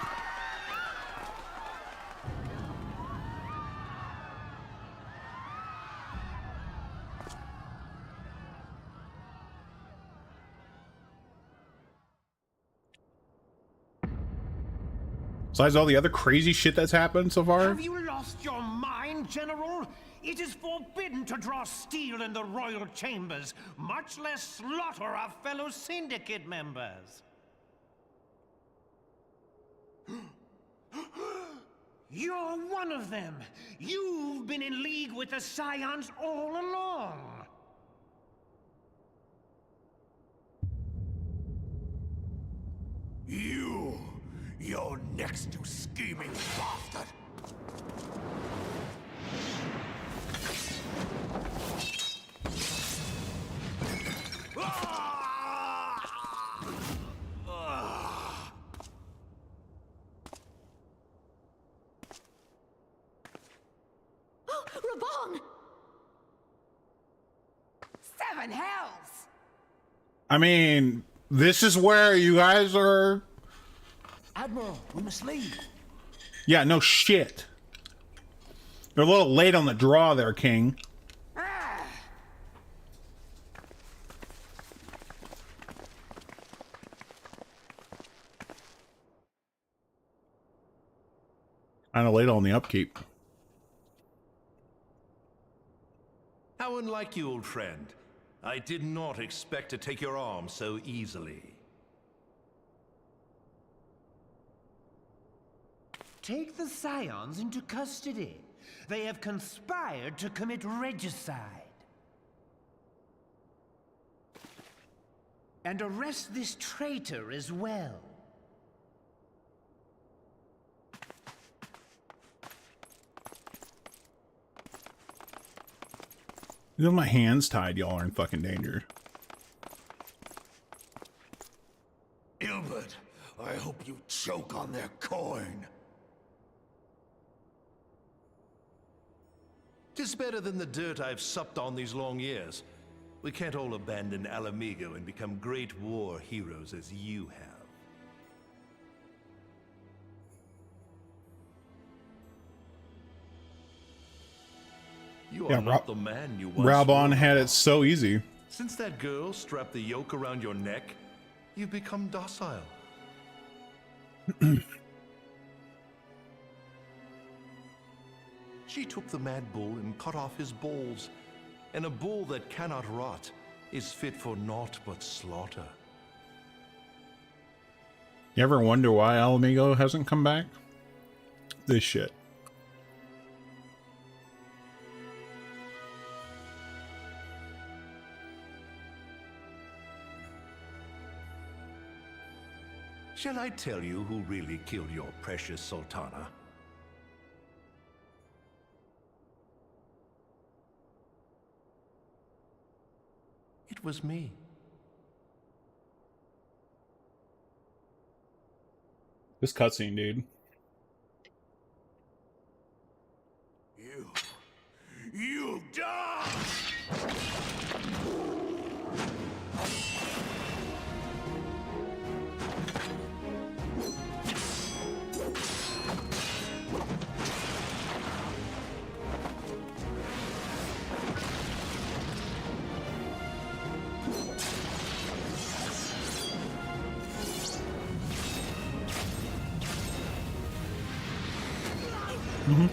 Besides all the other crazy shit that's happened so far? Have you lost your mind, General? It is forbidden to draw steel in the royal chambers, much less slaughter our fellow syndicate members. You're one of them. You've been in league with the Scions all along. You're next, you scheming bastard! Raban! Seven hells! I mean, this is where you guys are... Admiral, we must leave. Yeah, no shit. You're a little late on the draw there, King. Kinda late on the upkeep. How unlike you, old friend. I did not expect to take your arm so easily. Take the Scions into custody. They have conspired to commit regicide. And arrest this traitor as well. Even my hands tied, y'all are in fucking danger. Ilbert, I hope you choke on their coin. 'Tis better than the dirt I've supped on these long years. We can't all abandon Alamigo and become great war heroes as you have. You are not the man you once Raubon were. had it so easy. Since that girl strapped the yoke around your neck, you've become docile. She took the mad bull and cut off his balls, and a bull that cannot rot is fit for naught but slaughter. You ever wonder why Alamigo hasn't come back? This shit. Shall I tell you who really killed your precious Sultana? It was me. This cutscene, dude. You die! Mm-hmm.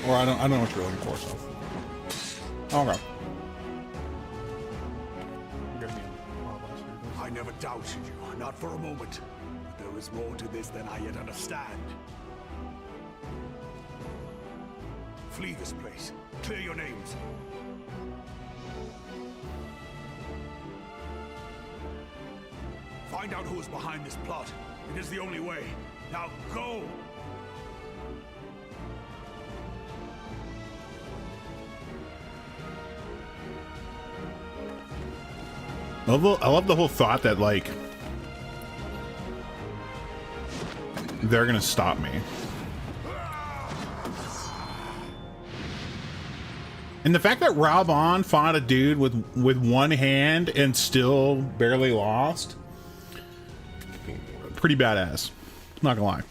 Or I don't know what you're looking for, so. Okay. I never doubted you, not for a moment. But there is more to this than I yet understand. Flee this place. Clear your names. Find out who is behind this plot. It is the only way. Now go! I love the whole thought that, like, they're gonna stop me. And the fact that Raubon fought a dude with one hand and still barely lost, pretty badass. Not gonna lie.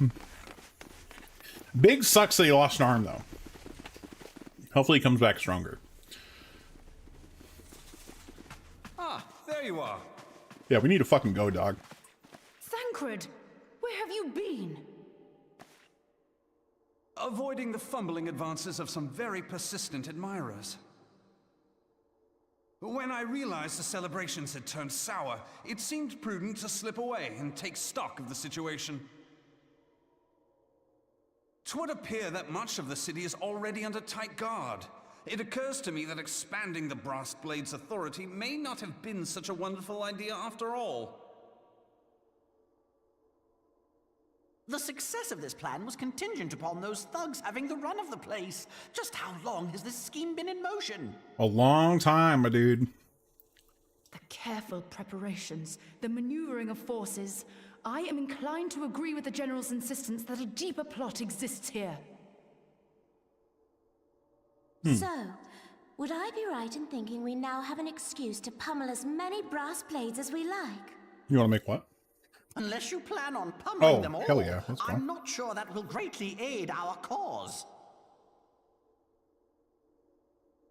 Big sucks that he lost an arm, though. Hopefully he comes back stronger. There you are. Yeah, we need to fucking go, dog. Thancred, where have you been? Avoiding the fumbling advances of some very persistent admirers. When I realized the celebrations had turned sour, it seemed prudent to slip away and take stock of the situation. 'Twould appear that much of the city is already under tight guard. It occurs to me that expanding the Brass Blade's authority may not have been such a wonderful idea after all. The success of this plan was contingent upon those thugs having the run of the place. Just how long has this scheme been in motion? A long time, my dude. The careful preparations, the maneuvering of forces. I am inclined to agree with the General's insistence that a deeper plot exists here. So, would I be right in thinking we now have an excuse to pummel as many brass blades as we like? You want to make what? Unless you plan on pummeling Oh, them all, hell yeah, that's fine. I'm not sure that will greatly aid our cause.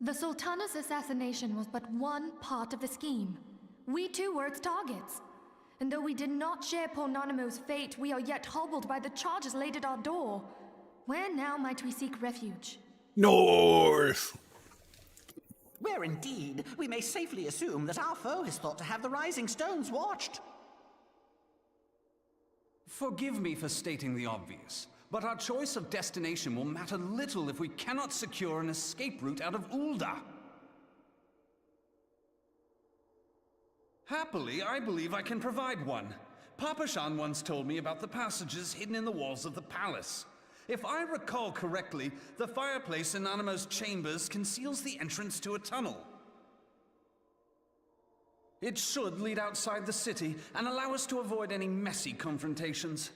The Sultana's assassination was but one part of the scheme. We too were its targets. And though we did not share poor Nanamo's fate, we are yet hobbled by the charges laid at our door. Where now might we seek refuge? North. Where indeed, we may safely assume that our foe is thought to have the Rising Stones watched. Forgive me for stating the obvious, but our choice of destination will matter little if we cannot secure an escape route out of Ul'dah. Happily, I believe I can provide one. Papa Shan once told me about the passages hidden in the walls of the palace. If I recall correctly, the fireplace in Nanamo's chambers conceals the entrance to a tunnel. It should lead outside the city and allow us to avoid any messy confrontations.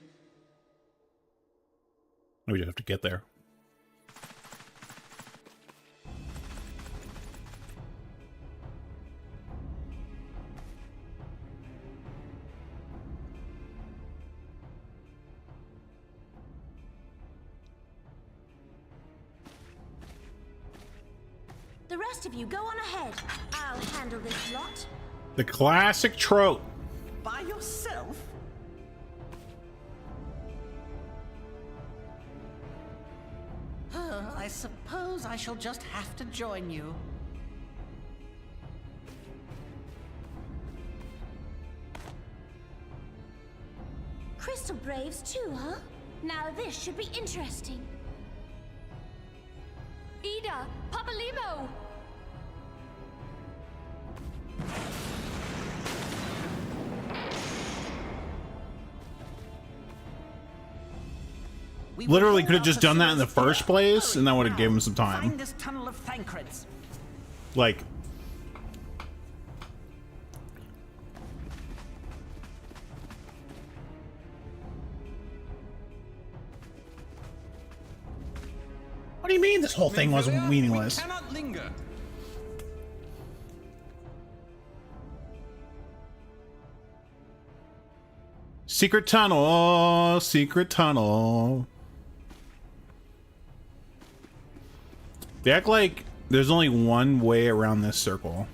We just have to get there. The rest of you go on ahead. I'll handle this lot. The classic trope. By yourself? I suppose I shall just have to join you. Crystal Braves too, huh? Now this should be interesting. Ida! Papa Limo! Literally could have just done that in the first place, and that would have given him some time. Find this tunnel of Thancred's. Like, what do you mean this whole thing was meaningless? We cannot linger. Secret tunnel, secret tunnel. They act like there's only one way around this circle.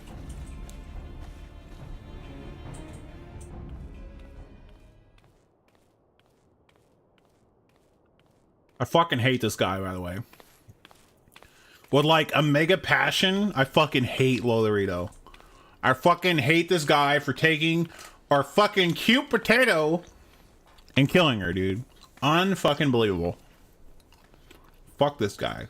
I fucking hate this guy, by the way. With like a mega passion, I fucking hate Lolorito. I fucking hate this guy for taking our fucking cute potato and killing her, dude. Unfucking believable. Fuck this guy.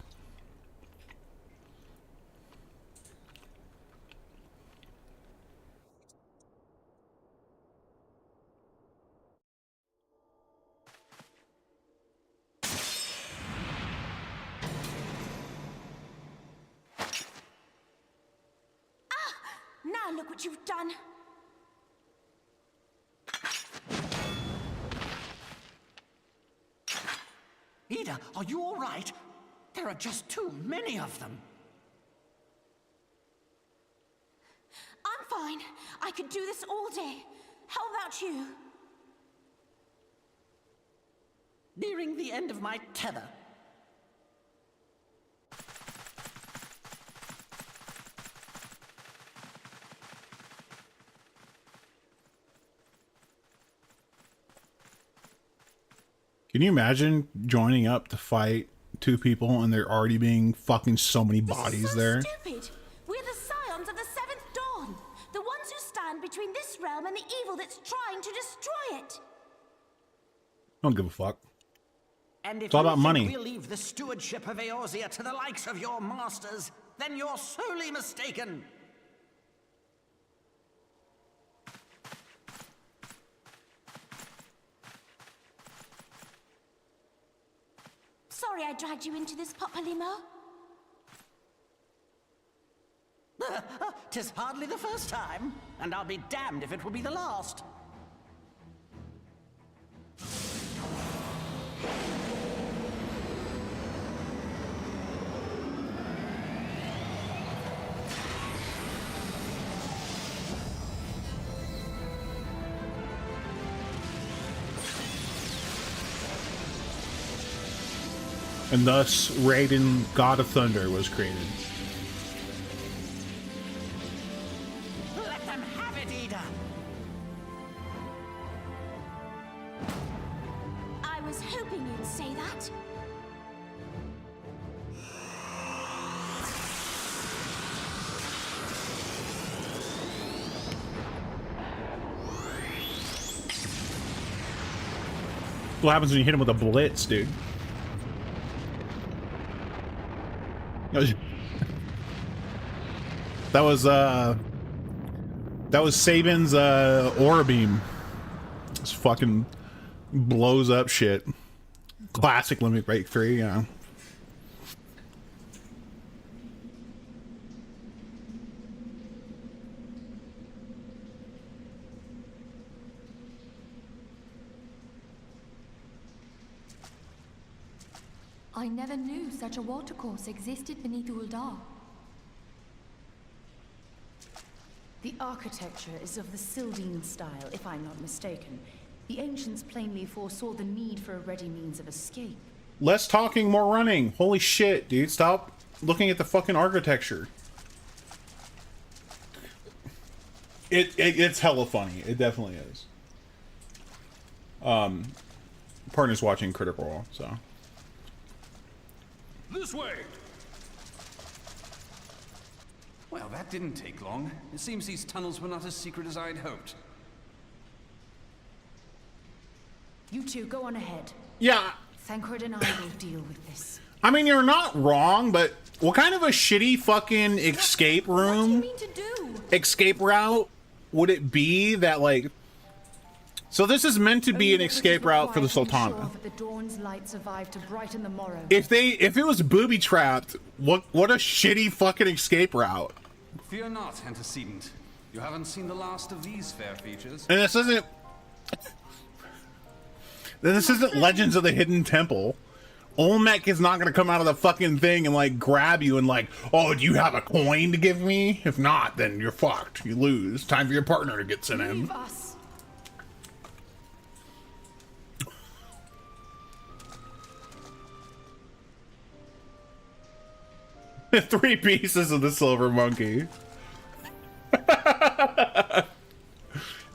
Now look what you've done. Ida, are you all right? There are just too many of them. I'm fine. I could do this all day. How about you? Nearing the end of my tether. Can you imagine joining up to fight two people and there already being fucking so many bodies there? Stupid. We're the scions of the Seventh Dawn. The ones who stand between this realm and the evil that's trying to destroy it. Don't give a fuck. And if It's all about you think money. we'll leave the stewardship of Eorzea to the likes of your masters, then you're sorely mistaken. Sorry I dragged you into this, Papa Limo. 'Tis hardly the first time, and I'll be damned if it will be the last. And thus, Raiden, God of Thunder, was created. Let them have it, Ida! I was hoping you'd say that. What happens when you hit him with a blitz, dude? That was Sabin's aura beam. This fucking blows up shit. Classic Limit Break 3, yeah. I never knew such a watercourse existed beneath Uldar. The architecture is of the Sylvine style, if I'm not mistaken. The ancients plainly foresaw the need for a ready means of escape. Less talking, more running. Holy shit, dude. Stop looking at the fucking architecture. It's hella funny. It definitely is. Partner's watching Critical Role, so. This way. Well, that didn't take long. It seems these tunnels were not as secret as I'd hoped. You two, go on ahead. Yeah. Thancred and I will deal with this. I mean, you're not wrong, but what kind of a shitty fucking escape room, What do you mean to do? escape route would it be that, like... So this is meant to be an escape route for the Sultana. The dawn's light survived to brighten the morrow. If it was booby trapped, what a shitty fucking escape route. Fear not, antecedent. You haven't seen the last of these fair features. And this isn't Legends of the Hidden Temple. Olmec is not gonna come out of the fucking thing and like grab you and like, oh, do you have a coin to give me? If not, then you're fucked. You lose. Time for your partner to get sent in. Leave us. Three pieces of the silver monkey.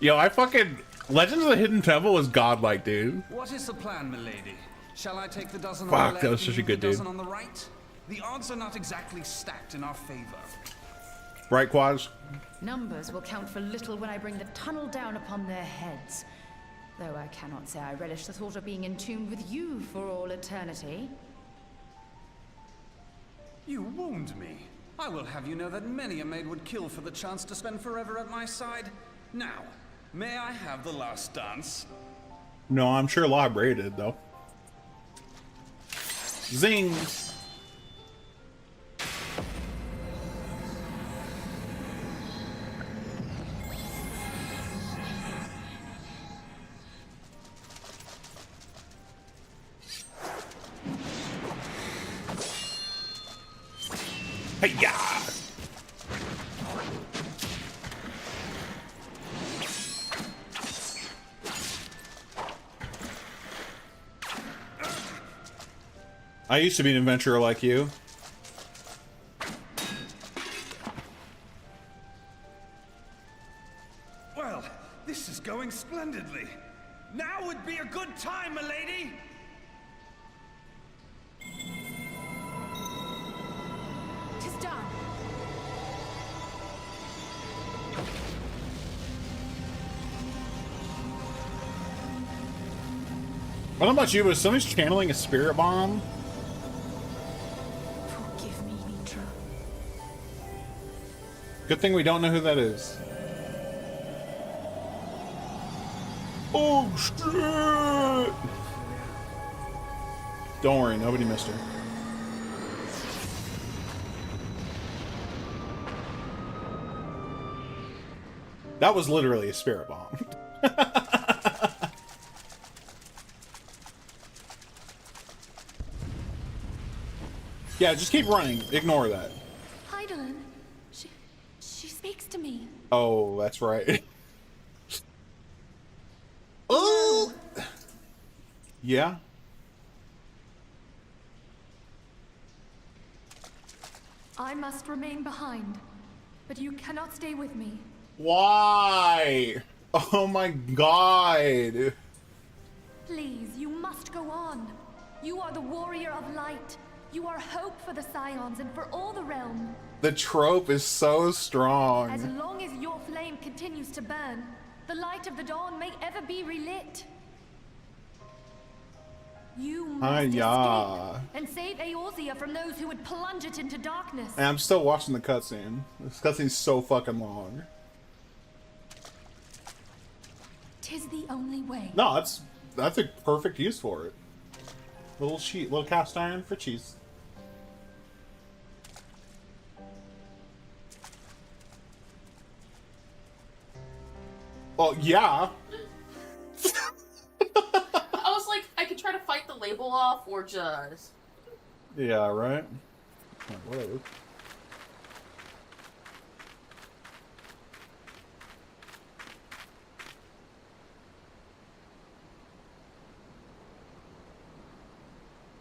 Yo, I fucking... Legends of the Hidden Temple was godlike, dude. What is the plan, milady? Shall I take the dozen on Fuck, the left that was such a and good the dude. dozen on the right? The odds are not exactly stacked in our favor. Right, Quaz? Numbers will count for little when I bring the tunnel down upon their heads. Though I cannot say I relish the thought of being entombed with you for all eternity. You wound me. I will have you know that many a maid would kill for the chance to spend forever at my side. Now, may I have the last dance? No, I'm sure La Brea did, though. Zing! Hey-ya! I used to be an adventurer like you. Well, this is going splendidly. Now would be a good time, milady! Tis done. I don't know about you, but if somebody's channeling a spirit bomb... Forgive me, Mitra. Good thing we don't know who that is. Oh, shit! Don't worry, nobody missed her. That was literally a spirit bomb. Yeah, just keep running. Ignore that. Heidelin, she speaks to me. Oh, that's right. Oh! Yeah? I must remain behind, but you cannot stay with me. Why? Oh my god. Please, you must go on. You are the warrior of light. You are hope for the Scions and for all the realm. The trope is so strong. As long as your flame continues to burn, the light of the dawn may ever be relit. You must escape and save Eorzea from those who would plunge it into darkness. And I'm still watching the cutscene. This cutscene's so fucking long. 'Tis the only way. No, that's a perfect use for it. Little cast iron for cheese. Well, yeah. I was like, I could try to fight the label off or just... Yeah, right? Whatever.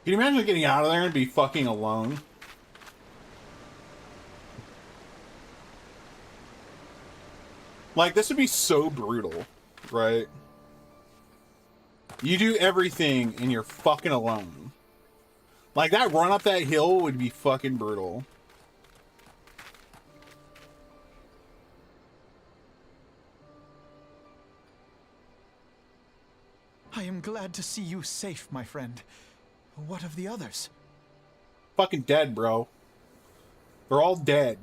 Can you imagine getting out of there and be fucking alone? Like, this would be so brutal, right? You do everything and you're fucking alone. Like, that run up that hill would be fucking brutal. I am glad to see you safe, my friend. What of the others? Fucking dead, bro. They're all dead.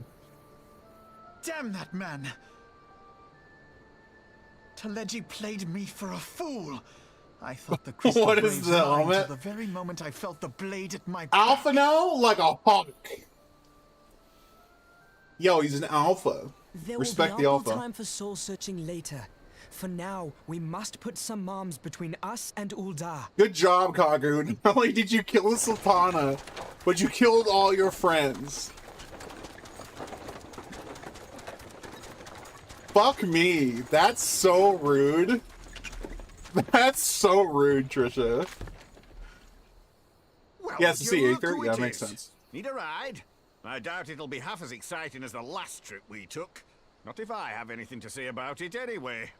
Damn that man! Taleji played me for a fool. I thought the crystal What is waves the mine helmet? till the very moment I felt the blade at my Alpha now? Like a hawk. Yo, he's an alpha. There Respect will be the ample alpha. time for soul searching later. For now, we must put some arms between us and Ul'dah. Good job, Kaku. Not only did you kill the Sultana, but you killed all your friends. Fuck me. That's so rude. That's so rude, Trisha. Well, Yes, to see you're Aether? who Yeah, it makes is. sense. Need a ride? I doubt it'll be half as exciting as the last trip we took. Not if I have anything to say about it anyway.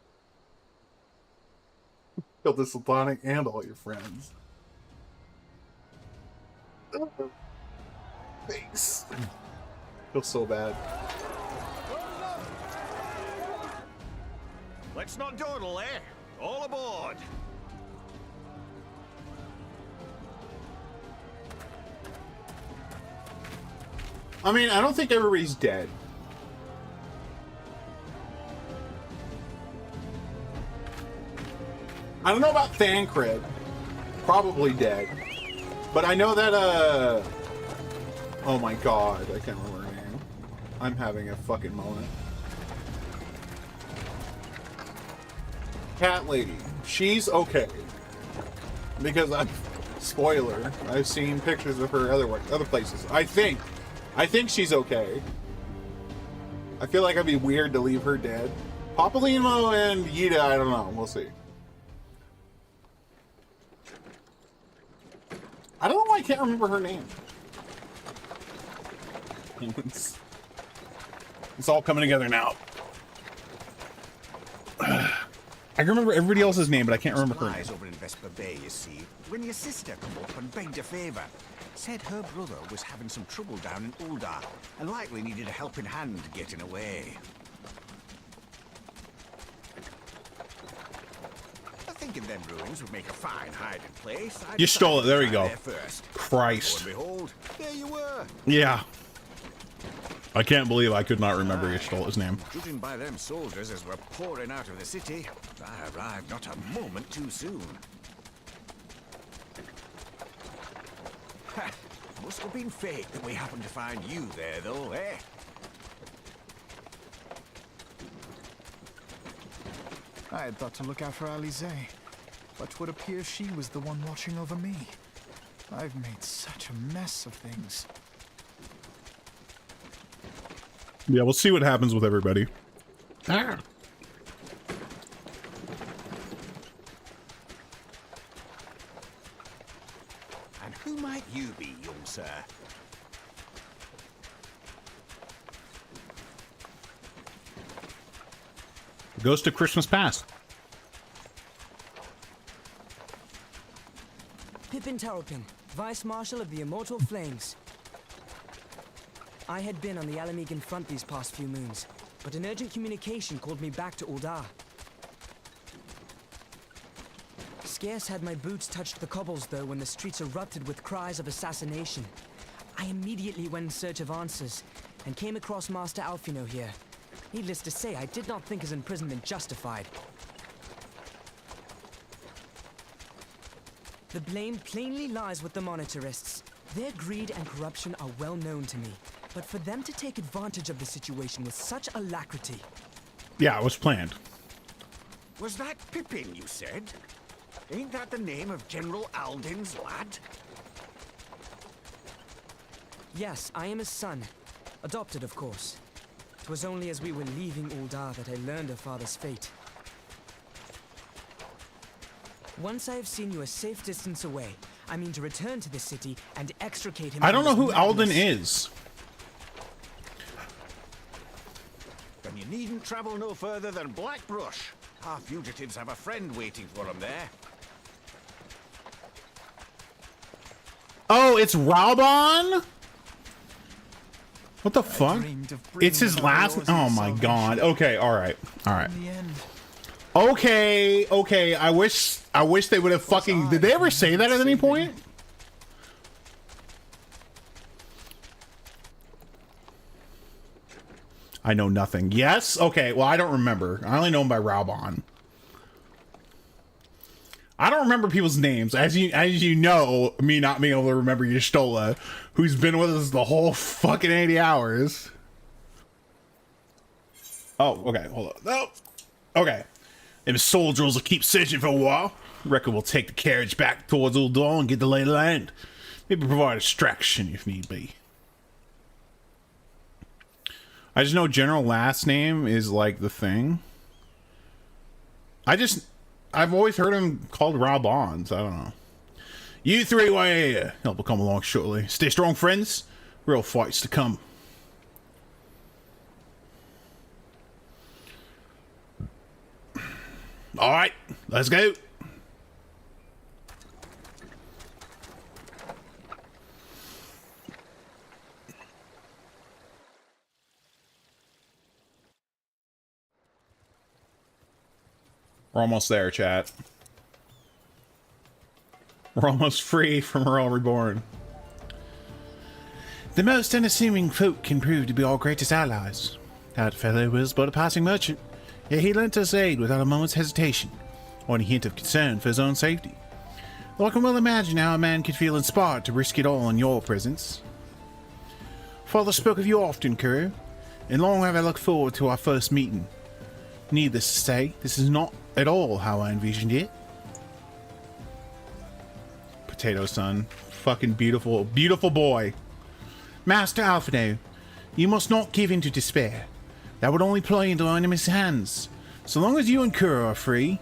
Killed the Sultana and all your friends. Thanks. Feel so bad. Let's not dawdle, eh? All aboard! I mean, I don't think everybody's dead. I don't know about Thancred. Probably dead. But I know that, oh my god, I can't remember her name. I'm having a fucking moment. Cat Lady. She's okay. Because spoiler, I've seen pictures of her other places. I think she's okay. I feel like I'd be weird to leave her dead. Papalymo and Yida, I don't know. We'll see. I don't know why I can't remember her name. It's all coming together now. I can remember everybody else's name, but I can't remember her name. Supplies over in Vesper Bay, you see, when your sister come up and begged a favour. Said her brother was having some trouble down in Ul'dah, and likely needed a helping hand getting away. Thinking them ruins would make a fine hiding place. You stole it. There you go. First. Christ. Lo and behold, there you were. Yeah. I can't believe I could not remember you stole his name. Judging by them soldiers as we're pouring out of the city, I arrived not a moment too soon. Ha, must have been fate that we happened to find you there, though, eh? I had thought to look out for Alize, but it would appear she was the one watching over me. I've made such a mess of things. Yeah, we'll see what happens with everybody. Ah. And who might you be, young sir? Ghost of Christmas Past. Pippin Taropin, Vice Marshal of the Immortal Flames. I had been on the Alamegan front these past few moons, but an urgent communication called me back to Ul'dah. Scarce had my boots touched the cobbles, though, when the streets erupted with cries of assassination. I immediately went in search of answers, and came across Master Alfino here. Needless to say, I did not think his imprisonment justified. The blame plainly lies with the Monetarists. Their greed and corruption are well known to me, but for them to take advantage of the situation with such alacrity... Yeah, it was planned. Was that Pippin, you said? Ain't that the name of General Alden's lad? Yes, I am his son. Adopted, of course. It was only as we were leaving Ul'dah that I learned of father's fate. Once I have seen you a safe distance away, I mean to return to the city and extricate him. I don't know from who his Alden madness. is. The and you needn't travel no further than Blackbrush. Our fugitives have a friend waiting for them there. Oh, it's Raubon? What the fuck? It's his last. Oh my god. Okay, alright. Alright. Okay, okay. I wish they would have fucking. Did they ever say that at any point? I know nothing. Yes? Okay, well, I don't remember. I only know him by Raubon. I don't remember people's names. As you know, me not being able to remember Y'shtola, who's been with us the whole fucking 80 hours. Oh, okay, hold on. No. Okay. Them soldiers will keep searching for a while. Reckon we'll take the carriage back towards Ul'dah and get the lay of the land. Maybe provide a distraction if need be. I just know general last name is like the thing. I've always heard him called Raubon, so I don't know. You three wait here. Help will come along shortly. Stay strong, friends. Real fights to come. All right, let's go. We're almost there, chat. We're almost free from Earl Reborn. The most unassuming folk can prove to be our greatest allies. That fellow was but a passing merchant, yet he lent us aid without a moment's hesitation, or any hint of concern for his own safety. Though I can well imagine how a man could feel inspired to risk it all in your presence. Father spoke of you often, Kuro, and long have I looked forward to our first meeting. Needless to say, this is not at all how I envisioned it. Potato Son. Fucking beautiful, beautiful boy. Master Alphino, you must not give in to despair. That would only play into our enemy's hands. So long as you and Kuro are free,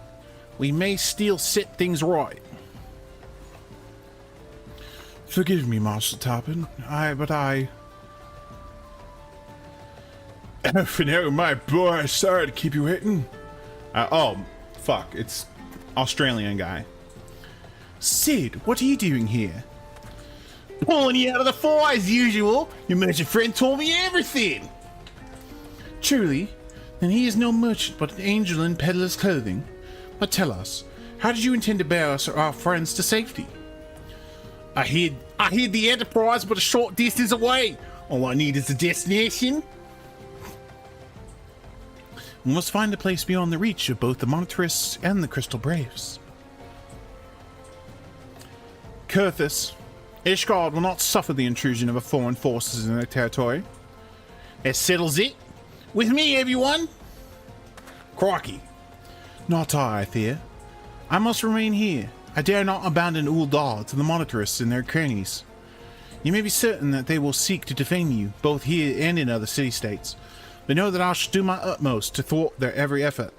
we may still set things right. Forgive me, Master Tarpon. Alphino, my boy, sorry to keep you waiting. Oh, fuck, it's Australian guy. Sid, what are you doing here? Pulling you out of the fire as usual. Your merchant friend told me everything. Truly? Then he is no merchant but an angel in peddler's clothing. But tell us, how did you intend to bear us or our friends to safety? I hid the Enterprise but a short distance away. All I need is a destination. We must find a place beyond the reach of both the Monitarists and the Crystal Braves. Kurthus, Ishgard will not suffer the intrusion of foreign forces in their territory. It settles it. With me, everyone! Crikey. Not I fear. I must remain here. I dare not abandon Ul'dah to the Monitarists and their cronies. You may be certain that they will seek to defame you, both here and in other city-states, but know that I shall do my utmost to thwart their every effort.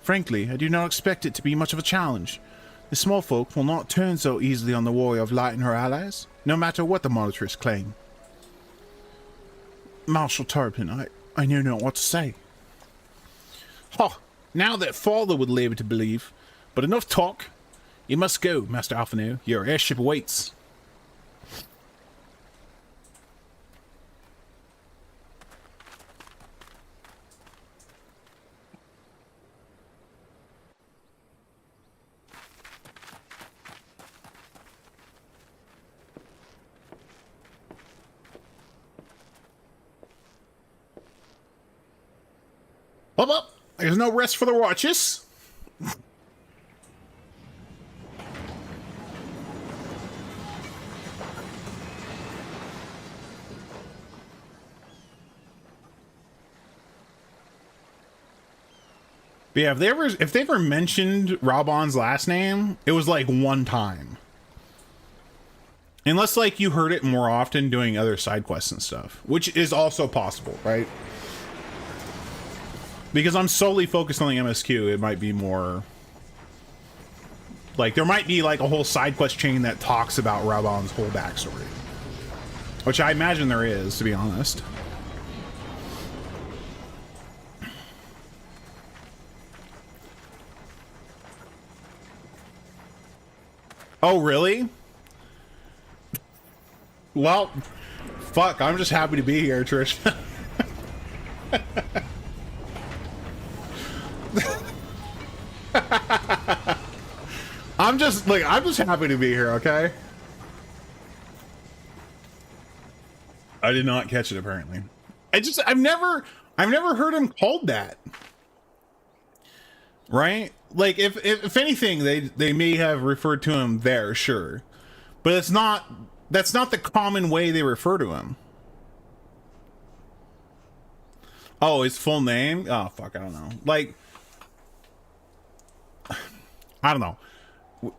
Frankly, I do not expect it to be much of a challenge. The small folk will not turn so easily on the warrior of light and her allies, no matter what the Monitarists claim. Marshal Tarpon, I know not what to say. Ha! Now that father would labor to believe, but enough talk. You must go, Master Alphino. Your airship awaits. Up! There's no rest for the righteous. But yeah, if they ever mentioned Raubon's last name, it was like one time. Unless like you heard it more often doing other side quests and stuff, which is also possible, right? Because I'm solely focused on the MSQ, it might be more... Like, there might be, like, a whole side quest chain that talks about Raubon's whole backstory. Which I imagine there is, to be honest. Oh, really? Well, fuck, I'm just happy to be here, Trish. I'm just happy to be here, okay? I did not catch it, apparently. I've never heard him called that. Right? Like, if anything, they may have referred to him there, sure. But that's not the common way they refer to him. Oh, his full name? Oh, fuck, I don't know. Like, I don't know.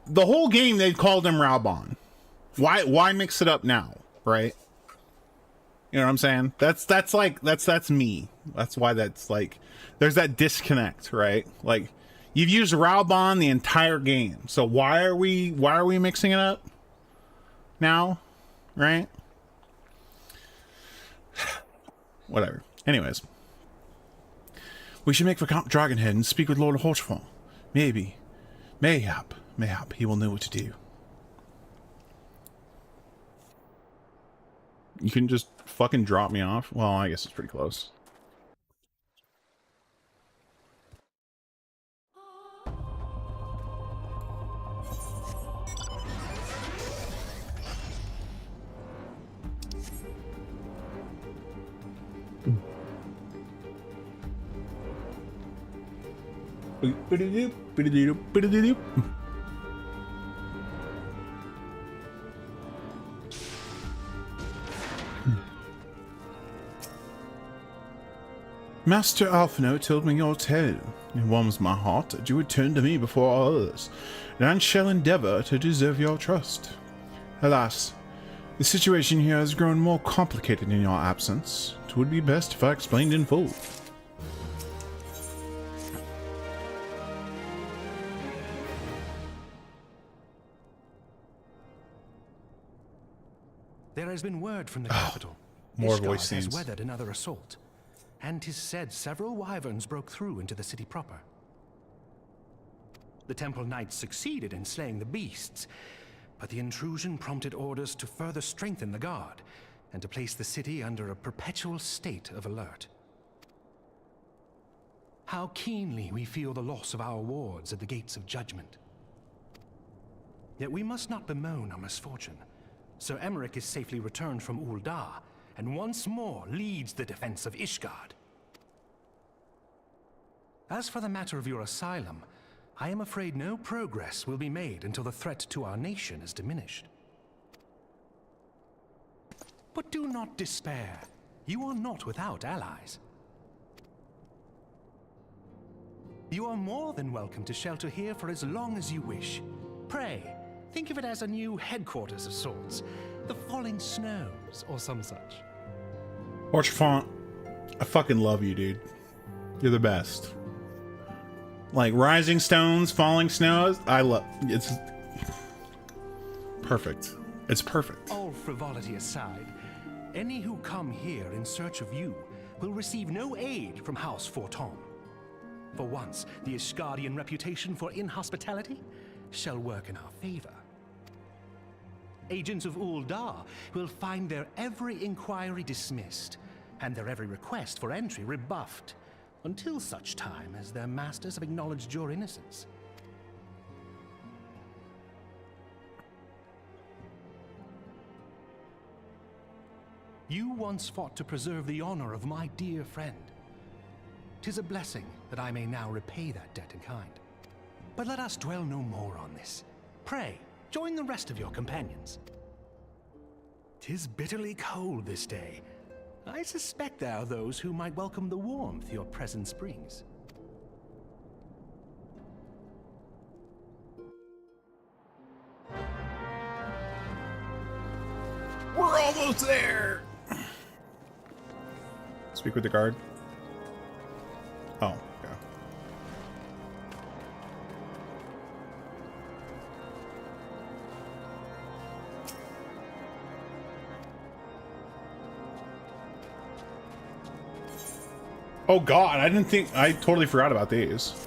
The whole game, they called him Raubon. Why mix it up now, right? You know what I'm saying? That's me. That's why that's like, there's that disconnect, right? Like, you've used Raubon the entire game, so why are we mixing it up now, right? Whatever. Anyways, we should make for Count Dragonhead and speak with Lord Horchfall. Mayhap, he will know what to do. You can just fucking drop me off? Well, I guess it's pretty close. Master Alphino told me your tale. It warms my heart that you would turn to me before all others, and I shall endeavor to deserve your trust. Alas, the situation here has grown more complicated in your absence. It would be best if I explained in full. There has been word from the capital. More Ishgard voice has scenes. weathered another assault, and 'tis said several wyverns broke through into the city proper. The temple knights succeeded in slaying the beasts, but the intrusion prompted orders to further strengthen the guard and to place the city under a perpetual state of alert. How keenly we feel the loss of our wards at the gates of judgment. Yet we must not bemoan our misfortune. Sir Emmerich is safely returned from Ul'dah, and once more leads the defense of Ishgard. As for the matter of your asylum, I am afraid no progress will be made until the threat to our nation is diminished. But do not despair. You are not without allies. You are more than welcome to shelter here for as long as you wish. Pray, think of it as a new headquarters of sorts. The Falling Snows, or some such. Orchfont, I fucking love you, dude. You're the best. Like, Rising Stones, Falling Snows, it's perfect. It's perfect. All frivolity aside, any who come here in search of you will receive no aid from House Forton. For once, the Ishgardian reputation for inhospitality shall work in our favor. Agents of Ul'dah will find their every inquiry dismissed, and their every request for entry rebuffed, until such time as their masters have acknowledged your innocence. You once fought to preserve the honor of my dear friend. 'Tis a blessing that I may now repay that debt in kind. But let us dwell no more on this. Pray, join the rest of your companions. 'Tis bitterly cold this day. I suspect there are those who might welcome the warmth your presence brings. We're almost there! Speak with the guard. Oh, okay. Oh god, I totally forgot about these.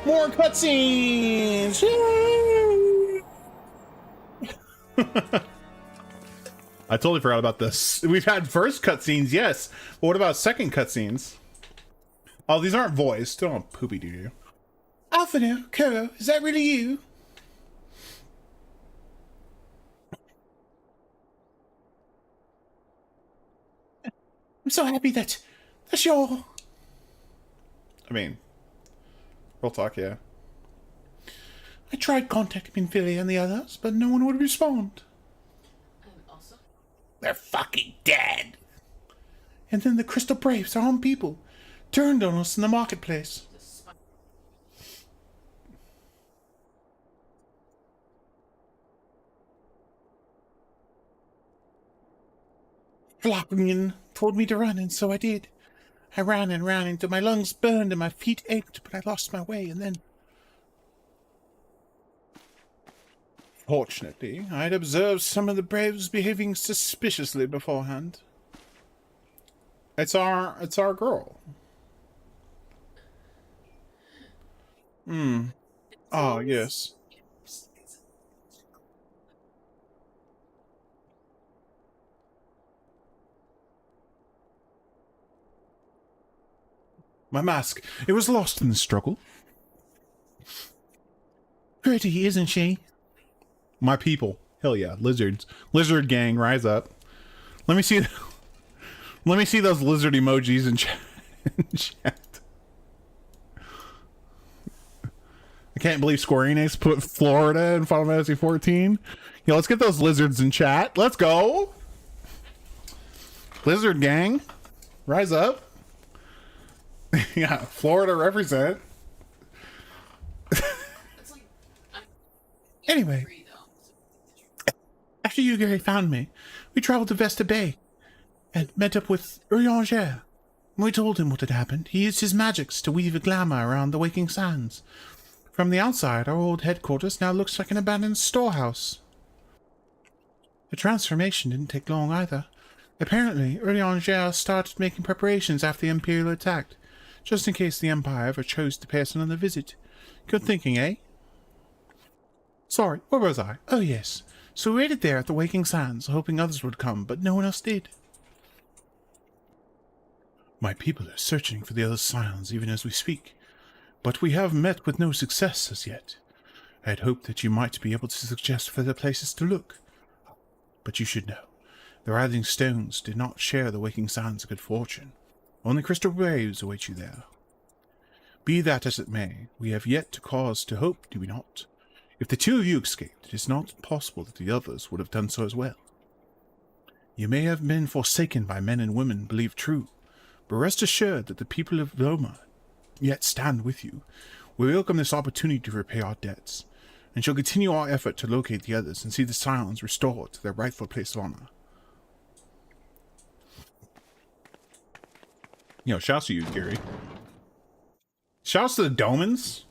More cutscenes! Yay! I totally forgot about this. We've had first cutscenes, yes. But what about second cutscenes? Oh, these aren't voiced. Don't poopy doo doo. Alphino, Kuro, is that really you? I'm so happy that's your... I mean, real talk, yeah. I tried contacting Minfilia and the others, but no one would respond. They're fucking dead. And then the Crystal Braves, our own people, turned on us in the marketplace. Floppian told me to run, and so I did. I ran and ran until my lungs burned and my feet ached, but I lost my way, and then... Fortunately, I'd observed some of the Braves behaving suspiciously beforehand. It's our girl. Oh, yes. My mask. It was lost in the struggle. Pretty, isn't she? My people. Hell yeah. Lizards. Lizard gang, rise up. Let me see those lizard emojis in chat. I can't believe Square Enix put Florida in Final Fantasy 14. Yeah, let's get those lizards in chat. Let's go. Lizard gang. Rise up. Yeah, Florida represent. Anyway, after you, Gary, found me, we traveled to Vesta Bay and met up with Urianger. We told him what had happened. He used his magics to weave a glamour around the waking sands. From the outside, our old headquarters now looks like an abandoned storehouse. The transformation didn't take long either. Apparently, Urianger started making preparations after the Imperial attacked, just in case the Empire ever chose to pay us another visit. Good thinking, eh? Sorry, where was I? Oh, yes. So we waited there at the Waking Sands, hoping others would come, but no one else did. My people are searching for the other Scions even as we speak, but we have met with no success as yet. I had hoped that you might be able to suggest further places to look. But you should know, the Writhing Stones did not share the Waking Sands' good fortune. Only Crystal Braves await you there. Be that as it may, we have yet to cause to hope, do we not? If the two of you escaped, it is not possible that the others would have done so as well. You may have been forsaken by men and women believed true, but rest assured that the people of Loma yet stand with you. We welcome this opportunity to repay our debts, and shall continue our effort to locate the others and see the Scions restored to their rightful place of honor. Yo, shouts to you, Gary. Shouts to the Domans.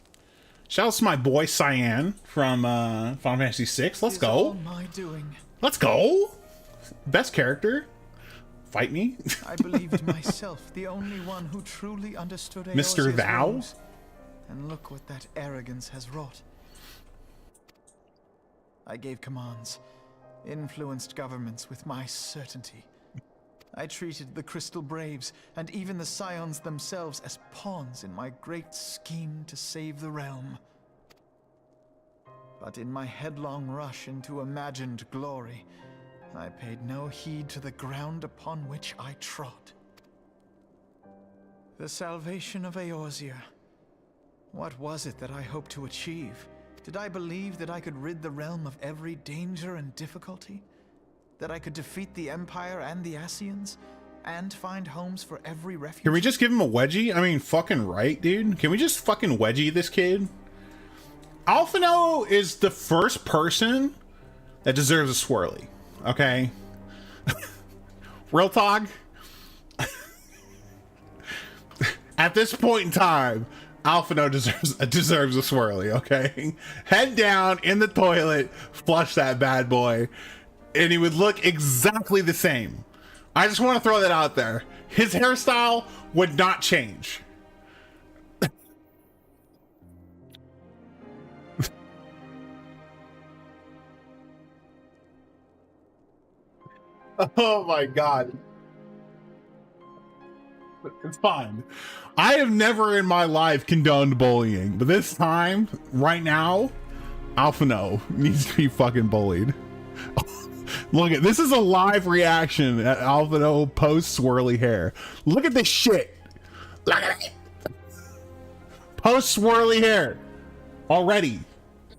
Shouts to my boy Cyan from Final Fantasy VI. Let's go. All my doing. Let's go. Best character. Fight me. I believed myself the only one who truly understood Mr. Eorzea's Thou. rules. And look what that arrogance has wrought. I gave commands, influenced governments with my certainty. I treated the Crystal Braves and even the Scions themselves as pawns in my great scheme to save the realm. But in my headlong rush into imagined glory, I paid no heed to the ground upon which I trod. The salvation of Eorzea. What was it that I hoped to achieve? Did I believe that I could rid the realm of every danger and difficulty? That I could defeat the Empire and the Ascians, and find homes for every refugee? Can we just give him a wedgie? I mean, fucking right, dude. Can we just fucking wedgie this kid? Alphino is the first person that deserves a swirly. Okay? Real talk? At this point in time, Alphino deserves a swirly, okay? Head down in the toilet, flush that bad boy, and he would look exactly the same. I just want to throw that out there. His hairstyle would not change. Oh my god. It's fine. I have never in my life condoned bullying, but this time, right now, Alphino needs to be fucking bullied. Look at this is a live reaction at Alphino post swirly hair. Look at this shit. Look at it. Post swirly hair already.